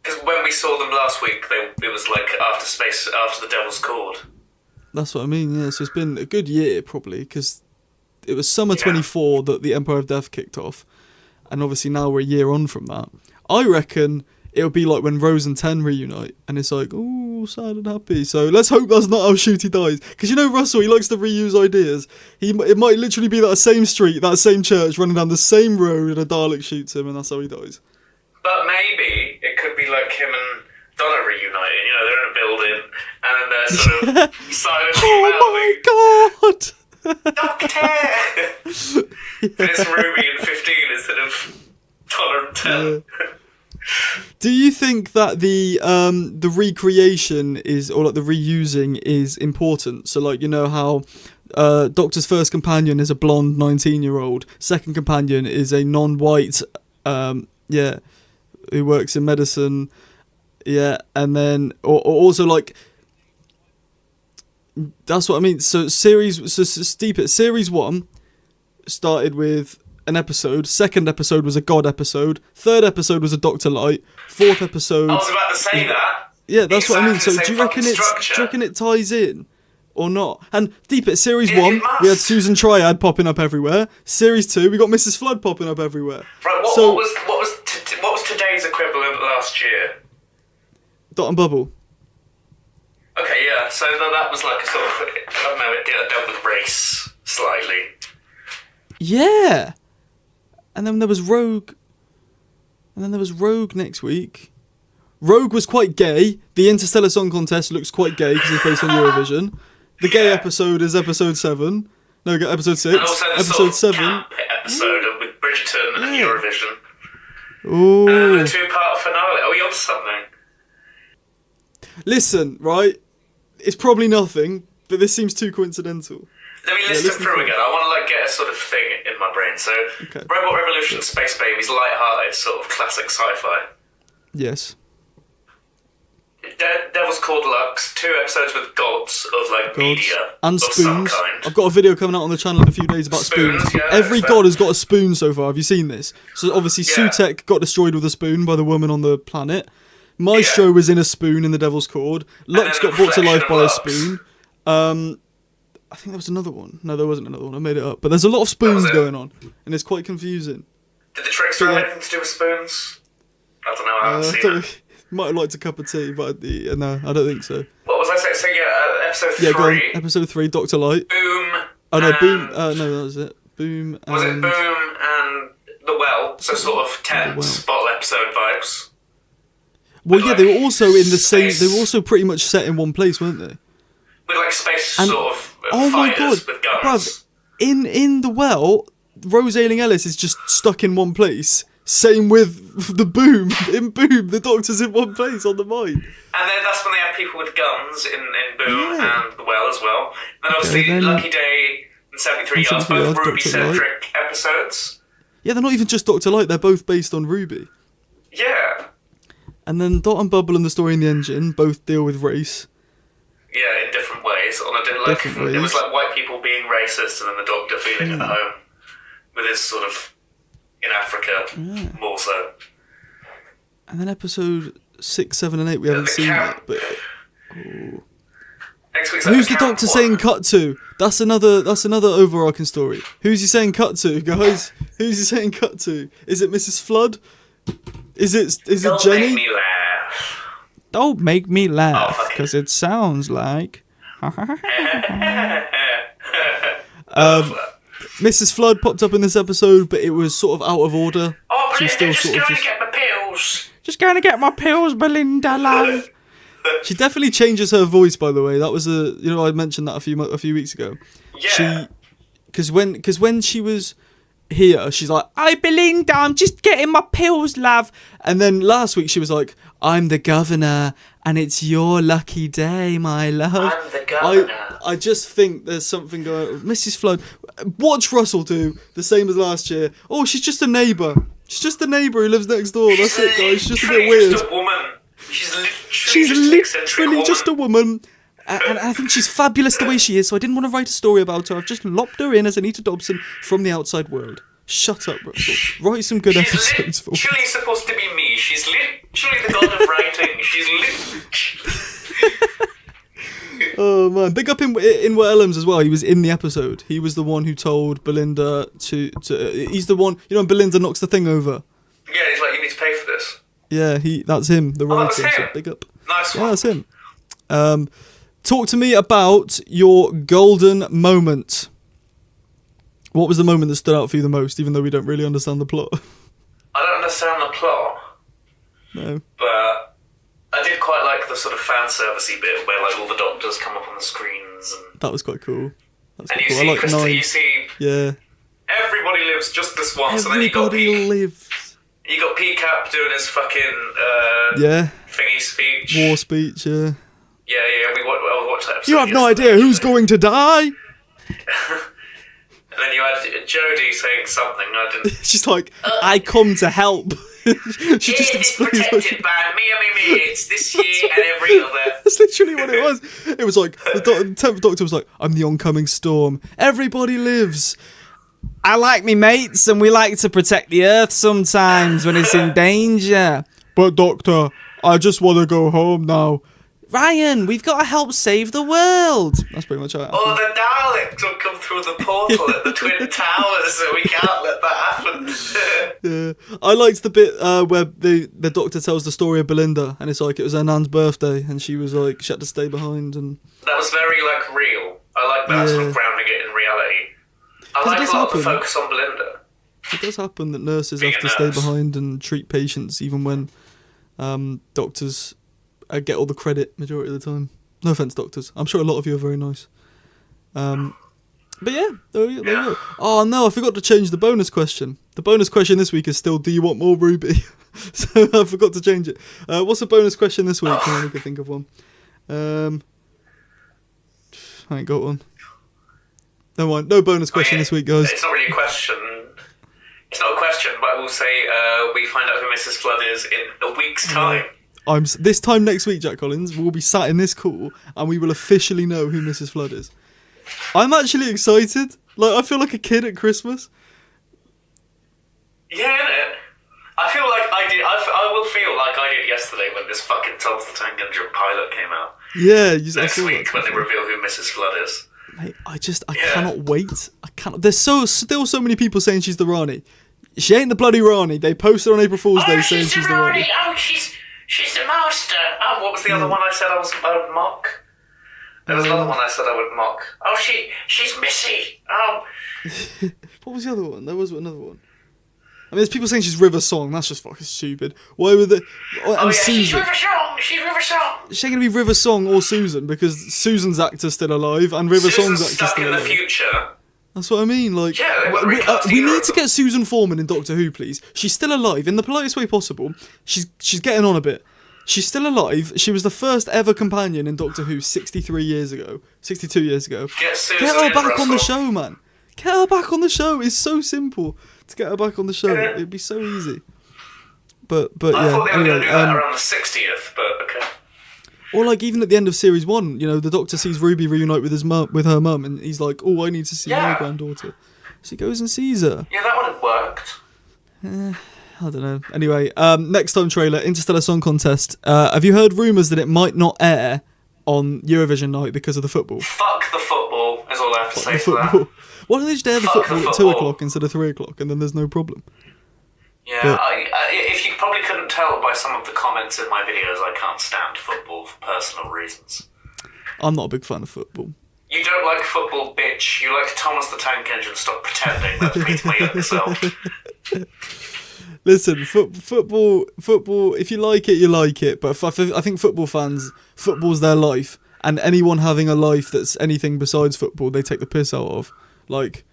Because when we saw them last week, it was, like, after the Devil's Cord. That's what I mean, yeah. So it's been a good year, probably, because it was summer 24 that the Empire of Death kicked off. And obviously now we're a year on from that. I reckon it'll be like when Rose and Ten reunite, and it's like, oh, sad and happy. So let's hope that's not how Shooty dies. Because you know Russell, he likes to reuse ideas. It might literally be that same street, that same church, running down the same road, and a Dalek shoots him, and that's how he dies. But maybe it could be like him and Donna reuniting, you know, they're in a building, and then they're sort of silently oh my god! Doctor! But it's Ruby and 15 instead of Donna and 10. Do you think that the recreation is, or like the reusing is important? So like, you know how Doctor's first companion is a blonde 19-year-old, second companion is a non-white, who works in medicine, and then or also like, that's what I mean. So series 1 started with an episode, second episode was a God episode, third episode was a Doctor Light, fourth episode... I was about to say that. Yeah, that's what I mean. So do you reckon it ties in or not? And Deep It, Series 1, we had Susan Triad popping up everywhere. Series 2, we got Mrs. Flood popping up everywhere. Right, what was today's equivalent last year? Dot and Bubble. Okay, yeah, so that was like a sort of, I don't know, it dealt with race slightly. Yeah! And then there was Rogue. And then there was Rogue next week. Rogue was quite gay. The Interstellar Song Contest looks quite gay because it's based on Eurovision. The gay episode is episode 7. No, episode 6. And also the episode sort of 7. camp episode with Bridgerton and Eurovision. Ooh. And then the 2-part finale. Are we on something? Listen, right? It's probably nothing, but this seems too coincidental. Let me list them through again. I want to get a sort of thing in my brain. So, Robot Revolution, Space Babies, light-hearted, sort of classic sci-fi. Yes. Devil's Cord Lux, 2 episodes with gods of media and of spoons. some kind. I've got a video coming out on the channel in a few days about spoons. Every god has got a spoon so far. Have you seen this? So obviously Sutekh got destroyed with a spoon by the woman on the planet. Maestro was in a spoon in the Devil's Cord. Lux got brought to life by a spoon. I think there was another one. No, there wasn't another one. I made it up. But there's a lot of spoons going on, and it's quite confusing. Did the Trickster have anything to do with spoons? I don't know. I haven't seen it. Might have liked a cup of tea, but no, I don't think so. What was I saying? So episode 3. Yeah, go on. Episode 3, Dr. Light. Boom. Oh no, Boom. No, that was it. Boom. Was it Boom and The Well? So sort of 10 bottle episode vibes. Well, yeah, they were also in the same. They were also pretty much set in one place, weren't they? With like space sort of oh my god, fighters with guns. Bruv, in the well, Rose Ailing Ellis is just stuck in one place. Same with the Boom. In Boom, the Doctor's in one place on the mine. And then that's when they have people with guns in Boom and the well as well. And obviously Lucky Day and 73 Yards, both Ruby-centric episodes. Yeah, they're not even just Dr. Light, they're both based on Ruby. Yeah. And then Dot and Bubble and The Story in the Engine both deal with race. Yeah, in different ways. Different ways. It was like white people being racist and then the Doctor feeling at home with his sort of in Africa more so. And then episode 6, 7 and 8 we haven't seen yet, but next week's who's the Doctor saying cut to? That's another overarching story. Who's he saying cut to, guys? Who's he saying cut to? Is it Mrs. Flood? Is it Don't Jenny? Make me laugh. Don't make me laugh, because it sounds like Mrs. Flood popped up in this episode, but it was sort of out of order. Oh, but She's still still just sort going of to get my pills. Just going to get my pills, Belinda, love. She definitely changes her voice, by the way. That was I mentioned that a few weeks ago. Yeah. Because when she was here, she's like, "Hi, Belinda, I'm just getting my pills, love." And then last week she was like, "I'm the governor, and it's your lucky day, my love." I'm the governor. I just think there's something going on. Mrs. Flood, watch Russell do the same as last year. Oh, she's just a neighbour. She's just a neighbour who lives next door. That's it, guys. She's just a bit weird. Just a woman. She's literally just a woman. And I think she's fabulous the way she is, so I didn't want to write a story about her. I've just lopped her in as Anita Dobson from the outside world. Shut up, Russell. Write some good episodes for me. She's literally supposed to be me. She's literally the god of writing. Oh man, big up in Wellams as well. He was in the episode. He was the one who told Belinda to. He's the one, when Belinda knocks the thing over. Yeah, he's like, you need to pay for this. Yeah, that's him, the writer. That's him. So big up. Nice one. Yeah, that's him. Talk to me about your golden moment. What was the moment that stood out for you the most, even though we don't really understand the plot? I don't understand the plot. No. But I did quite like the sort of fan servicey bit where like all the Doctors come up on the screens and that was quite cool. You see yeah. Everybody lives just this once, Everybody and then lives. You got PCAP doing his fucking thingy speech. War speech, yeah. Yeah, we watched that episode. You have no idea who's going to die. And then you had Jodie saying something. I didn't. She's like, I come to help. She just explains protected by me. It's this year and every other. That's literally what it was. It was like the 10th Doctor was like, I'm the oncoming storm. Everybody lives. I like me mates, and we like to protect the Earth sometimes when it's in danger. But Doctor, I just want to go home now. Ryan, we've got to help save the world. That's pretty much how it happened. Oh, the Daleks will come through the portal at the Twin Towers, so we can't let that happen. Yeah, I liked the bit where the Doctor tells the story of Belinda, and it's like it was her nan's birthday, and she was like, she had to stay behind, and that was very like real. I like that sort of grounding it in reality. I like a lot of the focus on Belinda. It does happen that nurses have to stay behind and treat patients, even when doctors get all the credit majority of the time. No offense, doctors. I'm sure a lot of you are very nice. But yeah, there you go. Oh no, I forgot to change the bonus question. The bonus question this week is still, do you want more Ruby? So I forgot to change it. What's the bonus question this week? I only could think of one. I ain't got one. Never mind. No bonus question this week, guys. It's not really a question. It's not a question, but I will say we find out who Mrs. Flood is in a week's time. This time next week, Jack Collins, we'll be sat in this call and we will officially know who Mrs. Flood is. I'm actually excited. Like, I feel like a kid at Christmas. Yeah, innit? I feel like I did. I will feel like I did yesterday when this fucking Thomas the Tank Engine pilot came out. Yeah, next week when they reveal who Mrs. Flood is. Mate, I cannot wait. I cannot. There's still so many people saying she's the Rani. She ain't the bloody Rani. They posted on April Fool's Day saying she's the Rani. Oh, she's the master. Oh, what was the other one I said I would mock? There was another one I said I would mock. Oh, she's Missy. Oh. What was the other one? There was another one. I mean, there's people saying she's River Song. That's just fucking stupid. Why would they? And she's River Song. She's River Song. She's going to be River Song or Susan, because Susan's actor's still alive and River Song's actor's stuck still in alive. the future. That's what I mean. Like, yeah, we need to get Susan Foreman in Doctor Who, please. She's still alive in the politest way possible. She's getting on a bit. She's still alive. She was the first ever companion in Doctor Who 62 years ago. Get her back on the show, man. Get her back on the show. It's so simple to get her back on the show. It'd be so easy. But I yeah. thought they were going to do that around the 60th, but okay. Or like even at the end of series 1, you know, the Doctor sees Ruby reunite with her mum, and he's like, "Oh, I need to see my granddaughter." So he goes and sees her. Yeah, that would have worked. I don't know. Anyway, next time trailer, Interstellar Song Contest. Have you heard rumours that it might not air on Eurovision night because of the football? Fuck the football, is all I have to say to that. Why don't they just air the football at 2 o'clock instead of 3 o'clock, and then there's no problem? Yeah, but, if you probably couldn't tell by some of the comments in my videos, I can't stand football for personal reasons. I'm not a big fan of football. You don't like football, bitch. You like Thomas the Tank Engine. Stop pretending. That's me to my younger self. Listen, football. If you like it, you like it. But I think football fans, football's their life, and anyone having a life that's anything besides football, they take the piss out of. Like,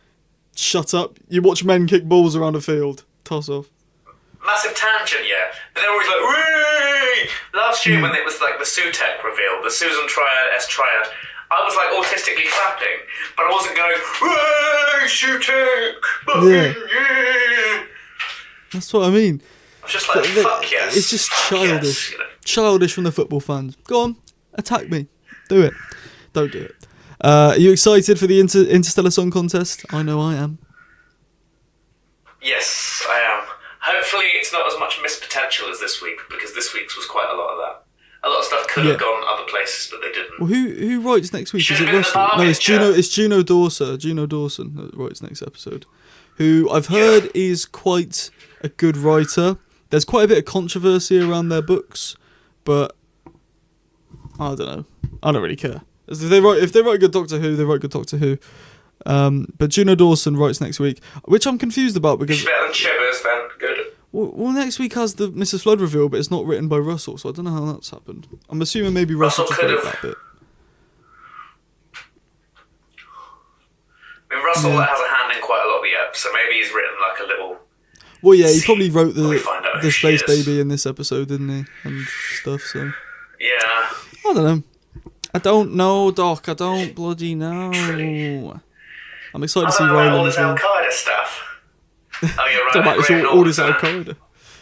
shut up. You watch men kick balls around a field. Toss off. Massive tangent, yeah. But they're always like, whee! Last year when it was like the Sutek reveal, the Susan Triad, I was like autistically clapping, but I wasn't going, whee, Sutek! Yeah. That's what I mean. I was just like, fuck yes. It's just childish. Yes, you know. Childish from the football fans. Go on, attack me. Do it. Don't do it. Are you excited for the Interstellar Song Contest? I know I am. Yes, I am. Hopefully it's not as much missed potential as this week, because this week's was quite a lot of that. A lot of stuff could have gone other places, but they didn't. Well, who writes next week? Is it Russell? No, it's Juno Dawson. Juno Dawson that writes next episode. Who I've heard is quite a good writer. There's quite a bit of controversy around their books, but I don't know. I don't really care. If they write good Doctor Who, they write good Doctor Who. But Juno Dawson writes next week, which I'm confused about because. It's better than Shivers, then. Good. Well, next week has the Mrs. Flood reveal, but it's not written by Russell, so I don't know how that's happened. I'm assuming maybe Russell just wrote that bit. I mean, Russell has a hand in quite a lot of the eps, so maybe he's written like a little. Well, yeah, he probably wrote the Space Baby in this episode, didn't he, and stuff. So. Yeah. I don't know. I don't know, Doc. I don't bloody know. I'm excited to see Roland. All this Al Qaeda stuff. Oh, you're right. All this Al Qaeda.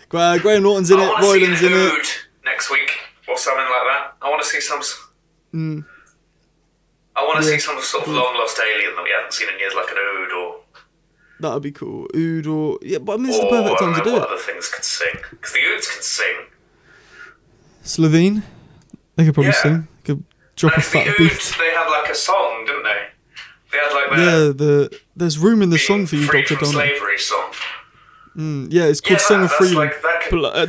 Graham Norton's in it. Roland's in it. Next week or something like that. I want to see some. I want to see some sort of long lost alien that we haven't seen in years, like an Ood or. That'd be cool. Ood or but I mean, it's the perfect time to do what it. Other things could sing, because the Oods can sing. Slovene, they could probably sing. They could drop a fat beat. Oods, they had like a song, didn't they? They had like there's room in the song for you, Dr. Donald. Slavery song. Yeah, it's called Song of Freedom.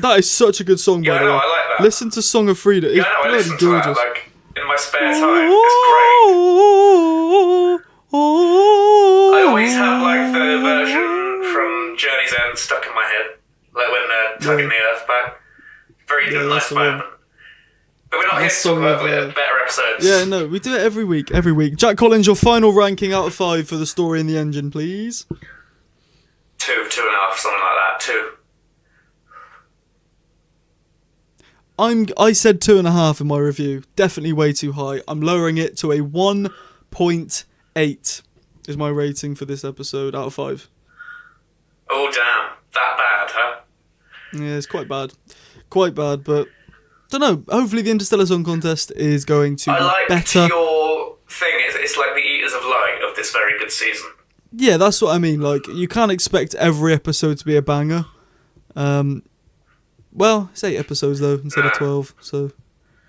That is such a good song, by the way. I like that. Listen to Song of Freedom. It's I listen to gorgeous. that, like, in my spare time. It's great. I always have, like, the version from Journey's End stuck in my head. Like, when they're tugging the Earth back. Very nice moment. But we're not here to talk about better episodes. Yeah, no, we do it every week. Jack Collins, your final ranking out of 5 for The Story in the Engine, please. 2, 2.5, something like that. 2. I said 2.5 in my review. Definitely way too high. I'm lowering it to a 1.8 is my rating for this episode out of 5. Oh, damn. That bad, huh? Yeah, it's quite bad. But don't know. Hopefully the Interstellar Song Contest is going to be better. Your thing. It's like the Eaters of Light of this very good season. Yeah, that's what I mean. Like, you can't expect every episode to be a banger. Well, it's 8 episodes though instead of 12, so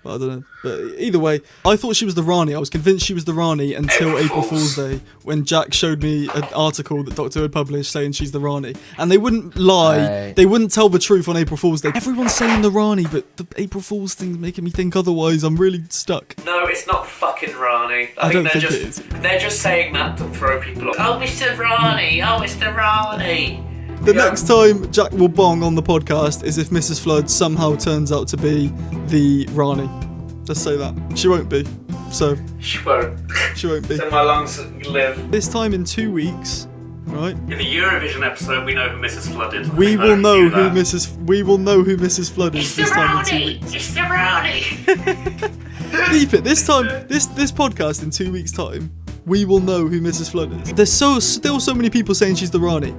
I don't know. But either way, I thought she was the Rani. I was convinced she was the Rani until April Fool's Day, when Jack showed me an article that Doctor Who had published saying she's the Rani. And they wouldn't lie. They wouldn't tell the truth on April Fool's Day. Everyone's saying the Rani, but the April Fool's thing's making me think otherwise. I'm really stuck. No, it's not fucking Rani. I don't think it is. They're just saying that to throw people off. Oh, Mr. Rani. Oh, Mr. Rani. The next time Jack will bong on the podcast is if Mrs. Flood somehow turns out to be the Rani. Let's say that. She won't be. So. She won't. She won't be. So my lungs live. This time in 2 weeks, right? In the Eurovision episode, we know who Mrs. Flood is. We will know who Mrs. Flood is this time in 2 weeks. It's the Rani! Keep it. This time, this podcast in 2 weeks' time, we will know who Mrs. Flood is. There's still so many people saying she's the Rani.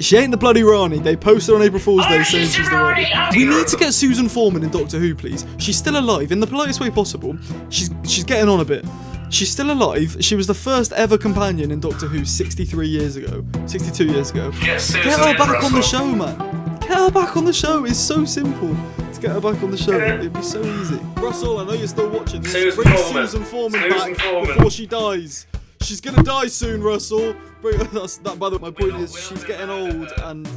She ain't the bloody Rani. They posted on April Fool's Day saying she's the Rani. We need to get Susan Foreman in Doctor Who, please. She's still alive in the politest way possible. She's getting on a bit. She's still alive. She was the first ever companion in Doctor Who 62 years ago. Get her back on the show, man. Get her back on the show. It's so simple to get her back on the show. It'd be so easy. Russell, I know you're still watching this. Bring Susan Foreman back before she dies. She's gonna die soon, Russell. By the way, my point is she's getting old, and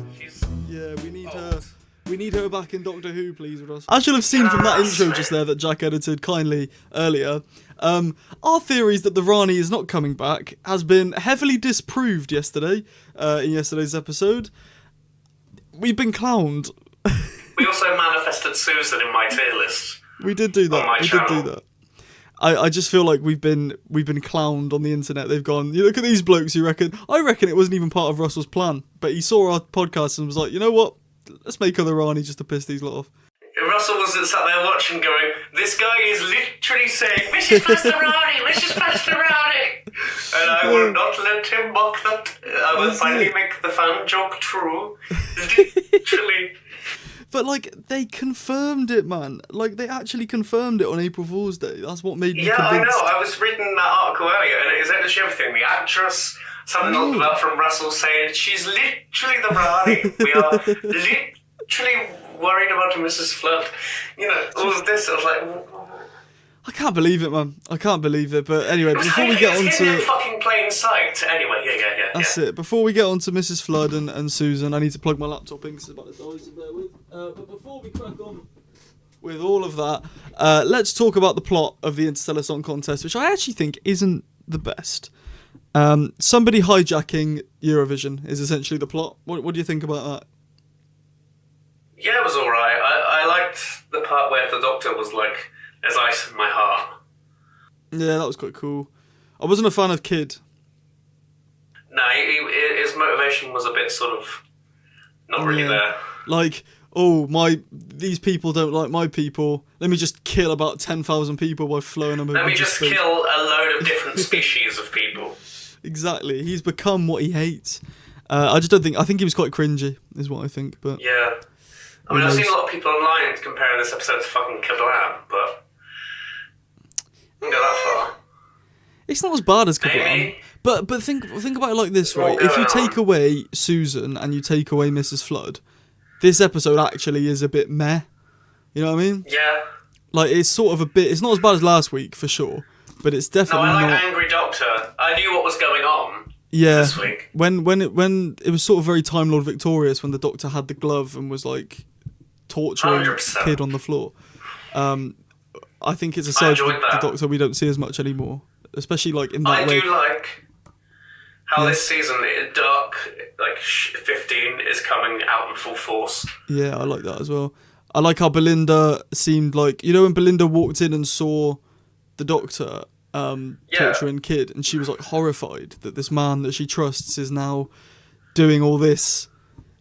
yeah, we need her. We need her back in Doctor Who, please, Russell. As you'll have seen from that intro just there that Jack edited kindly earlier, our theories that the Rani is not coming back has been heavily disproved yesterday in yesterday's episode. We've been clowned. We also manifested Susan in my tier list. We did do that. I just feel like we've been clowned on the internet. They've gone, you look at these blokes, I reckon it wasn't even part of Russell's plan, but he saw our podcast and was like, you know what, let's make her the Rani just to piss these lot off. Russell was sat there watching going, this guy is literally saying, Mrs. Pastorani, Mrs. Pastorani! And I will not let him mock that. I will finally make the fan joke true. Literally. But, like, they confirmed it, man. Like, they actually confirmed it on April Fool's Day. That's what made me convinced. I know. I was reading that article earlier, and it is literally everything. The actress, something about from Russell saying, she's literally the Rani. We are literally worried about Mrs. Flood. You know, all of this. I was like... I can't believe it, man. I can't believe it. But anyway, before we get on to... in fucking plain sight. Anyway, yeah. That's it. Before we get on to Mrs. Flood and Susan, I need to plug my laptop in because it's about to die, so bear with. But before we crack on with all of that, let's talk about the plot of the Interstellar Song Contest, which I actually think isn't the best. Somebody hijacking Eurovision is essentially the plot. What do you think about that? Yeah, it was alright. I liked the part where the Doctor was like... There's ice in my heart. Yeah, that was quite cool. I wasn't a fan of Kid. No, his motivation was a bit sort of not really there. Like, these people don't like my people. Let me just kill about 10,000 people by flowing them. Let me just kill a load of different species of people. Exactly. He's become what he hates. I think he was quite cringy, is what I think. But yeah. I mean, I've seen a lot of people online comparing this episode to fucking Kablam, but... Go that far. It's not as bad as Kablam. But think about it like this, right? If you take away Susan and you take away Mrs. Flood, this episode actually is a bit meh. You know what I mean? Yeah. Like, it's sort of a bit... It's not as bad as last week, for sure. But it's definitely not... No, I like Angry Doctor. I knew what was going on this week. When it was sort of very Time Lord Victorious when the Doctor had the glove and was, like, torturing 100%. a kid on the floor. I think it's a side of the Doctor we don't see as much anymore, especially like in that way. I do like how this season, Dark 15 is coming out in full force. Yeah, I like that as well. I like how Belinda seemed like, you know, when Belinda walked in and saw the Doctor torturing Kid, and she was like horrified that this man that she trusts is now doing all this.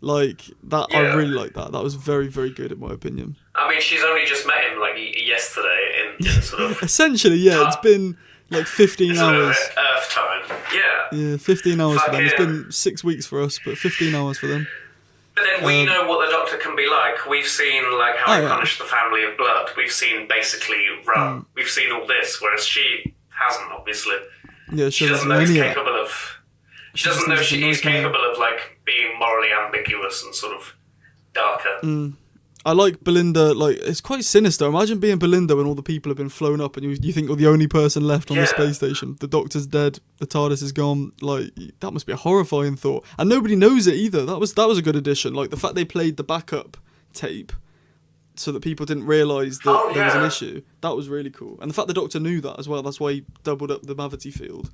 Like that, I really like that. That was very, very good in my opinion. I mean, she's only just met him like yesterday in sort of... Essentially, yeah. It's been like 15 hours. Earth time, yeah. Yeah, 15 hours for them. It's been 6 weeks for us, but 15 hours for them. But then we know what the Doctor can be like. We've seen like how he punished the family of Blood. We've seen basically Run. We've seen all this, whereas she hasn't, obviously. Yeah, she doesn't know she's capable of... She doesn't know she's capable of like being morally ambiguous and sort of darker. I like Belinda, like, it's quite sinister. Imagine being Belinda when all the people have been flown up and you think you're the only person left on the space station. The Doctor's dead, the TARDIS is gone. Like, that must be a horrifying thought. And nobody knows it either. That was a good addition. Like, the fact they played the backup tape so that people didn't realise that there was an issue, that was really cool. And the fact the Doctor knew that as well, that's why he doubled up the Mavity field.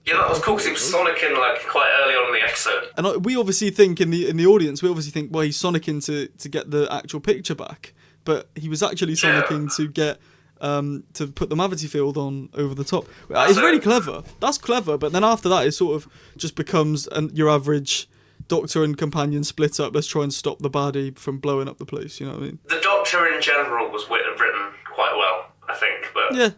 Yeah, that was cool because he was sonicking like quite early on in the episode. And we obviously think in the audience, we obviously think, well, he's sonicking to get the actual picture back, but he was actually sonicking to get to put the Mavity field on over the top. It's really clever. That's clever. But then after that, it sort of just becomes your average Doctor and companion split up. Let's try and stop the baddie from blowing up the place. You know what I mean? The Doctor in general was written quite well, I think. But yeah,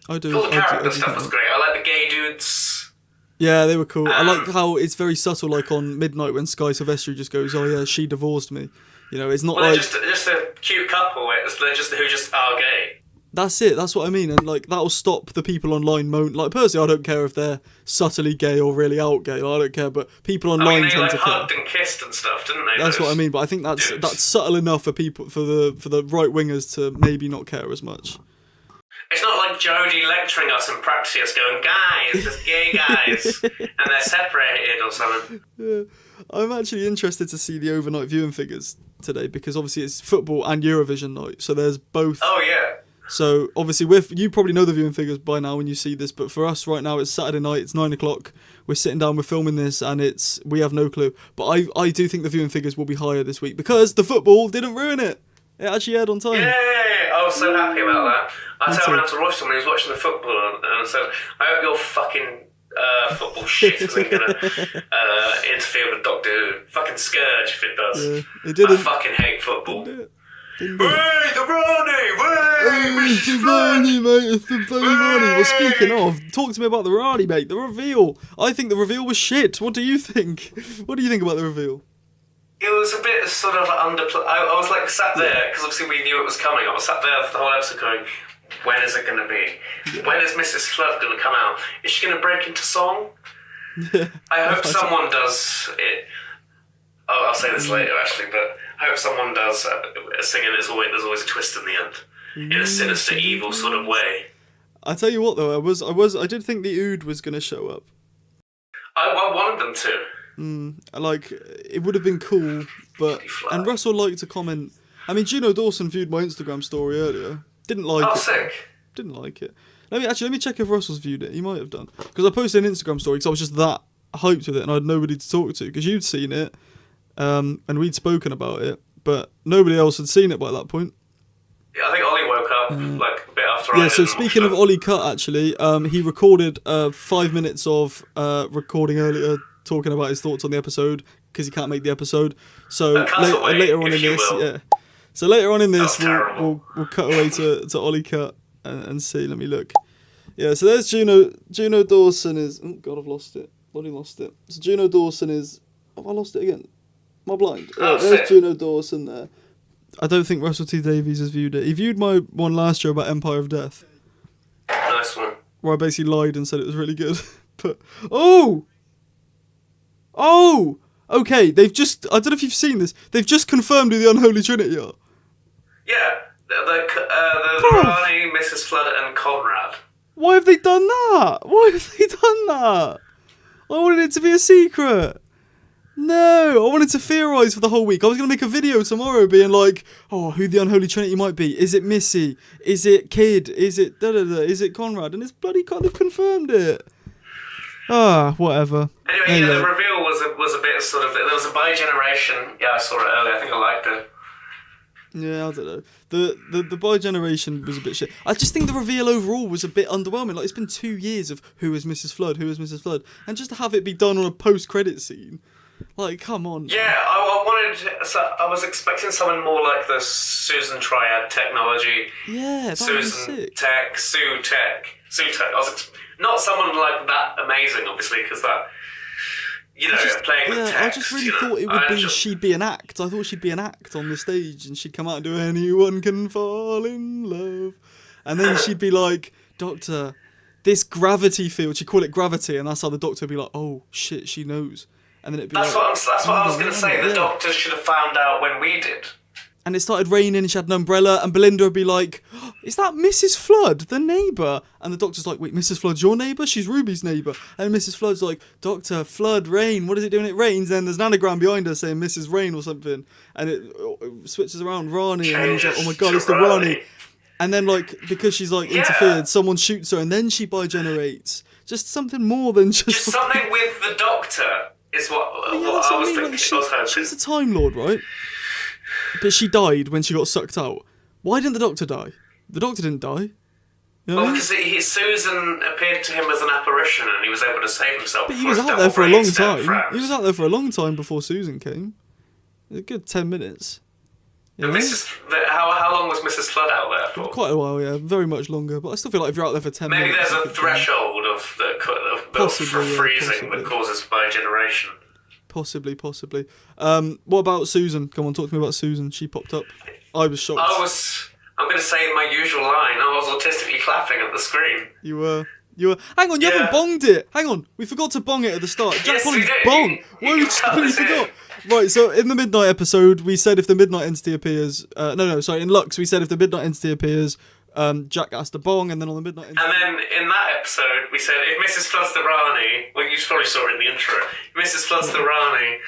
I do. All the character stuff was great. I like the gay dudes. Yeah, they were cool. I like how it's very subtle, like on Midnight when Sky Silvestri just goes, "Oh yeah, she divorced me." You know, it's not like they're just a cute couple. They're just who just are gay. That's it. That's what I mean, and like that'll stop the people online moan. Like personally, I don't care if they're subtly gay or really out gay. I don't care, but people online they tend to care. hugged and kissed and stuff, didn't they? That's what I mean. But I think that's subtle enough for people for the right wingers to maybe not care as much. It's not like Jodie lecturing us in practice, going, "Guys, there's gay guys, and they're separated or something." Yeah, I'm actually interested to see the overnight viewing figures today because obviously it's football and Eurovision night, so there's both. Oh yeah. So obviously, you probably know the viewing figures by now when you see this, but for us right now, it's Saturday night. It's 9 o'clock. We're sitting down. We're filming this, and we have no clue. But I do think the viewing figures will be higher this week because the football didn't ruin it. It actually aired on time. Yeah, I was so happy about that. I turned around to Ross when he was watching the football and I said, "I hope your fucking football shit isn't going to interfere with Doctor Who. Fucking scourge if it does." Yeah, it didn't. I fucking hate football. Didn't Hey, the Ronnie! Hey, Mrs. Ronnie, mate, it's the bloody Ronnie. Well, speaking of, talk to me about the Ronnie, mate. The reveal. I think the reveal was shit. What do you think? What do you think about the reveal? It was a bit sort of underplayed. I was like sat there, because obviously we knew it was coming. I was sat there for the whole episode going, when is it going to be? Yeah. When is Mrs. Flood going to come out? Is she going to break into song? Yeah. I hope someone does it. Oh, I'll say this later, actually, but I hope someone does singing there's always a twist in the end. In a sinister, evil sort of way. I tell you what, though, I did think the Ood was going to show up. I wanted them to. Like, it would have been cool, but... And Russell liked to comment... I mean, Juno Dawson viewed my Instagram story earlier. Didn't like it. Oh, sick. Didn't like it. Let me check if Russell's viewed it. He might have done. Because I posted an Instagram story because I was just that hyped with it and I had nobody to talk to. Because you'd seen it, and we'd spoken about it, but nobody else had seen it by that point. Yeah, I think Ollie woke up, like, a bit after I did. Yeah, so speaking of Ollie Cut, actually, he recorded 5 minutes of recording earlier, talking about his thoughts on the episode because he can't make the episode. So later on in this, yeah. So later on in this, we'll cut away to Ollie Cut and see. Let me look. Yeah, so there's Juno Dawson is. Oh God, I've lost it. Bloody lost it. So Juno Dawson is. Have I lost it again? Am I blind? There's Juno Dawson there. I don't think Russell T Davies has viewed it. He viewed my one last year about Empire of Death. Nice one. Where I basically lied and said it was really good. But okay, they've just, I don't know if you've seen this, they've just confirmed who the Unholy Trinity are. Yeah, the Ronnie, Mrs. Flood and Conrad. Why have they done that? I wanted it to be a secret. No, I wanted to theorise for the whole week. I was going to make a video tomorrow being like, oh, who the Unholy Trinity might be. Is it Missy? Is it Kid? Is it da-da-da? Is it Conrad? And it's bloody they've confirmed it. Whatever. Anyway, the reveal was a bit sort of... There was a bi-generation. Yeah, I saw it earlier. I think I liked it. Yeah, I don't know. The bi-generation was a bit shit. I just think the reveal overall was a bit underwhelming. Like, it's been 2 years of who is Mrs. Flood, and just to have it be done on a post-credit scene, like, come on. Yeah, I was expecting someone more like the Susan Triad technology. Yeah, that Susan was sick. Tech, Sue Tech. Not someone like that amazing, obviously, because that. Playing with text. I just really thought it would be she'd be an act. I thought she'd be an act on the stage and she'd come out and do Anyone Can Fall in Love. And then she'd be like, Doctor, this gravity field, she'd call it gravity, and that's how the Doctor would be like, oh shit, she knows. And then it'd be that's what I was going to say. The Doctor should have found out when we did. And it started raining and she had an umbrella and Belinda would be like, oh, is that Mrs. Flood, the neighbour? And the Doctor's like, wait, Mrs. Flood's your neighbour? She's Ruby's neighbour. And Mrs. Flood's like, Doctor, Flood, rain, what does it do when it rains? Then there's an anagram behind her saying Mrs. Rain or something. And it switches around Ronnie and he's like, oh my God, it's the Ronnie. And then, like, because she's, like, interfered, someone shoots her, and then she bi-generates. Just something more than just... Just something with the Doctor is what I was thinking. Like, she's a Time Lord, right? But she died when she got sucked out. Why didn't the Doctor die? The Doctor didn't die. You know because Susan appeared to him as an apparition, and he was able to save himself. But he was out there for a long time. He was out there for a long time before Susan came. A good 10 minutes. How long was Mrs. Flood out there for? Quite a while, yeah. Very much longer. But I still feel like if you're out there for 10 minutes... Maybe there's a threshold of freezing that causes bi-generation. Possibly. What about Susan? Come on, talk to me about Susan. She popped up. I was shocked. I'm going to say my usual line. I was autistically clapping at the screen. You were... Hang on, you haven't bonged it. Hang on, we forgot to bong it at the start. Jack Polly's bong. Why we completely forgot? Right, so in the Midnight episode, we said if the Midnight Entity appears... in Lux, we said if the Midnight Entity appears, Jack has to bong, and then on the Midnight Entity... And then in that episode, we said if Mrs. Flood's the Rani... Well, you probably saw it in the intro. If Mrs. Flood's the Rani,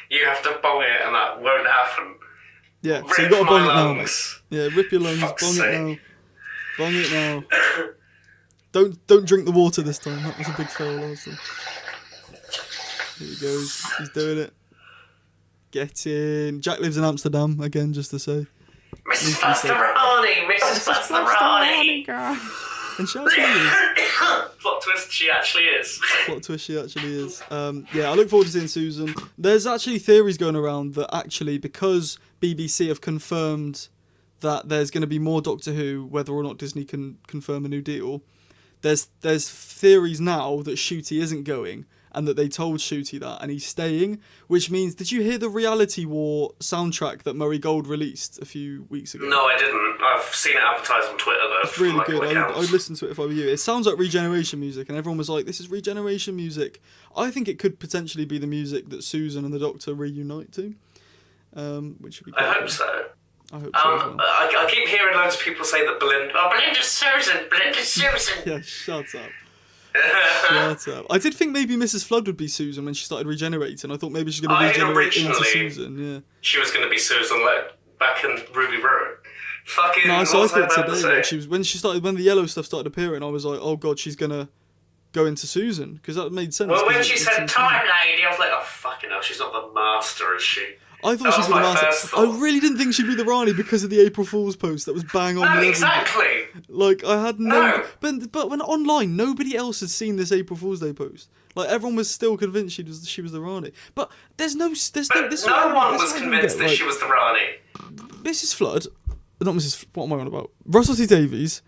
you have to bong it, and that won't happen. Yeah, so you got to bong it now, mate. Yeah, rip your lungs, bong it now. Don't drink the water this time. That was a big fail last time. Here he goes. He's doing it. Get in. Jack lives in Amsterdam again, just to say. Mrs. Fasterani. Mrs. Fasterani. And she actually is. Plot twist. She actually is. I look forward to seeing Susan. There's actually theories going around that actually because BBC have confirmed that there's going to be more Doctor Who, whether or not Disney can confirm a new deal. There's theories now that Shooty isn't going, and that they told Shooty that, and he's staying, which means, did you hear the Reality War soundtrack that Murray Gold released a few weeks ago? No, I didn't. I've seen it advertised on Twitter, though. It's really good. I'd listen to it if I were you. It sounds like Regeneration music, and everyone was like, this is Regeneration music. I think it could potentially be the music that Susan and the Doctor reunite to, which would be quite hope so. I hope so as well. I keep hearing loads of people say that Belinda's Susan. Yeah, shut up. Shut up. I did think maybe Mrs. Flood would be Susan when she started regenerating. I thought maybe she's going to regenerate into Susan. Yeah. She was going to be Susan back in Ruby Road. Fucking. No, so I thought today when the yellow stuff started appearing, I was like, oh god, she's gonna go into Susan, because that made sense. Well, when she said time lady, I was like, oh fucking hell, she's not the master, is she? I thought she was the master. I really didn't think she'd be the Rani because of the April Fool's post that was bang on. No, exactly. Like I had no. But when online, nobody else had seen this April Fool's Day post. Like everyone was still convinced she was the Rani. But no one was convinced that she was the Rani. Mrs. Flood, not Mrs. What am I on about? Russell T Davies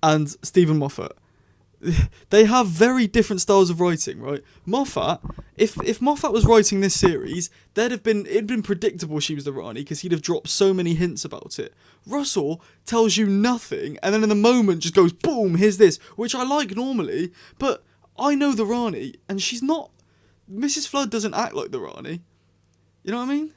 and Stephen Moffat. They have very different styles of writing, right? Moffat, if Moffat was writing this series, it'd been predictable she was the Rani because he'd have dropped so many hints about it. Russell tells you nothing, and then in the moment just goes boom, here's this, which I like normally, but I know the Rani, and she's not. Mrs. Flood doesn't act like the Rani. You know what I mean?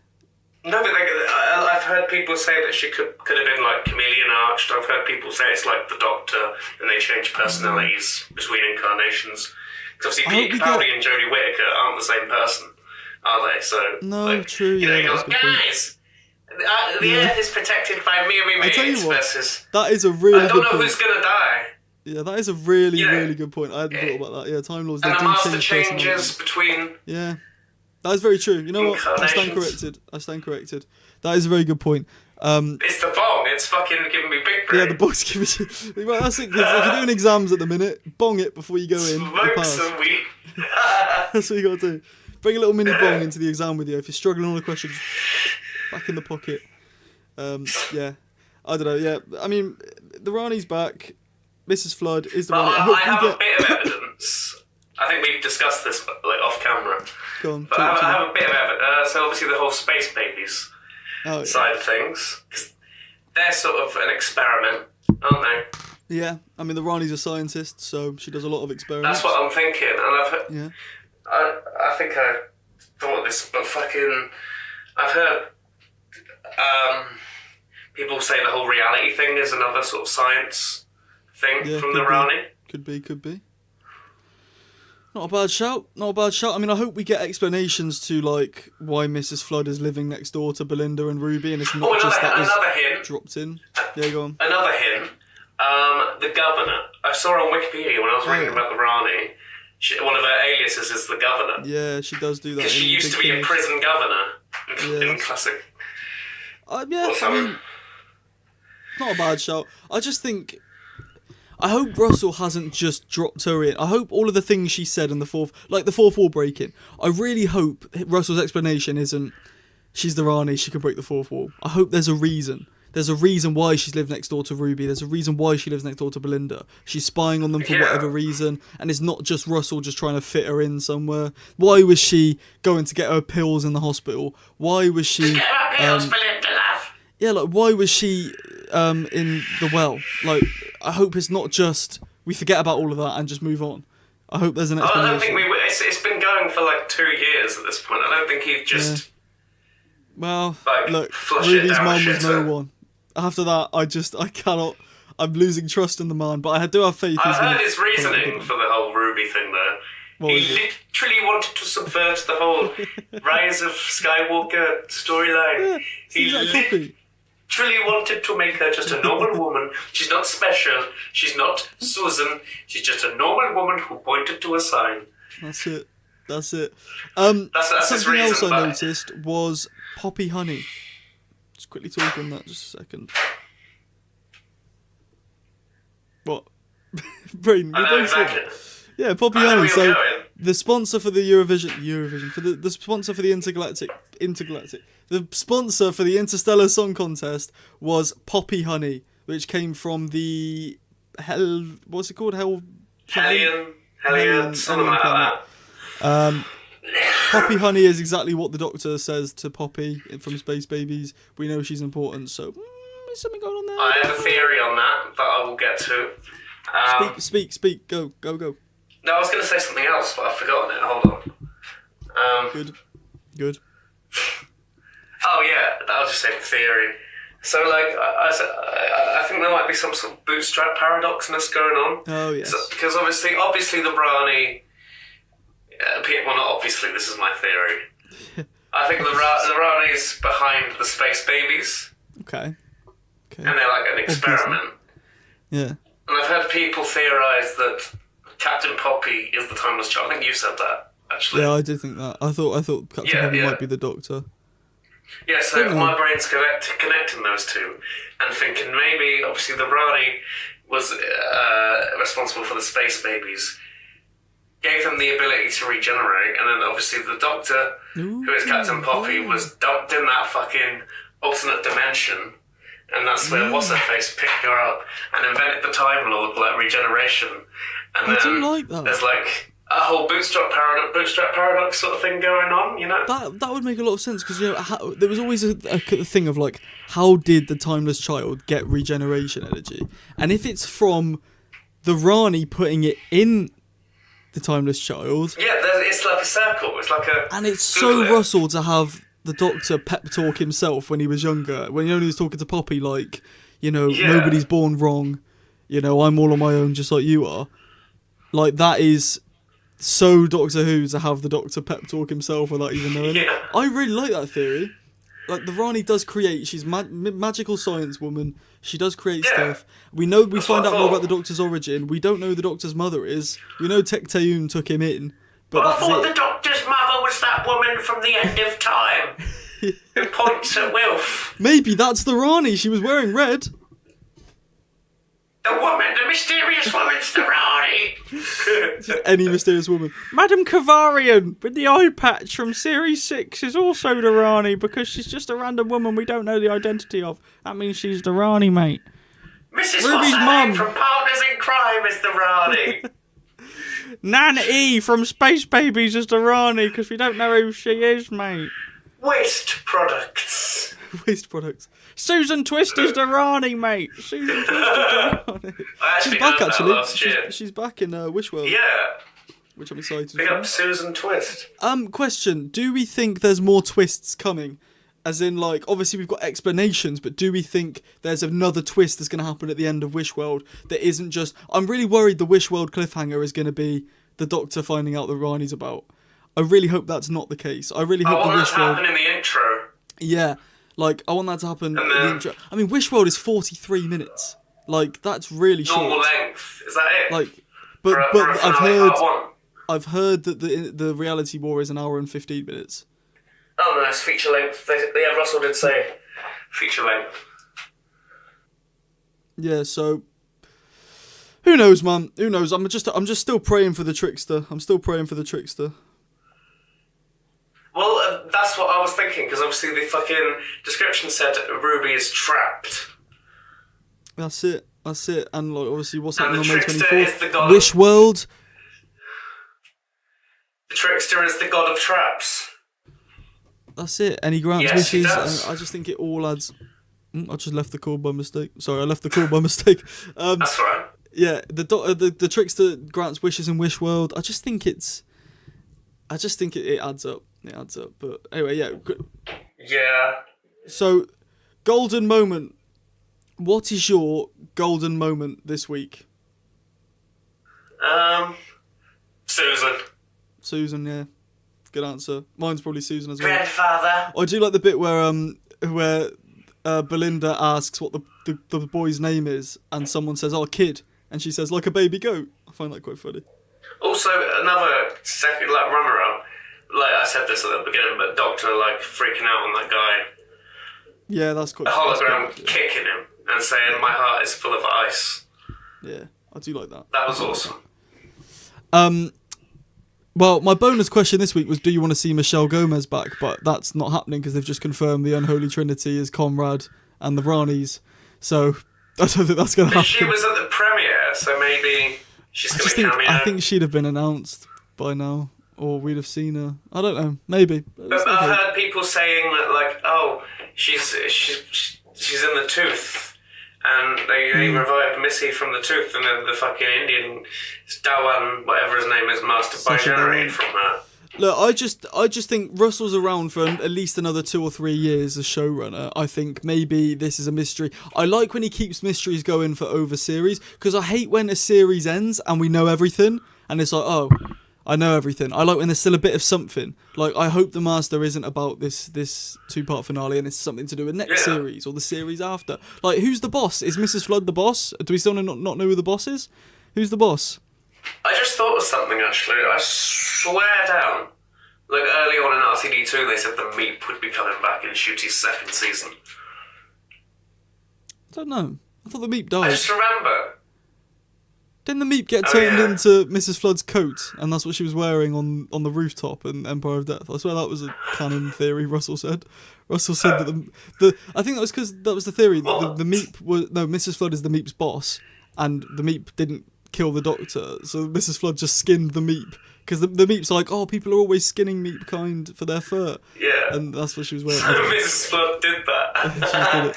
No, but I've heard people say that she could have been like chameleon arched. I've heard people say it's like the Doctor, and they change personalities between incarnations. Because obviously Peter Capaldi and Jodie Whittaker aren't the same person, are they? So no, true. Yeah, you go, guys, the Earth is protected by me. I tell you what, that is a really. I don't know who's gonna die. Yeah, that is a really, really good point. I hadn't thought about that. Yeah, Time Lords. And the master changes between. Yeah. That is very true. You know what? I stand corrected. That is a very good point. It's the bong. It's fucking giving me big brain. Yeah, the bong's giving you... Right, that's it. Because if you're doing exams at the minute, bong it before you go in. Smoke some weed. That's what you got to do. Bring a little mini bong into the exam with you. If you're struggling on a question, back in the pocket. Yeah. I don't know. Yeah. I mean, the Rani's back. Mrs. Flood is the Rani. I have a bit of evidence. I think we've discussed this off camera. Go on. But I have a bit of evidence. So obviously the whole space babies side of things. Cause they're sort of an experiment, aren't they? Yeah. I mean, the Rani's a scientist, so she does a lot of experiments. That's what I'm thinking. And I think I thought this, but fucking... I've heard people say the whole reality thing is another sort of science thing from the Rani. Could be. Not a bad shout. I mean, I hope we get explanations to, like, why Mrs. Flood is living next door to Belinda and Ruby, and it's not just that was another hint. dropped in. Yeah, go on. Another hint. The governor. I saw on Wikipedia when I was reading about the Rani. One of her aliases is the governor. Yeah, she does do that. Because she used to be a prison governor in classic. Yeah, I mean, not a bad shout. I just think, I hope Russell hasn't just dropped her in. I hope all of the things she said in the fourth wall breaking, I really hope Russell's explanation isn't, she's the Rani, she can break the fourth wall. I hope there's a reason. There's a reason why she's lived next door to Ruby. There's a reason why she lives next door to Belinda. She's spying on them for whatever reason. And it's not just Russell just trying to fit her in somewhere. Why was she going to get her pills in the hospital? Why was she... Get her pills, Belinda, love. Yeah, like, why was she in the well? Like, I hope it's not just... We forget about all of that and just move on. I hope there's an explanation. I don't think it's been going for like 2 years at this point. I don't think he's just... Yeah. Well, like, look, flush Ruby's it down mum was no shitter. one. After that, I cannot. I'm losing trust in the man, but I do have faith. I've heard his reasoning for the whole Ruby thing, though. He literally wanted to subvert the whole Rise of Skywalker storyline. Yeah, he literally wanted to make her just a normal woman. She's not special. She's not Susan. She's just a normal woman who pointed to a sign. That's it. That's his reason, something else I but... noticed was Poppy Honey. Just quickly talk on that, just a second. What? Brain, we both saw it. Yeah, Poppy Honey. So the sponsor for the Eurovision for the sponsor for the Intergalactic, the sponsor for the Interstellar Song Contest was Poppy Honey, which came from the what's it called? Hellion, something like that. Poppy Honey is exactly what the Doctor says to Poppy from Space Babies. We know she's important, so there's something going on there. I have a theory on that I will get to. Speak. Go. No, I was going to say something else, but I've forgotten it. Hold on. Good. Oh yeah, that was just a theory. So like, I think there might be some sort of bootstrap paradoxness going on. Oh yes. So, because obviously the Rani. Well, not obviously. This is my theory. I think the Rani's behind the Space Babies. Okay. And they're like an experiment. Obviously. Yeah. And I've heard people theorise that Captain Poppy is the timeless child. I think you said that, actually. Yeah, I did think that. I thought Captain Poppy might be the Doctor. Yeah, so my brain's connecting those two and thinking maybe, obviously, the Rani was responsible for the Space Babies, gave them the ability to regenerate, and then obviously the Doctor, who is Captain Poppy, was dumped in that fucking alternate dimension, and that's where What's-Her-Face picked her up and invented the Time Lord, like regeneration. And I do like that. There's like a whole bootstrap paradox sort of thing going on, you know? That would make a lot of sense, because there was always a thing of like, how did the timeless child get regeneration energy? And if it's from the Rani putting it in the timeless child, it's like a circle. It's like a, and it's so Russell to have the Doctor pep talk himself when he was younger, when he only was talking to Poppy like, nobody's born wrong, I'm all on my own just like you are. Like, that is so Doctor Who to have the Doctor pep talk himself without even knowing it. I really like that theory. Like, the Rani does create, she's magical science woman, she does create stuff. We find out more about the Doctor's origin. We don't know who the Doctor's mother is. We know Tecteun took him in, but I thought the Doctor's mother was that woman from the end of time who points at Wilf. Maybe that's the Rani, she was wearing red. The mysterious woman's the Rani. Just any mysterious woman. Madame Kavarian with the eye patch from Series 6 is also the Rani, because she's just a random woman we don't know the identity of. That means she's the Rani, mate. Mrs. Ruby's mum from Partners in Crime is the Rani. Nan E from Space Babies is the Rani, because we don't know who she is, mate. Waste products. Susan Twist is the Rani, mate. Susan Twist is the Rani. She's back, actually. She's back in Wishworld. Yeah. Which I'm excited for. Big up Susan Twist. Question. Do we think there's more twists coming? As in, like, obviously we've got explanations, but do we think there's another twist that's going to happen at the end of Wishworld that isn't just... I'm really worried the Wishworld cliffhanger is going to be the Doctor finding out that Rani's about. I really hope that's not the case. I really hope the Wishworld... that to happen in the intro. Yeah. Like, I want that to happen in the intro. I mean, Wishworld is 43 minutes. Like, that's really short. Normal length, is that it? Like, for I've heard that the reality war is an hour and 15 minutes. Oh no, it's feature length. Yeah, Russell did say feature length. Yeah, so who knows, man? Who knows? I'm just still praying for the trickster. I'm still praying for the trickster. Well, that's what I was thinking, because obviously the fucking description said Ruby is trapped. That's it. And like, obviously, what's And happening on the May trickster is the 24th? god Wish World. The trickster is the god of traps. That's it. And he grants Yes, he wishes. does. And I just think it all adds. I just left the call by mistake. Sorry, I left the call by mistake. That's right. Yeah, the trickster grants wishes in Wish World. I just think it adds up. It adds up. But anyway, yeah. Yeah. So, golden moment. What is your golden moment this week? Susan, yeah. Good answer. Mine's probably Susan as well. Grandfather. I do like the bit where Belinda asks what the boy's name is, and someone says, "Oh, kid," and she says, "Like a baby goat." I find that quite funny. Also, another second runner-up. Like I said this at the beginning, but Doctor freaking out on that guy. Yeah, that's quite. A hologram kicking him and saying, "My heart is full of ice." Yeah, I do like that. That was awesome. Well, my bonus question this week was, do you want to see Michelle Gomez back? But that's not happening because they've just confirmed the Unholy Trinity is Conrad and the Ranis. So I don't think that's going to happen. She was at the premiere, so maybe she's going to cameo. I think she'd have been announced by now, or we'd have seen her. I don't know. Maybe. But I've heard people saying that, oh, she's in the Tooth. And they revived Missy from the Tooth, and then the fucking Indian Dawan, whatever his name is, mastered by generated from her. Look, I just think Russell's around for at least another 2 or 3 years as showrunner. I think maybe this is a mystery. I like when he keeps mysteries going for over series, because I hate when a series ends and we know everything, and it's like, oh, I know everything. I like when there's still a bit of something. Like, I hope The Master isn't about this 2-part finale and it's something to do with next series or the series after. Like, who's the boss? Is Mrs. Flood the boss? Do we still not know who the boss is? Who's the boss? I just thought of something, actually. I swear down. Early on in RTD2, they said the Meep would be coming back in Shooty's second season. I don't know. I thought the Meep died. I just remember. Didn't the Meep get turned into Mrs. Flood's coat, and that's what she was wearing on the rooftop in Empire of Death? I swear that was a canon theory. Russell said that I think that was because that was the theory. The Meep was Mrs. Flood is the Meep's boss, and the Meep didn't kill the Doctor, so Mrs. Flood just skinned the Meep because the Meep's like, oh, people are always skinning Meep kind for their fur. Yeah, and that's what she was wearing. So Mrs. Flood did that. She just did it.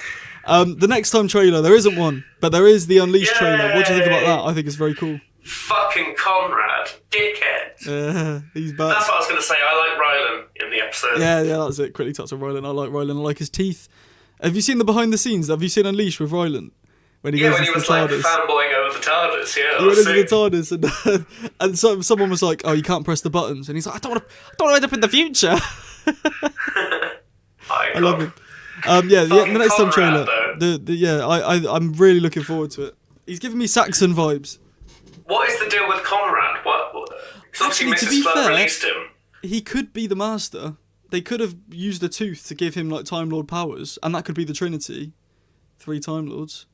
The next time trailer, there isn't one, but there is the Unleashed trailer. What do you think about that? I think it's very cool. Fucking Conrad, dickhead. He's back. That's what I was going to say. I like Rylan in the episode. Yeah, that's it. Quickly touch on Rylan. I like Rylan. I like his teeth. Have you seen the behind the scenes? Have you seen Unleashed with Rylan? When he was fanboying over the TARDIS. Yeah, he went into the TARDIS, and someone was like, "Oh, you can't press the buttons," and he's like, "I don't want to end up in the future." I love him. The next time trailer. I'm really looking forward to it. He's giving me Saxon vibes. What is the deal with Conrad? What? Actually, Mrs. Flood released him. He could be the Master. They could have used the Tooth to give him Time Lord powers, and that could be the Trinity, 3 Time Lords.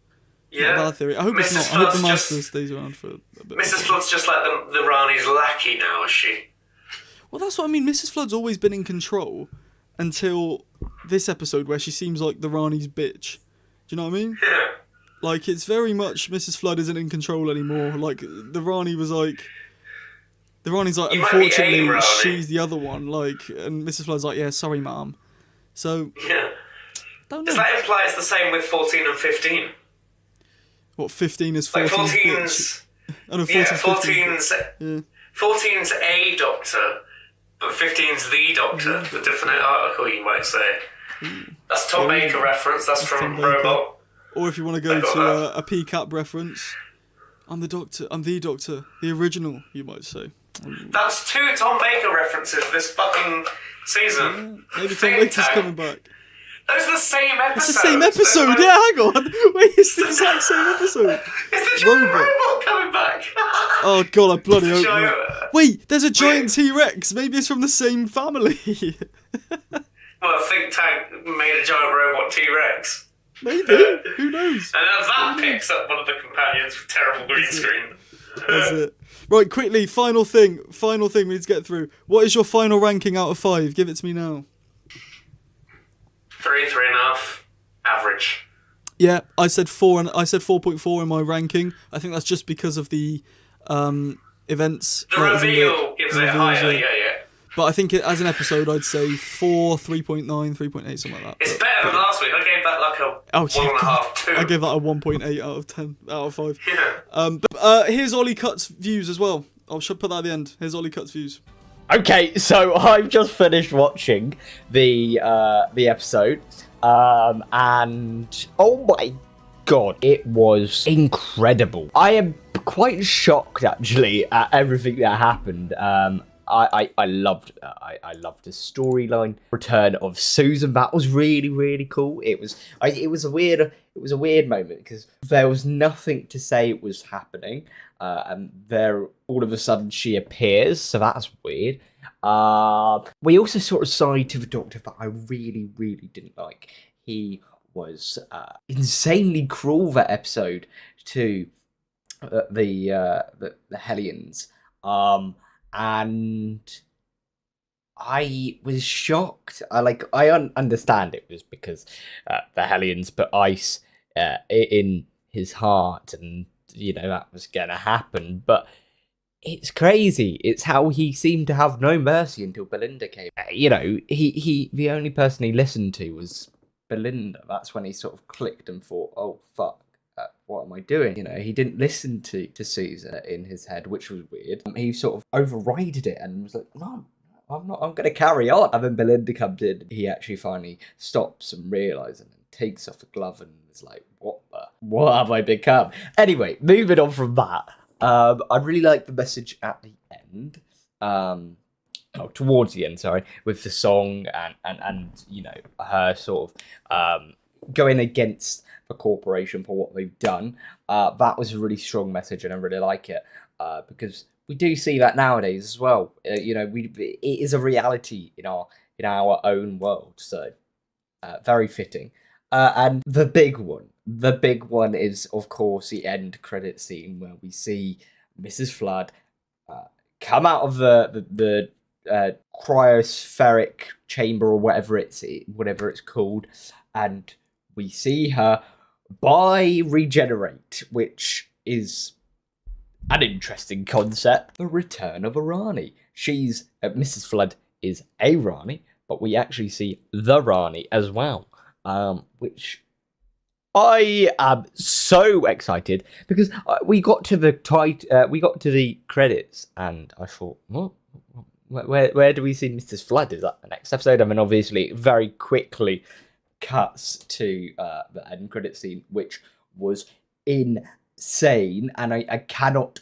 Yeah. Not a bad theory. I hope it's not. I hope the Master stays around for a bit. Mrs. Flood's just like the Rani's lackey now, is she? Well, that's what I mean. Mrs. Flood's always been in control until this episode where she seems like the Rani's bitch. Do you know what I mean? Yeah. It's very much Mrs. Flood isn't in control anymore. The Rani was the Rani's unfortunately she's the other one. And Mrs. Flood's yeah, sorry, ma'am. So yeah. Don't know. Does that imply it's the same with 14 and 15? What 15 is 14? 14's. Oh, no, 14's. Yeah. 14's a Doctor. But 15's the Doctor, the different article, you might say. That's Tom Baker reference, that's from Robot. Or if you want to go to a PCAP reference, I'm the Doctor, the original, you might say. That's 2 Tom Baker references this fucking season. Yeah, maybe Tom Baker's coming back. Those are the same episodes. It's the same episode. Yeah, hang on. Wait, it's the exact same episode. It's the giant robot coming back. Oh god, I bloody hope not. Wait, there's a giant T-Rex. Maybe it's from the same family. Well, a think tank made a giant robot T-Rex. Maybe. Who knows? And that picks up one of the companions with terrible green screen. That's it. Right, quickly, final thing we need to get through. What is your final ranking out of 5? Give it to me now. 3.5. Average. Yeah, I said 4, and I said 4.4 in my ranking. I think that's just because of the events. The reveal gives it higher, yeah. But I think as an episode, I'd say 4, 3.9, 3.8, something like that. It's better than last week. I gave that like a 1.5, 2. I gave that a 1.8 out of 10, out of 5. Yeah. Here's Ollie Cut's views as well. I should put that at the end. Here's Ollie Cut's views. Okay, so I've just finished watching the episode, and oh my god, it was incredible. I am quite shocked actually at everything that happened. I loved the storyline. Return of Susan, that was really, really cool. It was a weird moment because there was nothing to say it was happening, and there all of a sudden she appears, so that's weird. We also saw a side to the Doctor that I really, really didn't like. He was insanely cruel that episode to the Hellions. And I was shocked. I understand it was because the Hellions put ice in his heart, and that was gonna happen. But it's crazy. It's how he seemed to have no mercy until Belinda came. He the only person he listened to was Belinda. That's when he sort of clicked and thought, "Oh fuck. What am I doing?" He didn't listen to Susan in his head, which was weird. He sort of overrided it and was like, "No, I'm not. I'm going to carry on." And then Belinda comes in. He actually finally stops and realizes and takes off a glove and is like, "What have I become?" Anyway, moving on from that, I really like the message at the end. Towards the end, sorry, with the song and her sort of going against the corporation for what they've done. That was a really strong message, and I really like it because we do see that nowadays as well. It is a reality in our own world, so very fitting. And the big one is of course the end credit scene where we see Mrs. Flood come out of the cryospheric chamber or whatever it's called, and we see her regenerate, which is an interesting concept. The return of a Rani. She's Mrs. Flood is a Rani, but we actually see the Rani as well, which I am so excited because we got to the credits, and I thought, what? Where do we see Mrs. Flood? Is that the next episode? I mean, obviously, very quickly cuts to the end credit scene, which was insane, and I cannot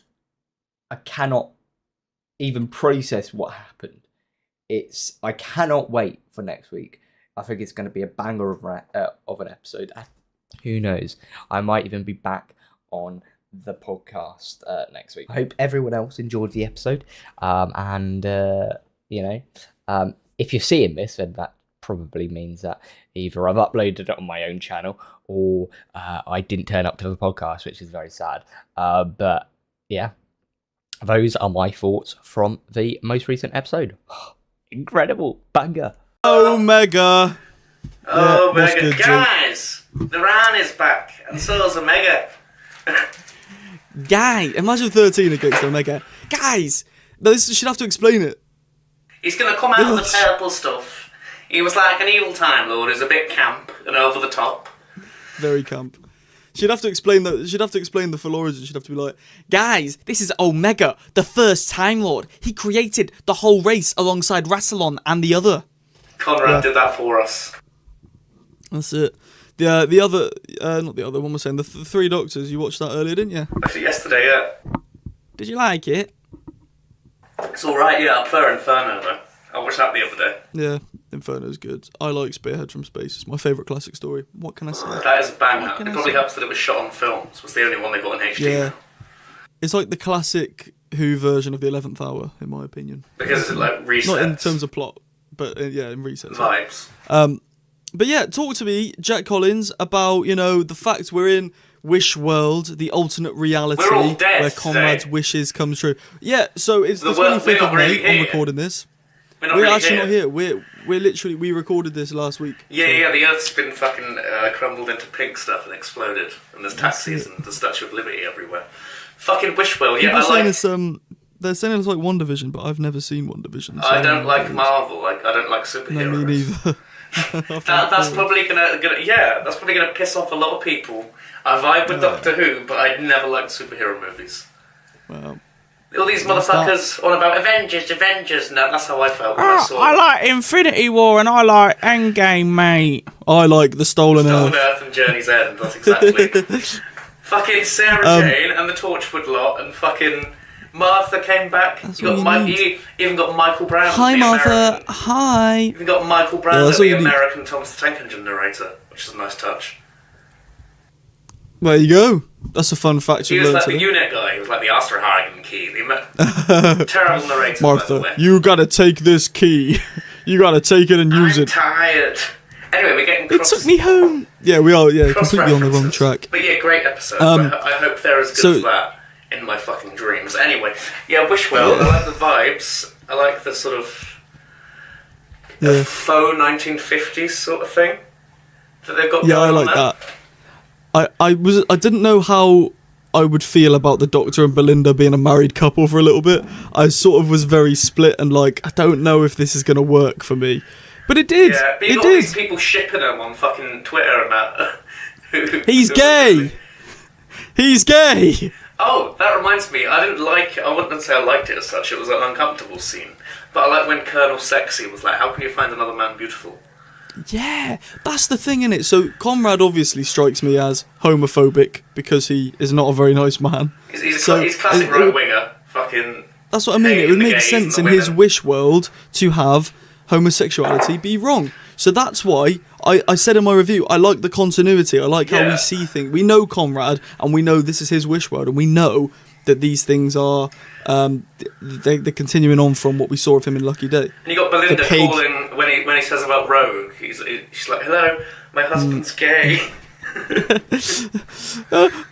even process what happened. I cannot wait for next week. I think it's going to be a banger of an episode. Who knows? I might even be back on the podcast next week. I hope everyone else enjoyed the episode, and if you're seeing this, then that probably means that either I've uploaded it on my own channel or I didn't turn up to the podcast, which is very sad. But yeah, those are my thoughts from the most recent episode. Incredible banger. Omega. Omega, good, guys. The Ran is back, and so is Omega. Guy, imagine 13 against Omega. Guys, no, this should have to explain it. He's gonna come out of the purple stuff. He was like an evil Time Lord. He's a bit camp and over the top. Very camp. She'd have to explain the Felorans. She'd have to be like, guys, this is Omega, the first Time Lord. He created the whole race alongside Rassilon and the other. Conrad did that for us. That's it. The other, not the other one was saying, the Three Doctors, you watched that earlier, didn't you? Actually, yesterday, yeah. Did you like it? It's alright, yeah. I prefer Inferno, though. I watched that the other day. Yeah. Inferno's good. I like Spearhead from Space. It's my favourite classic story. What can I say? That is a banger. It probably helps that it was shot on film. So it was the only one they got in HD. Yeah. It's like the classic Who version of the 11th Hour, in my opinion. Because it's like resets. Not in terms of plot, but in resets. Vibes. But yeah, talk to me, Jack Collins, about, the fact we're in Wish World, the alternate reality We're all dead where Conrad's today. wishes come true. Yeah, so it's the world- 25th we're not of May. really I'm here. recording this. We're not We're really actually here. not here. We're literally, we recorded this last week. Yeah, the Earth's been fucking crumbled into pink stuff and exploded, and there's taxis and the Statue of Liberty everywhere. Fucking Wish World. Yeah, People I like. they're saying it's like WandaVision, but I've never seen WandaVision. So I don't like Marvel. I don't like superheroes. No, me neither. That's probably gonna piss off a lot of people. I vibe with Doctor Who, but I'd never liked superhero movies. Well, all these motherfuckers on about Avengers. No, that's how I felt when I saw. I like Infinity War and I like Endgame, mate. I like the Stolen Earth. Earth and Journey's End. That's exactly. Fucking Sarah Jane and the Torchwood lot, and fucking Martha came back. You even got Michael Brown. Hi, the Martha. American. Hi. You even got Michael Brown, that's all the you need. American Thomas the Tank Engine narrator, which is a nice touch. There you go. That's a fun fact He you was learned like the today. unit guy. He was like the Asterhagen key. The terrible narrator. by the Martha, way. you gotta take this key. You gotta take it and use I'm it. tired. Anyway, we're getting It cross. took me home. Yeah, we are. Yeah, completely on the wrong cross-references. track. But yeah, great episode. I hope they're as good as that in my fucking dreams. Anyway, yeah, Wish World. I like the vibes. I like the sort of faux 1950s sort of thing that they've got. Yeah, I going on like there. that. I didn't know how I would feel about the Doctor and Belinda being a married couple for a little bit. I sort of was very split and like, I don't know if this is gonna work for me. But it did. Yeah, but you It got all these did. people shipping them on fucking Twitter and that. He's gay. He's gay. Oh, that reminds me. I wouldn't say I liked it as such. It was an uncomfortable scene. But I like when Colonel Sexy was like, "How can you find another man beautiful?" Yeah, that's the thing, innit? So Conrad obviously strikes me as homophobic because he is not a very nice man. He's classic right winger. Fucking. That's what I mean. It would make sense in his wish world to have homosexuality be wrong. So that's why I said in my review, I like the continuity. I like how we see things. We know Conrad, and we know this is his wish world, and we know that these things are they're continuing on from what we saw of him in Lucky Day. And you got Belinda calling when he says about Rogue. She's like, "Hello, my husband's gay."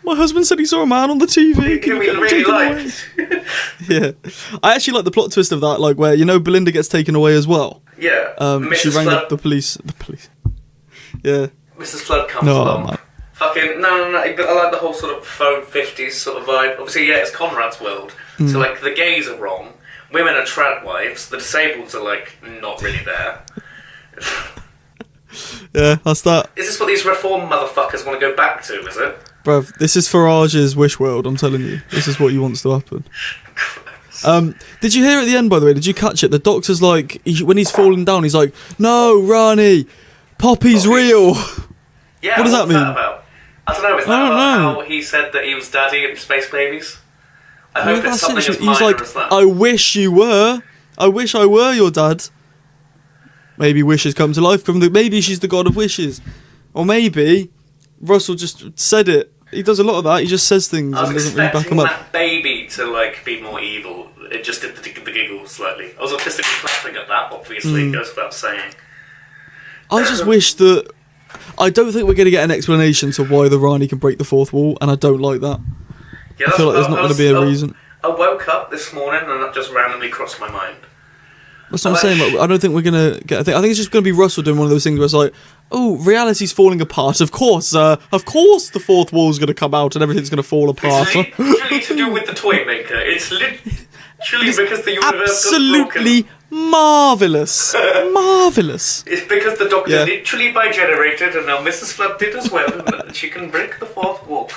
My husband said he saw a man on the TV. Can we really like? Yeah, I actually like the plot twist of that, like where Belinda gets taken away as well. Yeah. She Mrs. rang Flood. up the police. Yeah. Mrs. Flood comes along. Man. Fucking no. But I like the whole sort of faux 50s sort of vibe. Obviously, yeah, it's Conrad's world. So like the gays are wrong, women are trad wives, the disabled are like not really there. Yeah, that's that. Is this what these reform motherfuckers want to go back to? Is it? Bruv, this is Farage's wish world, I'm telling you. This is what he wants to happen. Did you hear at the end, by the way? Did you catch it? The Doctor's like, when he's falling down, he's like, "No, Rani, Poppy's real." Yeah. What does that what's mean? About? I don't know. Is that I don't about know. how he said that he was daddy in Space Babies? I Well, hope it's that's something it. as He's minor like, as that. "I wish you were. I wish I were your dad." Maybe wishes come to life. Maybe she's the god of wishes. Or maybe Russell just said it. He does a lot of that. He just says things I was and doesn't really back expecting them up. that baby to like be more evil. It just did the giggles slightly. I was artistically clapping at that. Obviously, it goes without saying. I just wish that... I don't think we're going to get an explanation to why the Rani can break the fourth wall, and I don't like that. Yeah, I feel like there's not going to be a reason. I woke up this morning and that just randomly crossed my mind. That's what I'm saying. Like, I don't think we're going to get a thing. I think it's just going to be Russell doing one of those things where it's like, "Oh, reality's falling apart. Of course the fourth wall's going to come out and everything's going to fall apart." It's literally to do with the toy maker. It's literally because the universe got broken. Absolutely marvellous. Marvellous. It's because the Doctor Yeah. literally bi-generated and now Mrs. Flood did as well and she can break the fourth wall.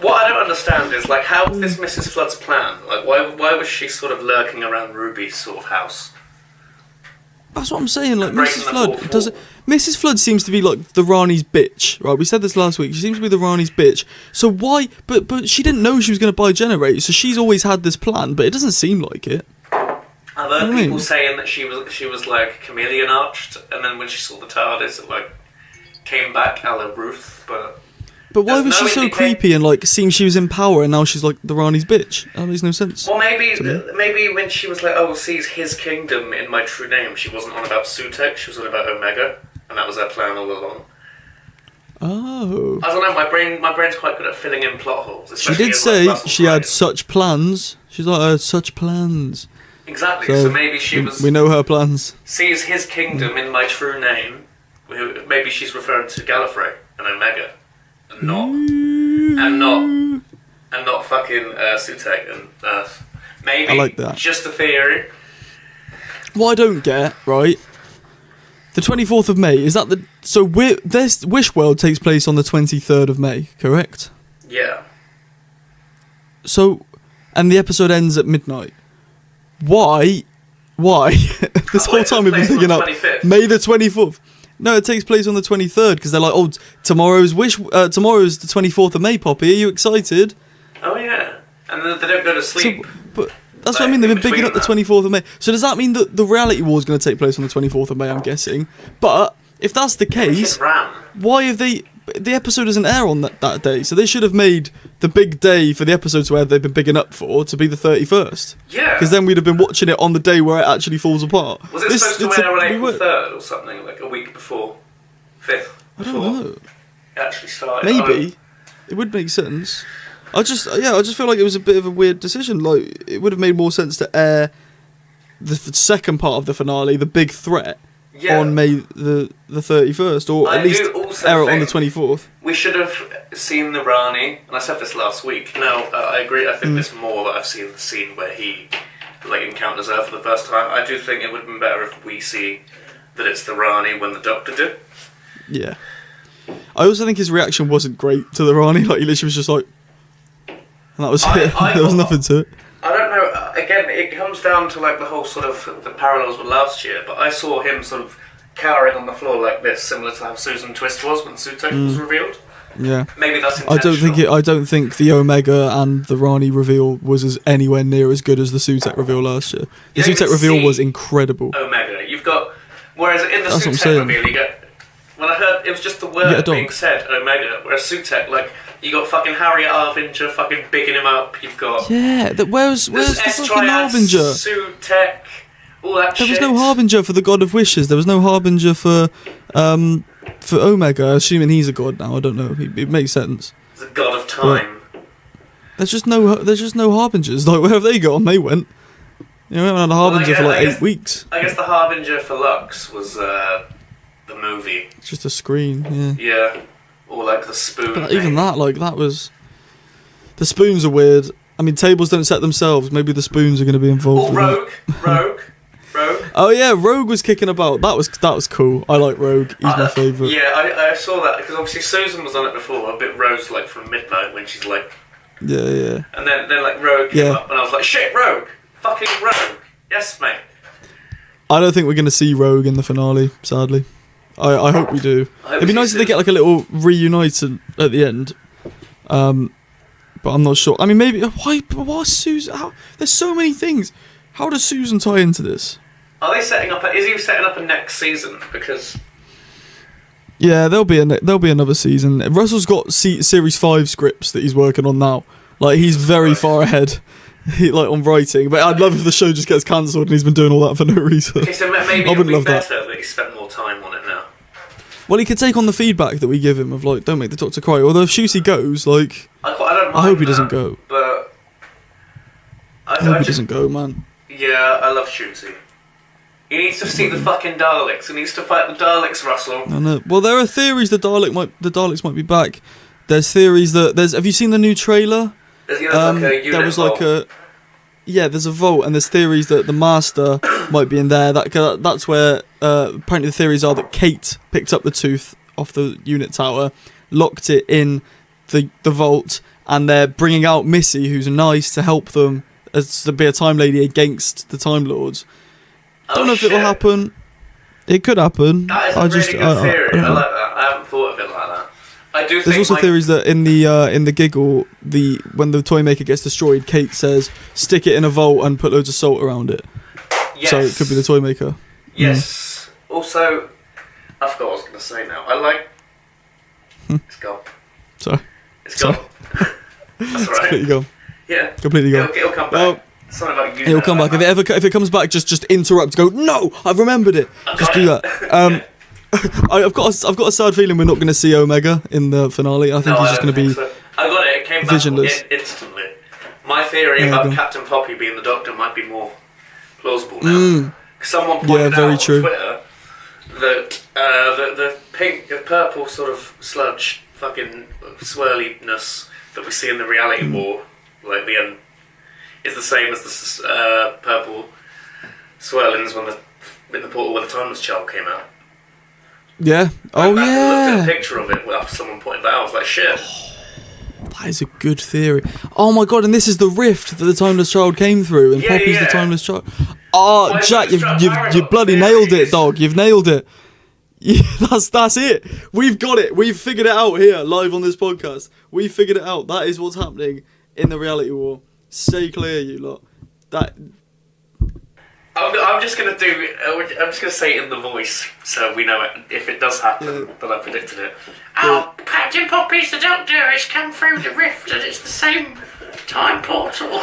What I don't understand is, like, how was this Mrs. Flood's plan? Like, why was she sort of lurking around Ruby's sort of house? That's what I'm saying. Like, Breaking Mrs. the Flood fourth does it. wall. Mrs. Flood seems to be like the Rani's bitch, right? We said this last week. She seems to be the Rani's bitch. So why? But she didn't know she was going to bi-generate, so she's always had this plan. But it doesn't seem like it. I I've heard people saying that she was like chameleon arched, and then when she saw the TARDIS, it like came back a la Ruth, but why was she so creepy and like seemed she was in power, and now she's like the Rani's bitch? That makes no sense. Well, maybe when she was like, "Oh, seize his kingdom in my true name," she wasn't on about Sutek, she was on about Omega, and that was her plan all along. Oh. I don't know. My brain's quite good at filling in plot holes. She did say she had such plans. She's like, I had such plans. Exactly. So maybe she was. We know her plans. Seize his kingdom in my true name. Maybe she's referring to Gallifrey and Omega, and not fucking Sutek and Earth. Maybe. I like that. Just a theory. What I don't get, right? The 24th of May, is that the... So this Wish World takes place on the 23rd of May, correct? Yeah. So, and the episode ends at midnight. Why? This whole time we've been thinking up May the 24th. No, it takes place on the 23rd, because they're like, oh, tomorrow's the 24th of May, Poppy, are you excited? Oh yeah. And then they don't go to sleep. But that's what I mean, they've been bigging up the 24th of May. So does that mean that the reality war is going to take place on the 24th of May, I'm guessing? But if that's the case, why have they... The episode doesn't air on that day, so they should have made the big day for the episodes where they've been bigging up for to be the 31st. Yeah. Because then we'd have been watching it on the day where it actually falls apart. Was it supposed to air on April 3rd or something, like a week before? 5th? I don't know. It actually started. Maybe. It would make sense. I just feel like it was a bit of a weird decision. Like, it would have made more sense to air the second part of the finale, the big threat, on May the 31st, or at least air it on the 24th. We should have seen the Rani, and I said this last week. No, I agree. I think there's more that I've seen the scene where he encounters her for the first time. I do think it would have been better if we see that it's the Rani when the Doctor did. Yeah. I also think his reaction wasn't great to the Rani. Like, he literally was just like... And that was it. There was nothing to it. I don't know. Again, it comes down to the whole sort of the parallels with last year. But I saw him sort of cowering on the floor like this, similar to how Susan Twist was when Sutek was revealed. Yeah. Maybe that's intentional. I don't think the Omega and the Rani reveal was anywhere near as good as the Sutek reveal last year. The Sutek reveal was incredible. Omega, you've got. Whereas in the Sutek reveal, you get. When I heard it was just the word being said, Omega, whereas Sutek, you got fucking Harriet Harbinger fucking bigging him up, you've got... Yeah, where's the fucking Harbinger? Sutek, all that shit. There was no Harbinger for the God of Wishes, there was no Harbinger for Omega, assuming he's a god now, I don't know, it makes sense. He's a god of time. But there's just no Harbingers, where have they gone? They went. We haven't had a Harbinger for 8 weeks. I guess the Harbinger for Lux was... the movie. It's just a screen, yeah. Yeah. Or the spoon. But even that, that was... The spoons are weird. I mean, tables don't set themselves. Maybe the spoons are going to be involved. Rogue. Oh yeah, Rogue was kicking about. That was cool. I like Rogue. He's my favourite. Yeah, I saw that, because obviously Susan was on it before, a bit Rose from Midnight when she's Yeah. And then Rogue came up and I was like, shit, Rogue! Fucking Rogue! Yes, mate. I don't think we're going to see Rogue in the finale, sadly. I hope we do. It'd be nice if they get a little reunited at the end. But I'm not sure. I mean, maybe... Why Susan... There's so many things. How does Susan tie into this? Are they setting up... Is he setting up a next season? Because... Yeah, there'll be another season. Russell's got Series 5 scripts that he's working on now. He's very far ahead. On writing, but I'd love if the show just gets cancelled and he's been doing all that for no reason. Okay, so maybe it would be better that he spent more time on it now. Well, he could take on the feedback that we give him of don't make the Doctor cry. Although if Shooty goes, I hope he doesn't go. But I hope he doesn't go, man. Yeah, I love Shooty. He needs to see the fucking Daleks. He needs to fight the Daleks, Russell. I know. Well, there are theories the Daleks might be back. There's theories that have you seen the new trailer? There was there's a vault, and there's theories that the Master might be in there. That's where apparently the theories are that Kate picked up the tooth off the unit tower, locked it in the vault, and they're bringing out Missy, who's nice, to help them as to be a Time Lady against the Time Lords. Don't know if it'll happen. It could happen. That is a really good theory. I like that. I haven't thought of it like that. There's also theories that in the giggle, when the toy maker gets destroyed, Kate says, stick it in a vault and put loads of salt around it. Yes. So it could be the toy maker. Yes. Also, I forgot what I was going to say now. I like... It's gone. Sorry. It's gone. That's all right. Completely gone. Yeah. Completely gone. It'll come back. Something about you. It'll come back. If it comes back, just interrupt. Go. No, I've remembered it. Just do that. I've got a sad feeling we're not going to see Omega in the finale. I think he's just going to be. So. I got it. It came visionless. back instantly. My theory about Captain Poppy being the Doctor might be more plausible now. Someone pointed out on Twitter that the purple sort of sludge, fucking swirliness that we see in the reality war, like the end, is the same as the purple swirlings in the portal where the Timeless Child came out. Yeah. I looked at a picture of it after someone pointed that out. I was like, shit. That is a good theory. Oh my god! And this is the rift that the Timeless Child came through, and Poppy's the Timeless Child. Oh, Jack, you've bloody nailed it, dog. You've nailed it. Yeah, that's it. We've got it. We've figured it out here, live on this podcast. We figured it out. That is what's happening in the reality war. Stay clear, you lot. I'm just gonna say it in the voice so we know it. If it does happen, that I predicted it. Oh, Captain Poppy's the Doctor has come through the rift, and it's the same time portal.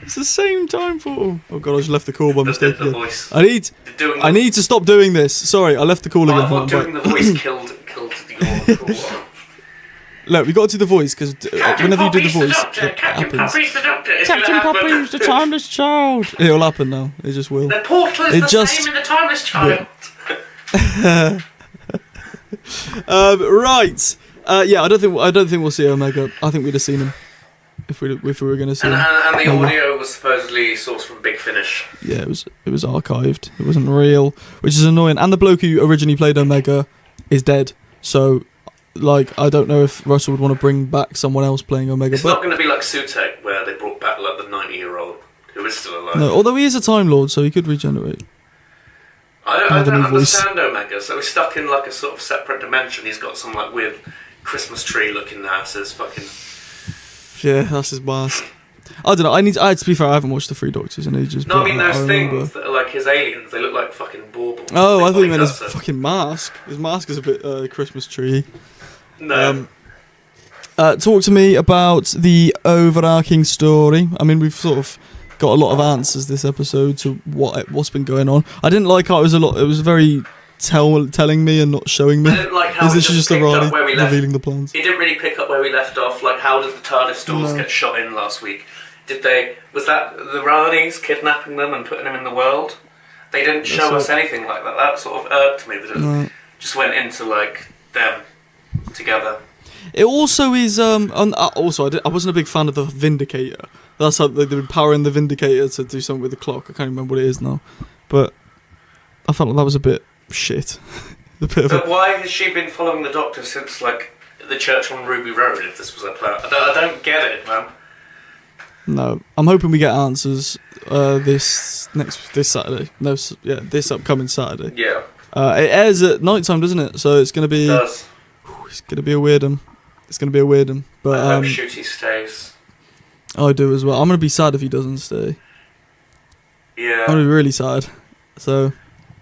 It's the same time portal. Oh god, I just left the call by mistake. The voice. I need to stop doing this. Sorry, I left the call again. I thought doing the voice killed the call. Look, we got to do the voice because whenever you do the voice, it Captain happens. Poppy's the Doctor. Captain Poppy's the Timeless Child. It'll happen now. It just will. The portal is the same in the Timeless Child. Right. I don't think we'll see Omega. I think we'd have seen him if we were going to see him. And the audio was supposedly sourced from Big Finish. Yeah, it was archived. It wasn't real, which is annoying. And the bloke who originally played Omega is dead. So, like, I don't know if Russell would want to bring back someone else playing Omega. It's not going to be like Sutek, where they brought back like the 90-year-old who is still alive. No, although he is a Time Lord, so he could regenerate. I don't understand Omega, so he's stuck in like a sort of separate dimension. He's got some like weird Christmas tree looking asses fucking... Yeah, that's his mask. I don't know, to be fair, I haven't watched the Three Doctors in ages. No, I mean those things that are like his aliens, they look like fucking baubles. Oh, I thought you meant his fucking mask. His mask is a bit Christmas tree. No. Talk to me about the overarching story. I mean, we've sort of got a lot of answers this episode to what's been going on. I didn't like how it was very telling me and not showing me. I didn't like how this is just revealing the plans. It didn't really pick up where we left off. Like, how did the TARDIS doors get shot in last week? Was that the Ranis kidnapping them and putting them in the world? They didn't show us anything like that. That sort of irked me. That it just went into like them together. It also is. I wasn't a big fan of the Vindicator. That's how they've been powering the Vindicator to do something with the clock. I can't remember what it is now, but I felt like that was a bit shit. But why has she been following the Doctor since like the church on Ruby Road? If this was her plan, I don't get it, man. No, I'm hoping we get answers this Saturday. No, yeah, this upcoming Saturday. Yeah. It airs at night time, doesn't it? So it's gonna be. It does. It's gonna be a weird one. But I hope Shooty stays. I do as well. I'm gonna be sad if he doesn't stay. Yeah. I'm gonna be really sad. So,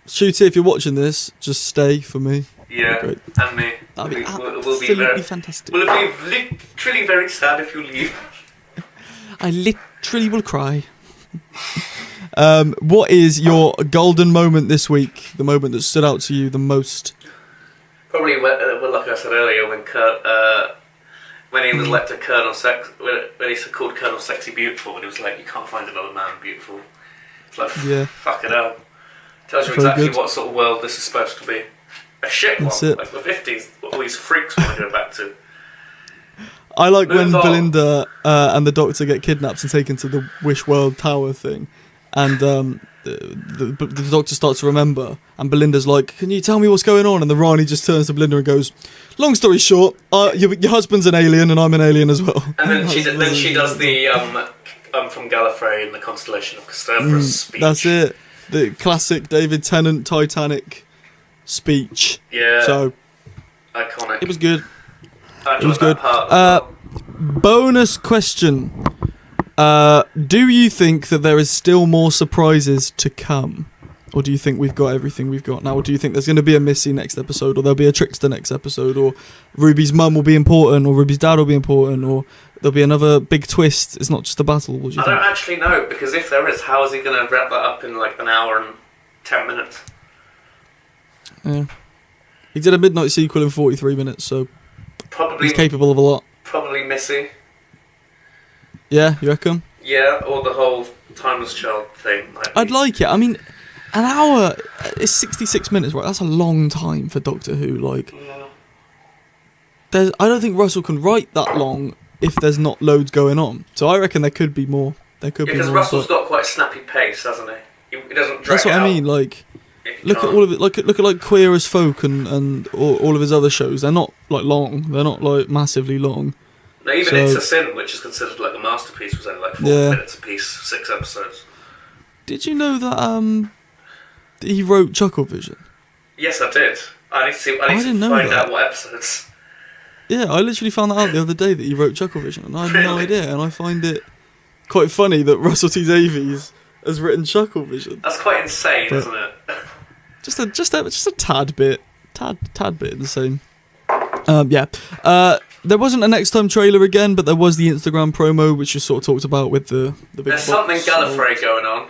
Shooty, if you're watching this, just stay for me. Yeah. Great. And me. That'd be absolutely fantastic. Will it be literally very sad if you leave? I literally will cry. What is your golden moment this week? The moment that stood out to you the most? Probably, like I said earlier, when Kurt, when he was let to Colonel when he called Colonel Sexy beautiful, and he was like, "You can't find another man beautiful." It's like, fuck it up. Tells you exactly what sort of world this is supposed to be. A shit one, like the 50s, what all these freaks want to go back to. I like when Belinda and the Doctor get kidnapped and taken to the Wish World Tower thing, and the Doctor starts to remember, and Belinda's like, "Can you tell me what's going on?" And the Rani just turns to Belinda and goes, "Long story short, your husband's an alien and I'm an alien as well." And then she does the I'm from Gallifrey in the constellation of Cerberus speech. That's it, the classic David Tennant Titanic speech. Yeah. So iconic. It was good. It was good. Bonus question. Do you think that there is still more surprises to come? Or do you think we've got everything we've got now? Or do you think there's going to be a Missy next episode? Or there'll be a Trickster next episode? Or Ruby's mum will be important? Or Ruby's dad will be important? Or there'll be another big twist? It's not just a battle. What do you think? I don't actually know, because if there is, how is he going to wrap that up in like an hour and 10 minutes? Yeah. He did a midnight sequel in 43 minutes, so Probably he's capable of a lot. Probably Missy. Yeah, you reckon? Yeah, or the whole Timeless Child thing. I'd like it. I mean, an hour is 66 minutes, right? That's a long time for Doctor Who. Like, I don't think Russell can write that long if there's not loads going on. So I reckon there could be more. There could be more. Because Russell's got quite a snappy pace, hasn't he? He doesn't drag That's what out. I mean. Like, look at all of it. Look at like Queer as Folk and all of his other shows. They're not like long. They're not like massively long. No, even It's a Sin, which is considered like a masterpiece, was only like 4 minutes a piece, 6 episodes. Did you know that he wrote Chucklevision? Yes, I did. I need to find out what episodes. Yeah, I literally found that out the other day that he wrote Chucklevision, and I had no idea. And I find it quite funny that Russell T Davies has written Chucklevision. That's quite insane, isn't it? just a tad bit insane. There wasn't a Next Time trailer again, but there was the Instagram promo, which you sort of talked about with the big. There's something Gallifrey going on.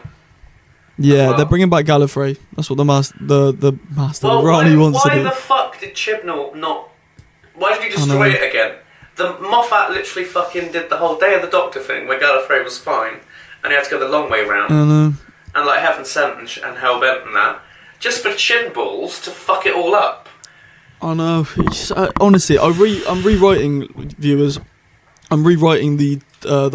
Yeah, they're bringing back Gallifrey. That's what the master, Rani wants to do. Why the fuck did Chibnall not? Why did he destroy it again? The Moffat literally fucking did the whole Day of the Doctor thing where Gallifrey was fine, and he had to go the long way round. I know. And like Heaven Sent and Hellbent and that, just for chin balls to fuck it all up. I know. Honestly, I'm rewriting viewers. I'm rewriting the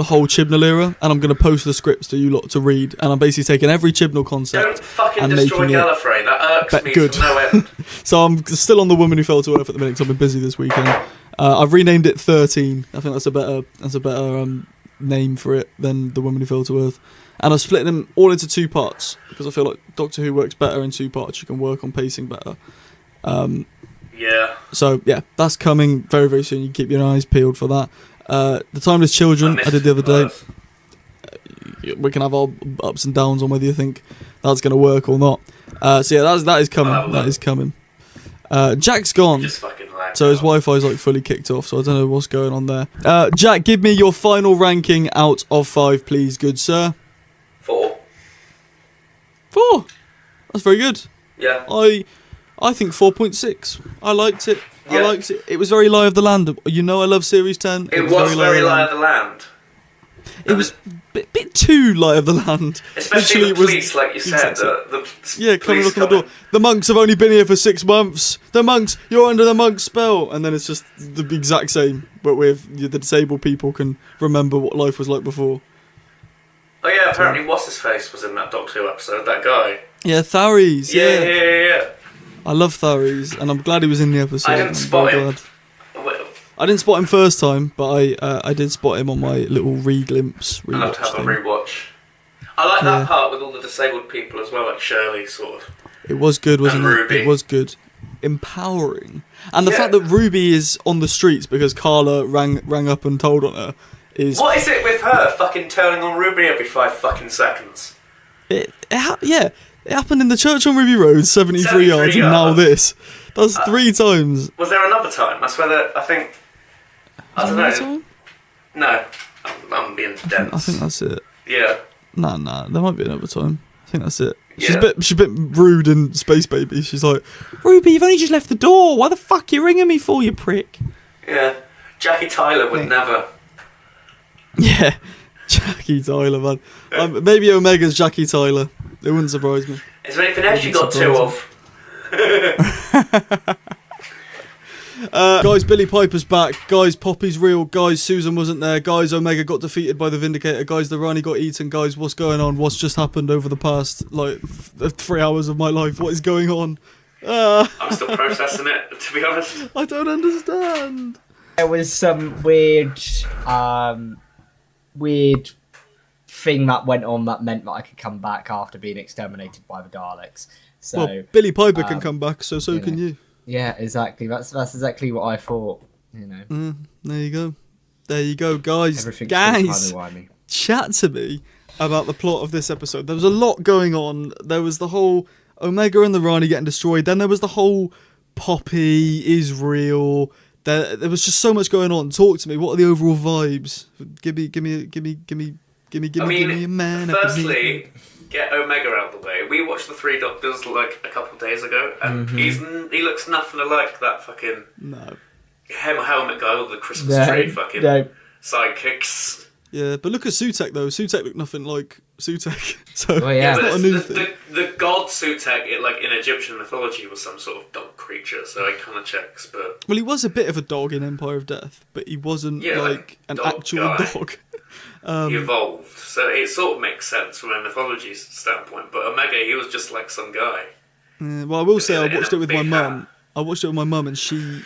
whole Chibnall era, and I'm going to post the scripts to you lot to read. And I'm basically taking every Chibnall concept. Don't fucking and destroy making Gallifrey. That irks me good. to no end. So I'm still on The Woman Who Fell to Earth at the minute, because I've been busy this weekend. I've renamed it 13. I think that's a better name for it than The Woman Who Fell to Earth. And I've split them all into 2 parts, because I feel like Doctor Who works better in 2 parts. You can work on pacing better. Yeah. So yeah, that's coming very, very soon. You keep your eyes peeled for that. The Timeless Children I did the other day. We can have our ups and downs on whether you think that's going to work or not. So yeah, that is coming. That is coming. Jack's gone, Just fucking so his Wi-Fi's like fully kicked off. So I don't know what's going on there. Jack, give me your final ranking out of 5, please, good sir. 4. 4. That's very good. Yeah. I think 4.6. I liked it. Yeah. I liked it. It was very Lie of the Land. You know I love Series 10. It was very Lie of the Land. It was a bit too Lie of the Land. Especially the police, like you said. Coming knocking on the door. The monks have only been here for 6 months. The monks, you're under the monk spell. And then it's just the exact same, but with the disabled people can remember what life was like before. Oh yeah, apparently What's-His-Face was in that Doctor Who episode, that guy. Yeah, Tharies. Yeah. I love Tharies, and I'm glad he was in the episode. I didn't spot him. I didn't spot him first time, but I did spot him on my little re-glimpse. I'll have to have a rewatch. I like that part with all the disabled people as well, like Shirley, sort of. It was good, wasn't and it? Ruby. It was good. Empowering. And the fact that Ruby is on the streets because Carla rang up and told on her is... What is it with her fucking turning on Ruby every 5 fucking seconds? It happened in the church on Ruby Road, 73 yards, and now this. That's 3 times. Was there another time? That's whether, I don't know. Time? No. I'm being dense. I think that's it. Yeah. Nah, there might be another time. I think that's it. Yeah. She's a bit rude in Space Baby. She's like, Ruby, you've only just left the door. Why the fuck are you ringing me for, you prick? Yeah. Jackie Tyler would never. Yeah. Jackie Tyler, man. Maybe Omega's Jackie Tyler. It wouldn't surprise me. Is there anything else you got 2 of? Guys, Billy Piper's back. Guys, Poppy's real. Guys, Susan wasn't there. Guys, Omega got defeated by the Vindicator. Guys, the Rani got eaten. Guys, what's going on? What's just happened over the past 3 hours of my life? What is going on? I'm still processing it, to be honest. I don't understand. There was some weird thing that went on that meant that I could come back after being exterminated by the Daleks. So well, Billy Piper can come back, so can you. Yeah, exactly. That's exactly what I thought. You know. There you go, guys. Everything's Guys, timey-wimey. chat to me about the plot of this episode. There was a lot going on. There was the whole Omega and the Rani getting destroyed. Then there was the whole Poppy is real. There was just so much going on. Talk to me. What are the overall vibes? Give me a man. Firstly, get Omega out of the way. We watched the Three Doctors like a couple of days ago, and he looks nothing like that fucking helmet guy with the Christmas tree fucking sidekicks. Yeah, but look at Sutek though. Sutek looked nothing like Sutek, so yeah, it's not a new thing. The god Sutek, in Egyptian mythology, was some sort of dog creature, so it kind of checks. But well, he was a bit of a dog in Empire of Death, but he wasn't like an actual dog. He evolved, so it sort of makes sense from a mythology standpoint. But Omega, he was just like some guy. Well, I will say I watched it with my mum. I watched it with my mum, and she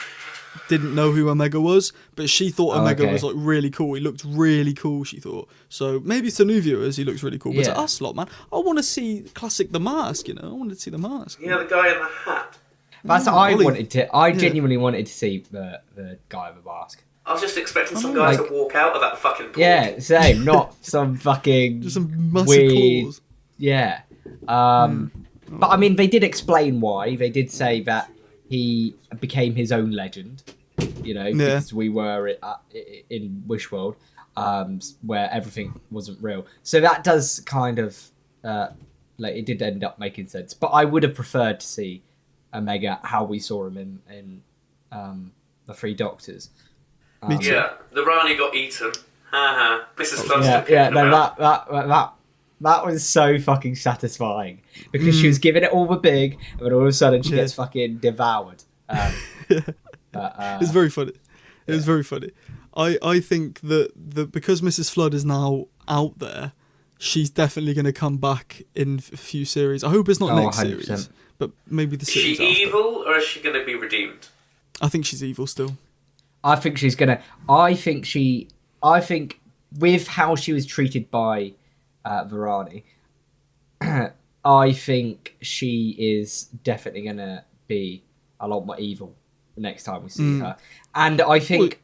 didn't know who Omega was, but she thought Omega was like really cool. He looked really cool, she thought. So maybe to new viewers he looks really cool, but to us lot, man, I want to see classic The Mask, I wanted to see The Mask. Yeah, the guy in the hat. That's what I wanted to. I genuinely wanted to see the guy with the mask. I was just expecting some guy to walk out of that fucking pool. Yeah, same. Not some fucking just some massive weird claws. Yeah. But I mean, they did explain why. They did say that he became his own legend, because we were in Wish World, where everything wasn't real. So that does kind of, it did end up making sense. But I would have preferred to see Omega how we saw him in the Three Doctors. The Rani got eaten. Mrs. That was so fucking satisfying because she was giving it all the big, and then all of a sudden she gets fucking devoured. It's very funny. It was very funny. I think that because Mrs. Flood is now out there, she's definitely going to come back in a few series. I hope it's not next 100%. Series, but maybe the series. Is she after. evil or is she going to be redeemed? I think she's evil still. I think she's gonna. I think with how she was treated by Varani, I think she is definitely gonna be a lot more evil the next time we see her. And I think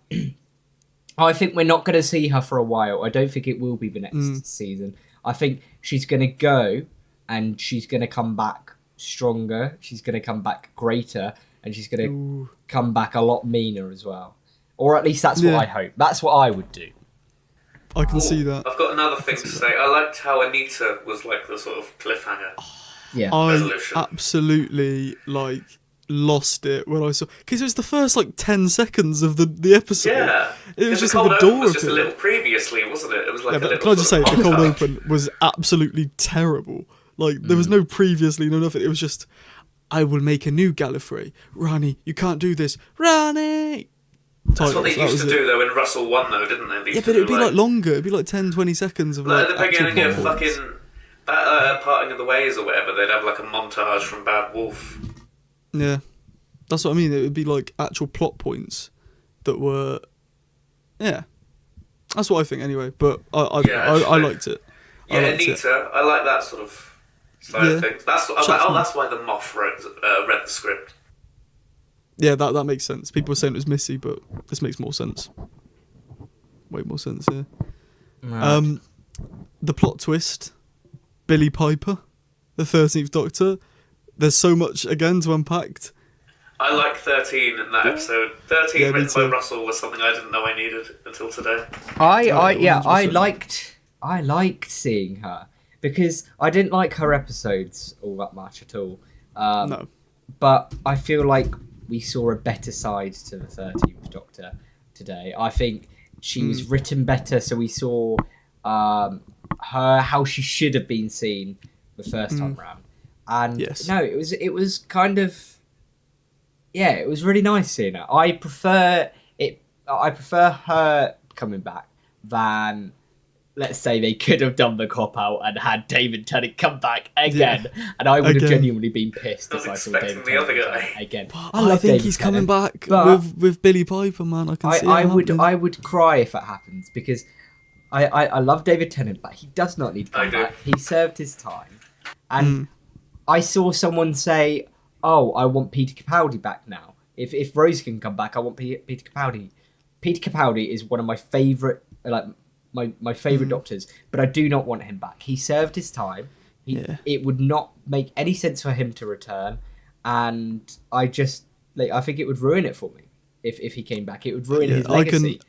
we're not gonna see her for a while. I don't think it will be the next season. I think she's gonna go and she's gonna come back stronger. She's gonna come back greater, and she's gonna come back a lot meaner as well. Or at least that's what I hope. That's what I would do. I can see that. I've got another thing to say. I liked how Anita was like the sort of cliffhanger. I absolutely lost it when I saw, because it was the first 10 seconds of the episode. Yeah, it was just the cold like a door open was just opening. a little previously, wasn't it? It was like a little. Can I just say the cold montage. open was absolutely terrible. There was no previously, no nothing. It was just, I will make a new Gallifrey. Rani, you can't do this. Rani. That's what they used to do though in Russell 1 though, didn't they? Yeah, but it'd be longer. It'd be 10-20 seconds of at the beginning of actual fucking Parting of the Ways or whatever, they'd have a montage from Bad Wolf. Yeah, that's what I mean. It would be actual plot points that were, that's what I think anyway. But I liked it. Yeah, Anita, I like that sort of side of things. That's why the Moth read the script. Yeah, that makes sense. People were saying it was Missy, but this makes more sense. Way more sense, yeah. Right. The plot twist, Billy Piper, the 13th Doctor. There's so much, again, to unpack. I like 13 in that episode. 13 written by Russell was something I didn't know I needed until today. I liked seeing her, because I didn't like her episodes all that much at all. No. But I feel like we saw a better side to the 13th Doctor today. I think she was written better, so we saw her how she should have been seen the first time round. And it was kind of it was really nice seeing her. I prefer her coming back than, let's say, they could have done the cop out and had David Tennant come back again, and I would have genuinely been pissed if I saw David Tennant again. I think he's coming back with Billy Piper, man. I can see it. I would cry if that happens, because I love David Tennant, but he does not need to come back. He served his time, and I saw someone say, "Oh, I want Peter Capaldi back now. If Rose can come back, I want Peter Capaldi." Peter Capaldi is one of my favourite, my favourite doctors, but I do not want him back. He served his time. It would not make any sense for him to return, and I think it would ruin it for me if he came back. It would ruin his legacy.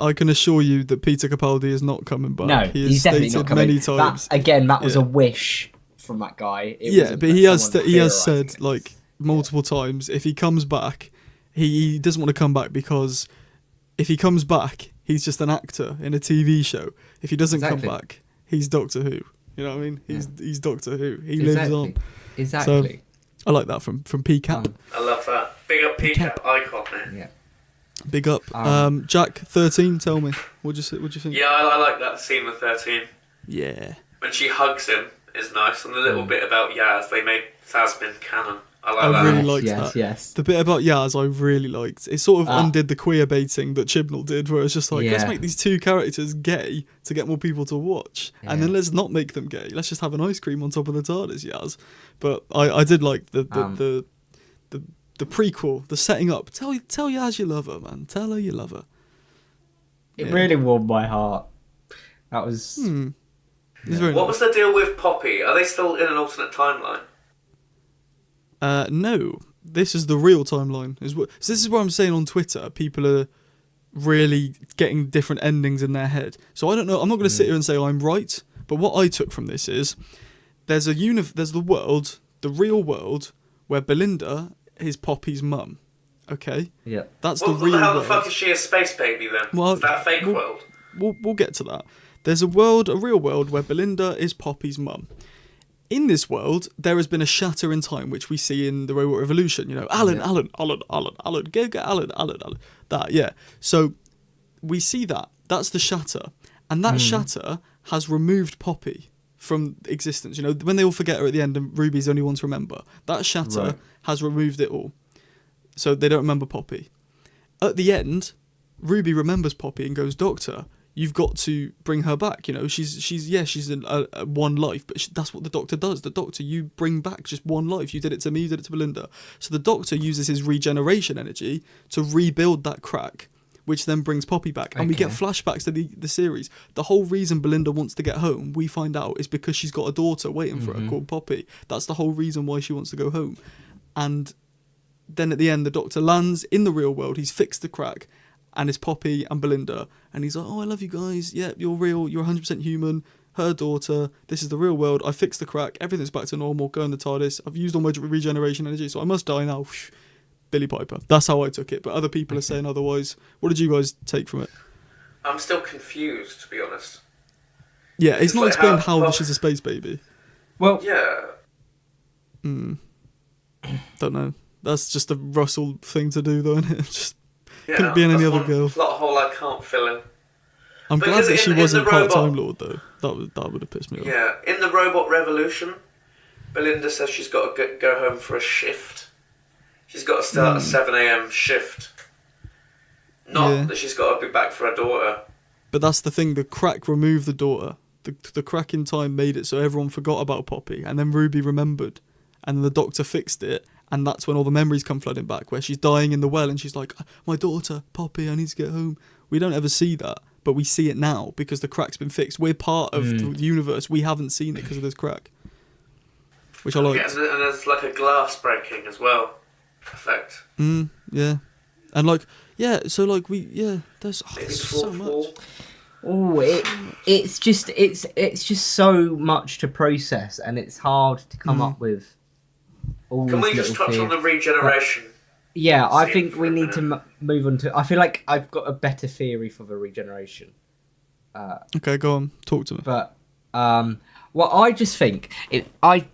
I can assure you that Peter Capaldi is not coming back. No, he's definitely not coming. Many times. That was a wish from that guy. But he has said like multiple times, if he comes back, he doesn't want to come back because if he comes back, he's just an actor in a TV show. If he doesn't come back, he's Doctor Who. You know what I mean? He's Doctor Who. He lives on. Exactly. So, I like that from PCAP. I love that. Big up PCAP icon, man. Yeah. Big up. Jack 13, tell me. What'd you think? Yeah, I like that scene with 13. Yeah. When she hugs him is nice, and the little bit about Yaz, they made Thasmin canon. I really liked that. Yes. The bit about Yaz I really liked. It sort of undid the queer baiting that Chibnall did, where it's just like, let's make these two characters gay to get more people to watch, and then let's not make them gay. Let's just have an ice cream on top of the TARDIS, Yaz. But I did like the prequel, the setting up. Tell Yaz you love her, man. Tell her you love her. It really warmed my heart. That was... What was the deal with Poppy? Are they still in an alternate timeline? No. This is the real timeline. So this is what I'm saying on Twitter. People are really getting different endings in their head. So I don't know. I'm not going to sit here and say I'm right. But what I took from this is there's the world, the real world, where Belinda is Poppy's mum. Okay? Yeah. That's the real world. How the fuck is she a space baby then? Well, is that a fake world? We'll get to that. There's a real world where Belinda is Poppy's mum. In this world, there has been a shatter in time, which we see in the Robot Revolution. You know, Alan, get Alan. That, yeah. So we see that. That's the shatter. And that shatter has removed Poppy from existence. You know, when they all forget her at the end and Ruby's the only one to remember, that shatter has removed it all. So they don't remember Poppy. At the end, Ruby remembers Poppy and goes, Doctor, you've got to bring her back. You know, she's in one life, but that's what the Doctor does. The Doctor, you bring back just one life. You did it to me, you did it to Belinda. So the Doctor uses his regeneration energy to rebuild that crack, which then brings Poppy back. And we get flashbacks to the series. The whole reason Belinda wants to get home, we find out, is because she's got a daughter waiting for her called Poppy. That's the whole reason why she wants to go home. And then at the end, the Doctor lands in the real world. He's fixed the crack. And it's Poppy and Belinda. And he's like, oh, I love you guys. Yeah, you're real. You're 100% human. Her daughter. This is the real world. I fixed the crack. Everything's back to normal. Go in the TARDIS. I've used all my regeneration energy, so I must die now. Billy Piper. That's how I took it. But other people are saying otherwise. What did you guys take from it? I'm still confused, to be honest. Yeah, it's not explained how she's a space baby. Well, yeah. Don't know. That's just a Russell thing to do, though, isn't it? Just couldn't Yeah, be any other girl. Plot hole I can't fill in. I'm glad that she wasn't part Time Lord, though. That would have pissed me off. Yeah, in the Robot Revolution, Belinda says she's got to go home for a shift. She's got to start a 7 a.m. shift. Not that she's got to be back for her daughter. But that's the thing, the crack removed the daughter. The crack in time made it so everyone forgot about Poppy, and then Ruby remembered, and the Doctor fixed it, and that's when all the memories come flooding back, where she's dying in the well, and she's like, my daughter, Poppy, I need to get home. We don't ever see that, but we see it now, because the crack's been fixed. We're part of the universe, we haven't seen it because of this crack. Which I like. Yeah, and there's like a glass breaking as well. Effect. Yeah. And like, there's so much. Oh, it's just so much to process, and it's hard to come up with. Can we just touch on the regeneration? Yeah, I think we need to move on to. I feel like I've got a better theory for the regeneration. Okay, go on, talk to me. But well, I just think I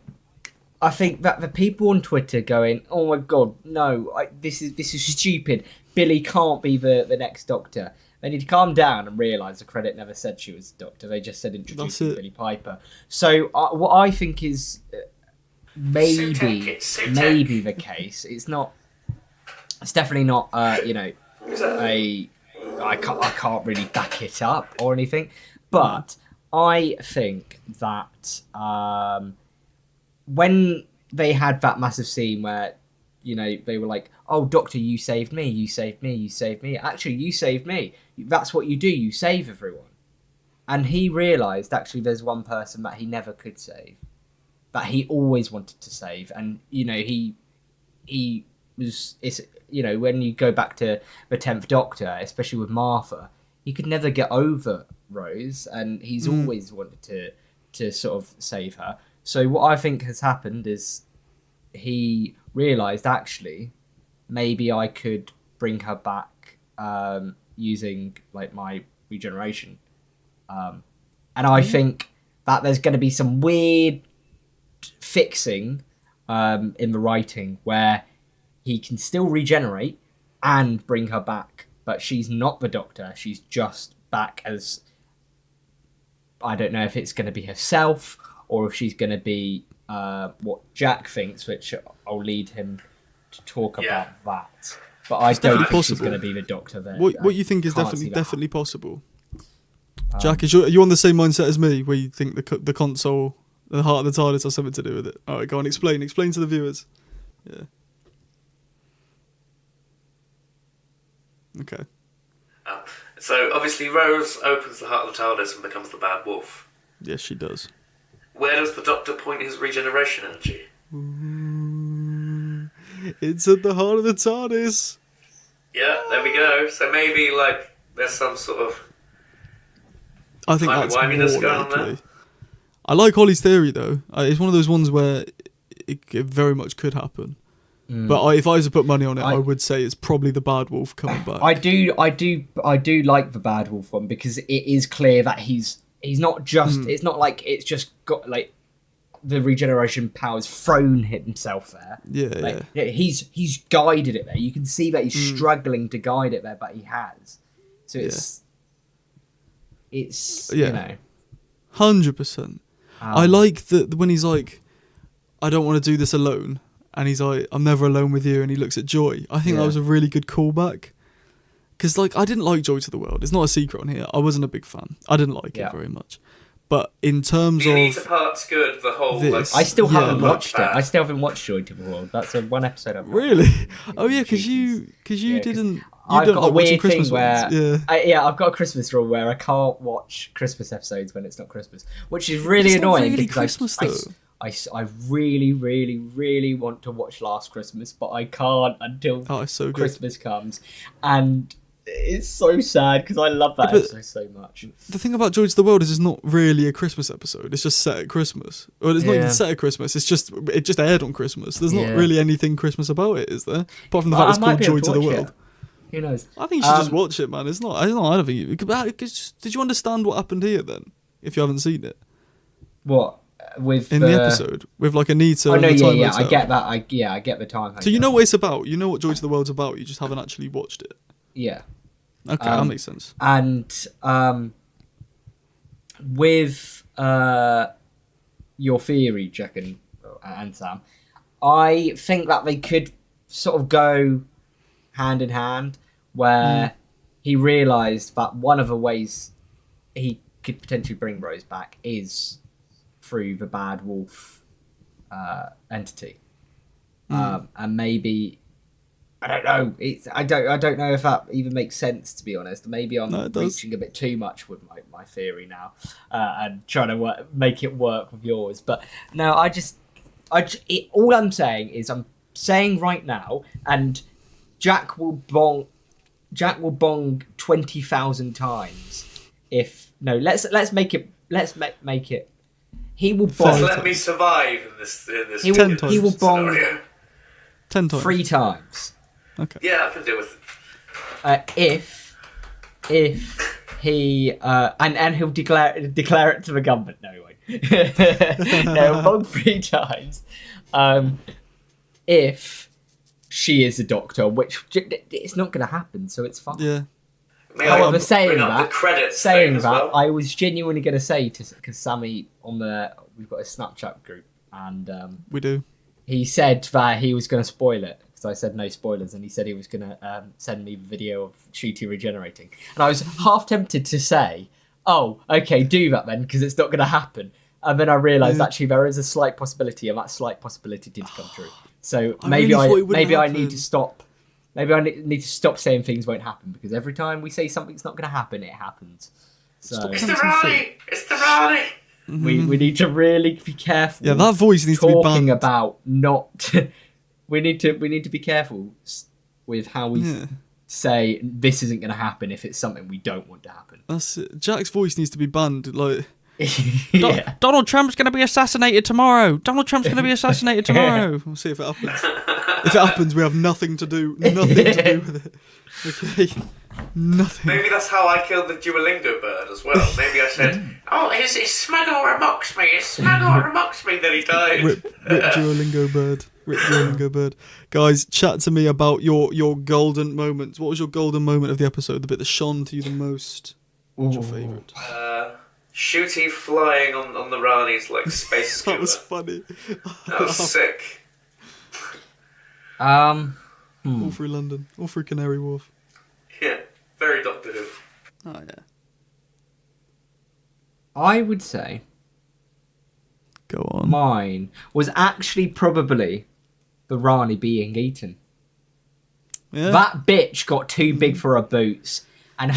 think that the people on Twitter going, oh my god, no, this is stupid. Billy can't be the next Doctor. They need to calm down and realise the credit never said she was Doctor. They just said introducing Billy Piper. So what I think is maybe the case. It's not. It's definitely not. I can't really back it up or anything. But I think that when they had that massive scene where, they were like, oh, Doctor, you saved me, you saved me, you saved me. Actually, you saved me. That's what you do. You save everyone. And he realised actually there's one person that he never could save, that he always wanted to save. And, you know, he was, it's, you know, when you go back to the 10th Doctor, especially with Martha, he could never get over Rose, and he's always wanted to sort of save her. So what I think has happened is he realised, actually, maybe I could bring her back using, like, my regeneration. And I think that there's going to be some weird fixing in the writing where he can still regenerate and bring her back, but she's not the Doctor. She's just back as, I don't know if it's going to be herself or if she's going to be what Jack thinks, which I'll lead him to talk about that. But I don't think she's going to be the Doctor there. What you think is definitely possible? Jack, are you on the same mindset as me, where you think the console, the heart of the TARDIS, has something to do with it? All right, go on, explain to the viewers. Yeah. Okay. So obviously Rose opens the heart of the TARDIS and becomes the bad wolf. Yes, she does. Where does the Doctor point his regeneration energy? It's at the heart of the TARDIS. Yeah, there we go. So maybe, like, there's some sort of... I think that's more likely. I like Holly's theory, though. It's one of those ones where it very much could happen. But if I was to put money on it, I would say it's probably the bad wolf coming back. I do like the bad wolf one, because it is clear that he's not just. It's not like it's just got like the regeneration powers thrown himself there. Yeah. He's guided it there. You can see that he's struggling to guide it there, but he has. So it's you know, 100%. I like that when he's like, I don't want to do this alone. And he's like, I'm never alone with you. And he looks at Joy. I think that was a really good callback. Because, like, I didn't like Joy to the World. It's not a secret on here. I wasn't a big fan. I didn't like it very much. But in terms of... Anita Part's good, the whole... This, I still haven't watched it. I still haven't watched Joy to the World. That's one episode I've watched. Really? Oh, yeah, because you didn't... I've got like a weird Christmas thing where... ones. I've got a Christmas rule where I can't watch Christmas episodes when it's not Christmas. Which is really annoying. Not really because Christmas, though. I really, really, really want to watch Last Christmas, but I can't until Christmas comes. And it's so sad because I love that episode so much. The thing about Joy to the World is it's not really a Christmas episode. It's just set at Christmas. Well, it's not even set at Christmas. It just aired on Christmas. There's not really anything Christmas about it, is there? Apart from the fact it's called Joy to the World. Who knows? I think you should just watch it, man. It's not. I don't think you. Did you understand what happened here then? If you haven't seen it, what? In the episode with like Anita. Oh no, yeah, I get that. I get the time. So you know what it's about. You know what Joy to the World's about. You just haven't actually watched it. Yeah. Okay, that makes sense. And with your theory, Jack and Sam, I think that they could sort of go hand in hand, where he realised that one of the ways he could potentially bring Rose back is through the bad wolf entity, and maybe I don't know. I don't know if that even makes sense, to be honest. Maybe I'm reaching a bit too much with my theory now, and trying to make it work with yours. But no, all I'm saying is I'm saying right now, and Jack will bong 20,000 times. Let's make it. He will bong. Let me survive in this. He will bong scenario. 10 times. 3 times. Okay. Yeah, I can deal with it. If he and he'll declare it to the government. No, he won't. No, bong 3 times. If she is a doctor, which it's not going to happen, so it's fine. Yeah. However, saying that, well. I was genuinely going to say because Sammy we've got a Snapchat group, and we do. He said that he was going to spoil it because I said no spoilers, and he said he was going to send me the video of Shooty regenerating, and I was half tempted to say, "Oh, okay, do that then," because it's not going to happen. And then I realised actually there is a slight possibility, and that slight possibility did come true. So maybe I need to stop. Maybe I need to stop saying things won't happen, because every time we say something's not going to happen, it happens. So It's the Rani! It's the Rani! we need to really be careful. Yeah, that voice needs to be talking banned. about not. we need to be careful with how we say this isn't going to happen if it's something we don't want to happen. That's it. Jack's voice needs to be banned. Like, Yeah. Donald Trump's going to be assassinated tomorrow. Donald Trump's going to be assassinated tomorrow. we'll see if it happens. If it happens, we have nothing to do with it. Okay, nothing. Maybe that's how I killed the Duolingo bird as well. Maybe I said, "Oh, his smuggle mocks me. His smuggle mocks me." Then he died. Rip Duolingo bird. Rip Duolingo bird. Guys, chat to me about your golden moments. What was your golden moment of the episode? The bit that shone to you the most. What's your favourite? Shooty flying on the Rani's like space scuba. That was funny. That was sick. All through London. All through Canary Wharf. Yeah, very Doctor Who. Oh, yeah. I would say Go on. mine was actually probably the Rani being eaten. Yeah. That bitch got too big for her boots. And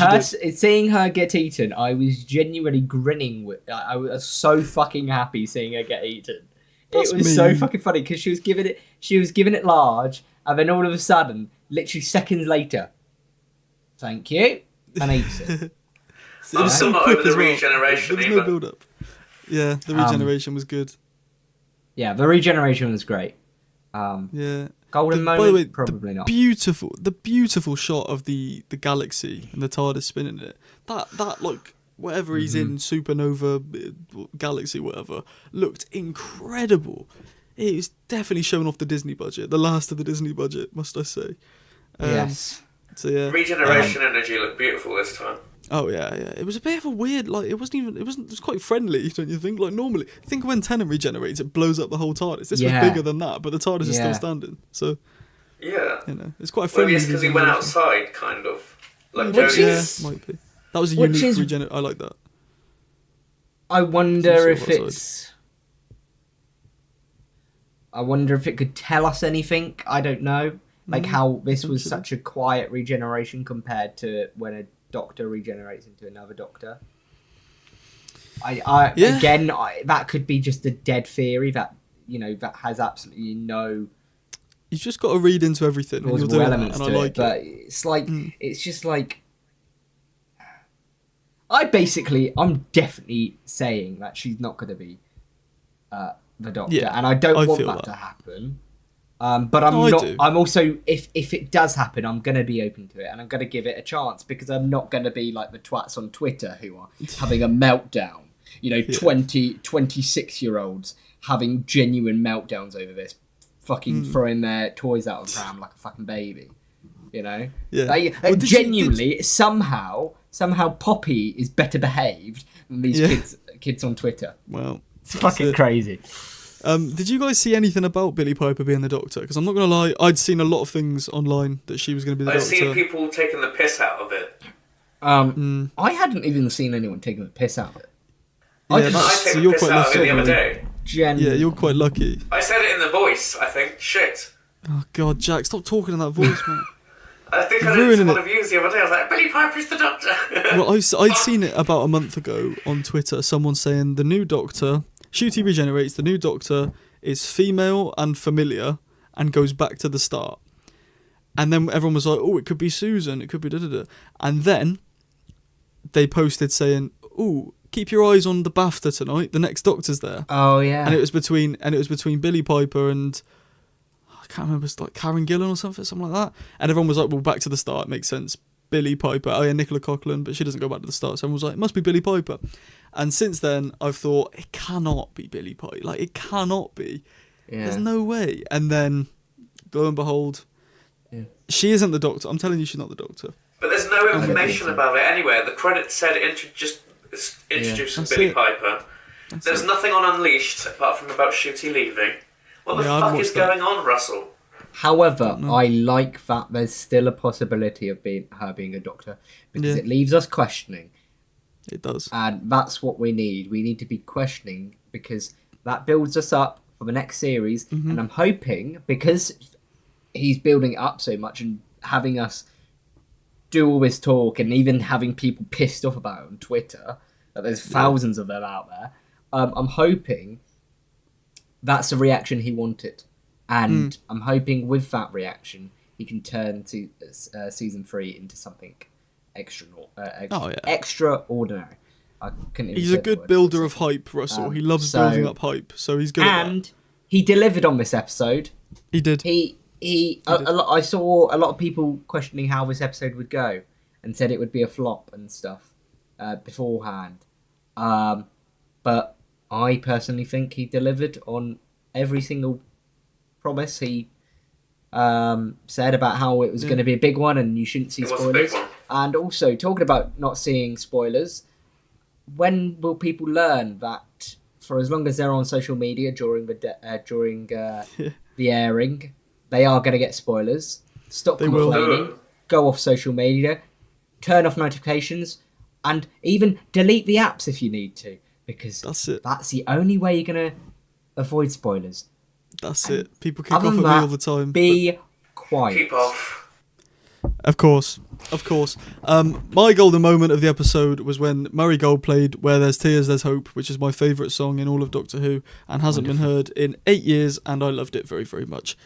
seeing her get eaten, I was genuinely grinning. I was so fucking happy seeing her get eaten. That's it was so mean. fucking funny because she was giving it large, and then all of a sudden, literally seconds later, thank you, and eats it. So it was still so not quick over the as well. regeneration There was no either. build up. Yeah, the regeneration was good. Yeah, the regeneration was great. Yeah. Golden By moment, the way, probably not. The beautiful shot of the galaxy and the TARDIS spinning it. That like whatever he's in, supernova galaxy, whatever, looked incredible. It was definitely showing off the Disney budget, the last of the Disney budget, must I say. Yes. So yeah. Regeneration energy looked beautiful this time. Oh yeah. It was a bit of a weird, like it was quite friendly, don't you think? Like normally, think when Tennant regenerates, it blows up the whole TARDIS. This was bigger than that, but the TARDIS is still standing. So Yeah. it's quite a friendly. Well, yes, because he went outside, kind of. Like Which Jodie. is- might be. That was a Which unique is- regeneration. I like that. I wonder if outside. it's. I wonder if it could tell us anything. I don't know. Like how this was such a quiet regeneration compared to when a Doctor regenerates into another Doctor. Again, that could be just a dead theory that that has absolutely no You've just got to read into everything, and you're plausible doing that, elements and to I like it. But it's like it's just like I'm definitely saying that she's not going to be the Doctor, and I don't want feel that that to happen. But I'm I not. do. I'm also, if it does happen, I'm gonna be open to it, and I'm gonna give it a chance because I'm not gonna be like the twats on Twitter who are having a meltdown. 26-year-olds having genuine meltdowns over this, fucking throwing their toys out of the pram like a fucking baby. Yeah. Genuinely, somehow Poppy is better behaved than these kids on Twitter. Well, It's fucking crazy. did you guys see anything about Billie Piper being the Doctor? Because I'm not gonna lie, I'd seen a lot of things online that she was gonna be the I've Doctor. seen people taking the piss out of it. I hadn't even seen anyone taking the piss out of it. I Yeah, took so the you're piss quite out of it the lucky. other day. Yeah, you're quite lucky. I said it in the voice, I think. Shit. Oh God, Jack, stop talking in that voice, man. I think I You're did it to ruining one it. of you the other day. I was like, Billie Piper's the Doctor. Well, I'd seen it about a month ago on Twitter. Someone saying the new Doctor, Shooty regenerates. The new Doctor is female and familiar and goes back to the start. And then everyone was like, "Oh, it could be Susan. It could be da da da." And then they posted saying, "Oh, keep your eyes on the BAFTA tonight. The next Doctor's there." Oh yeah. And it was between Billie Piper and I can't remember, it's like Karen Gillan or something like that. And everyone was like, "Well, back to the start. It makes sense. Billie Piper. Oh yeah, Nicola Coughlan, but she doesn't go back to the start." So everyone was like, "It must be Billie Piper." And since then, I've thought it cannot be Billie Piper. Like it cannot be. Yeah. There's no way. And then, lo and behold, she isn't the Doctor. I'm telling you, she's not the Doctor. But there's no information about it anywhere. The credits said just introducing That's Billie it. Piper. There's nothing on Unleashed apart from about Shooty leaving. What the Yeah, I've fuck watched is that. going on, Russell? However, I like that there's still a possibility of her being a Doctor because Yeah. it leaves us questioning, It does. and that's what we need. We need to be questioning because that builds us up for the next series. And I'm hoping because he's building it up so much and having us do all this talk and even having people pissed off about it on Twitter, that there's thousands of them out there, I'm hoping that's the reaction he wanted. And I'm hoping with that reaction, he can turn to season 3 into something extraordinary. He's a good builder of hype, Russell. He loves building up hype, so he's good at that. And he delivered on this episode. He did. I saw a lot of people questioning how this episode would go and said it would be a flop and stuff beforehand. But I personally think he delivered on every single promise he said about how it was going to be a big one and you shouldn't see spoilers. And also, talking about not seeing spoilers, when will people learn that for as long as they're on social media during the airing, they are going to get spoilers? Stop complaining. Go off social media. Turn off notifications. And even delete the apps if you need to. Because that's the only way you're going to avoid spoilers. That's it. People kick off at me all the time. Be quiet. Keep off. Of course. My golden moment of the episode was when Murray Gold played Where There's Tears, There's Hope, which is my favourite song in all of Doctor Who and hasn't been heard in 8 years, and I loved it very, very much.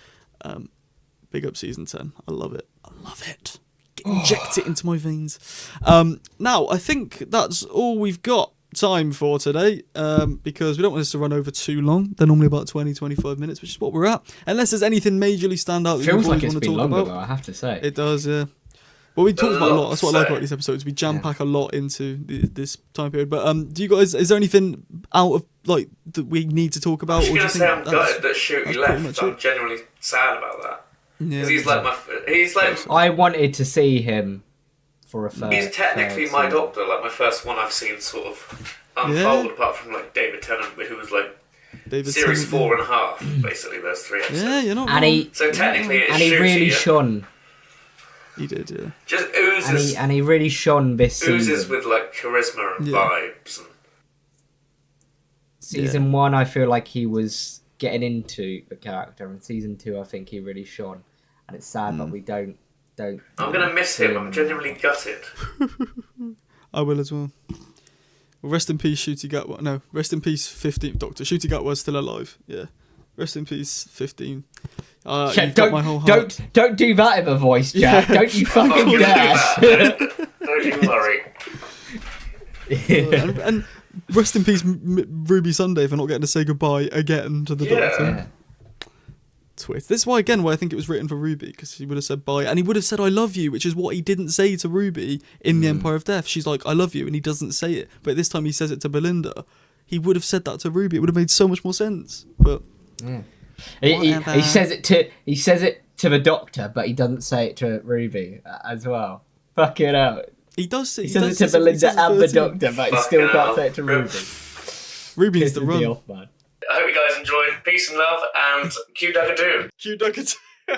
Big up season 10. I love it. Inject it into my veins. Now, I think that's all we've got time for today, because we don't want this to run over too long. They're normally about 20-25 minutes, which is what we're at, unless there's anything majorly stand out that you feels like want it's to been talk longer, about. though, I have to say. It does, yeah. Well, we talked about a lot. That's what I like about these episodes. We jam pack a lot into this time period. But do you guys? Is there anything out of that we need to talk about? I'm just gonna say I'm gutted that Shooty left. I'm genuinely sad about that. Because he's like I wanted to see him for a third. He's technically my Doctor, like my first one I've seen sort of unfold, apart from like David Tennant, who was like series 4.5, basically those 3 episodes. Yeah, you're not wrong. So technically, it's and he really shone. He did, yeah. Just oozes. And he really shone this season. Oozes with like charisma and vibes. And... Season 1, I feel like he was getting into the character, and season 2, I think he really shone. And it's sad that we don't. I'm gonna miss him. I'm genuinely gutted. I will as well. Well, rest in peace, Shooty Gatwa. No, rest in peace, 15th Doctor. Shooty Gatwa's still alive. Yeah. Rest in peace, 15. Don't do that in a voice, Jack. Yeah. Don't you fucking dare. Don't you worry. And rest in peace, Ruby Sunday, for not getting to say goodbye again to the Doctor. Yeah. Twist. This is why I think it was written for Ruby, because he would have said bye, and he would have said I love you, which is what he didn't say to Ruby in the Empire of Death. She's like I love you, and he doesn't say it, but this time he says it to Belinda. He would have said that to Ruby. It would have made so much more sense. But he says it to the Doctor, but he doesn't say it to Ruby as well. Fuck it out. He does. He says it to Belinda and the Doctor, but he still can't say it to Ruby. Ruby needs to run. I hope you guys enjoyed. Peace and love, and Q Dugga Do. Q Dugga Do.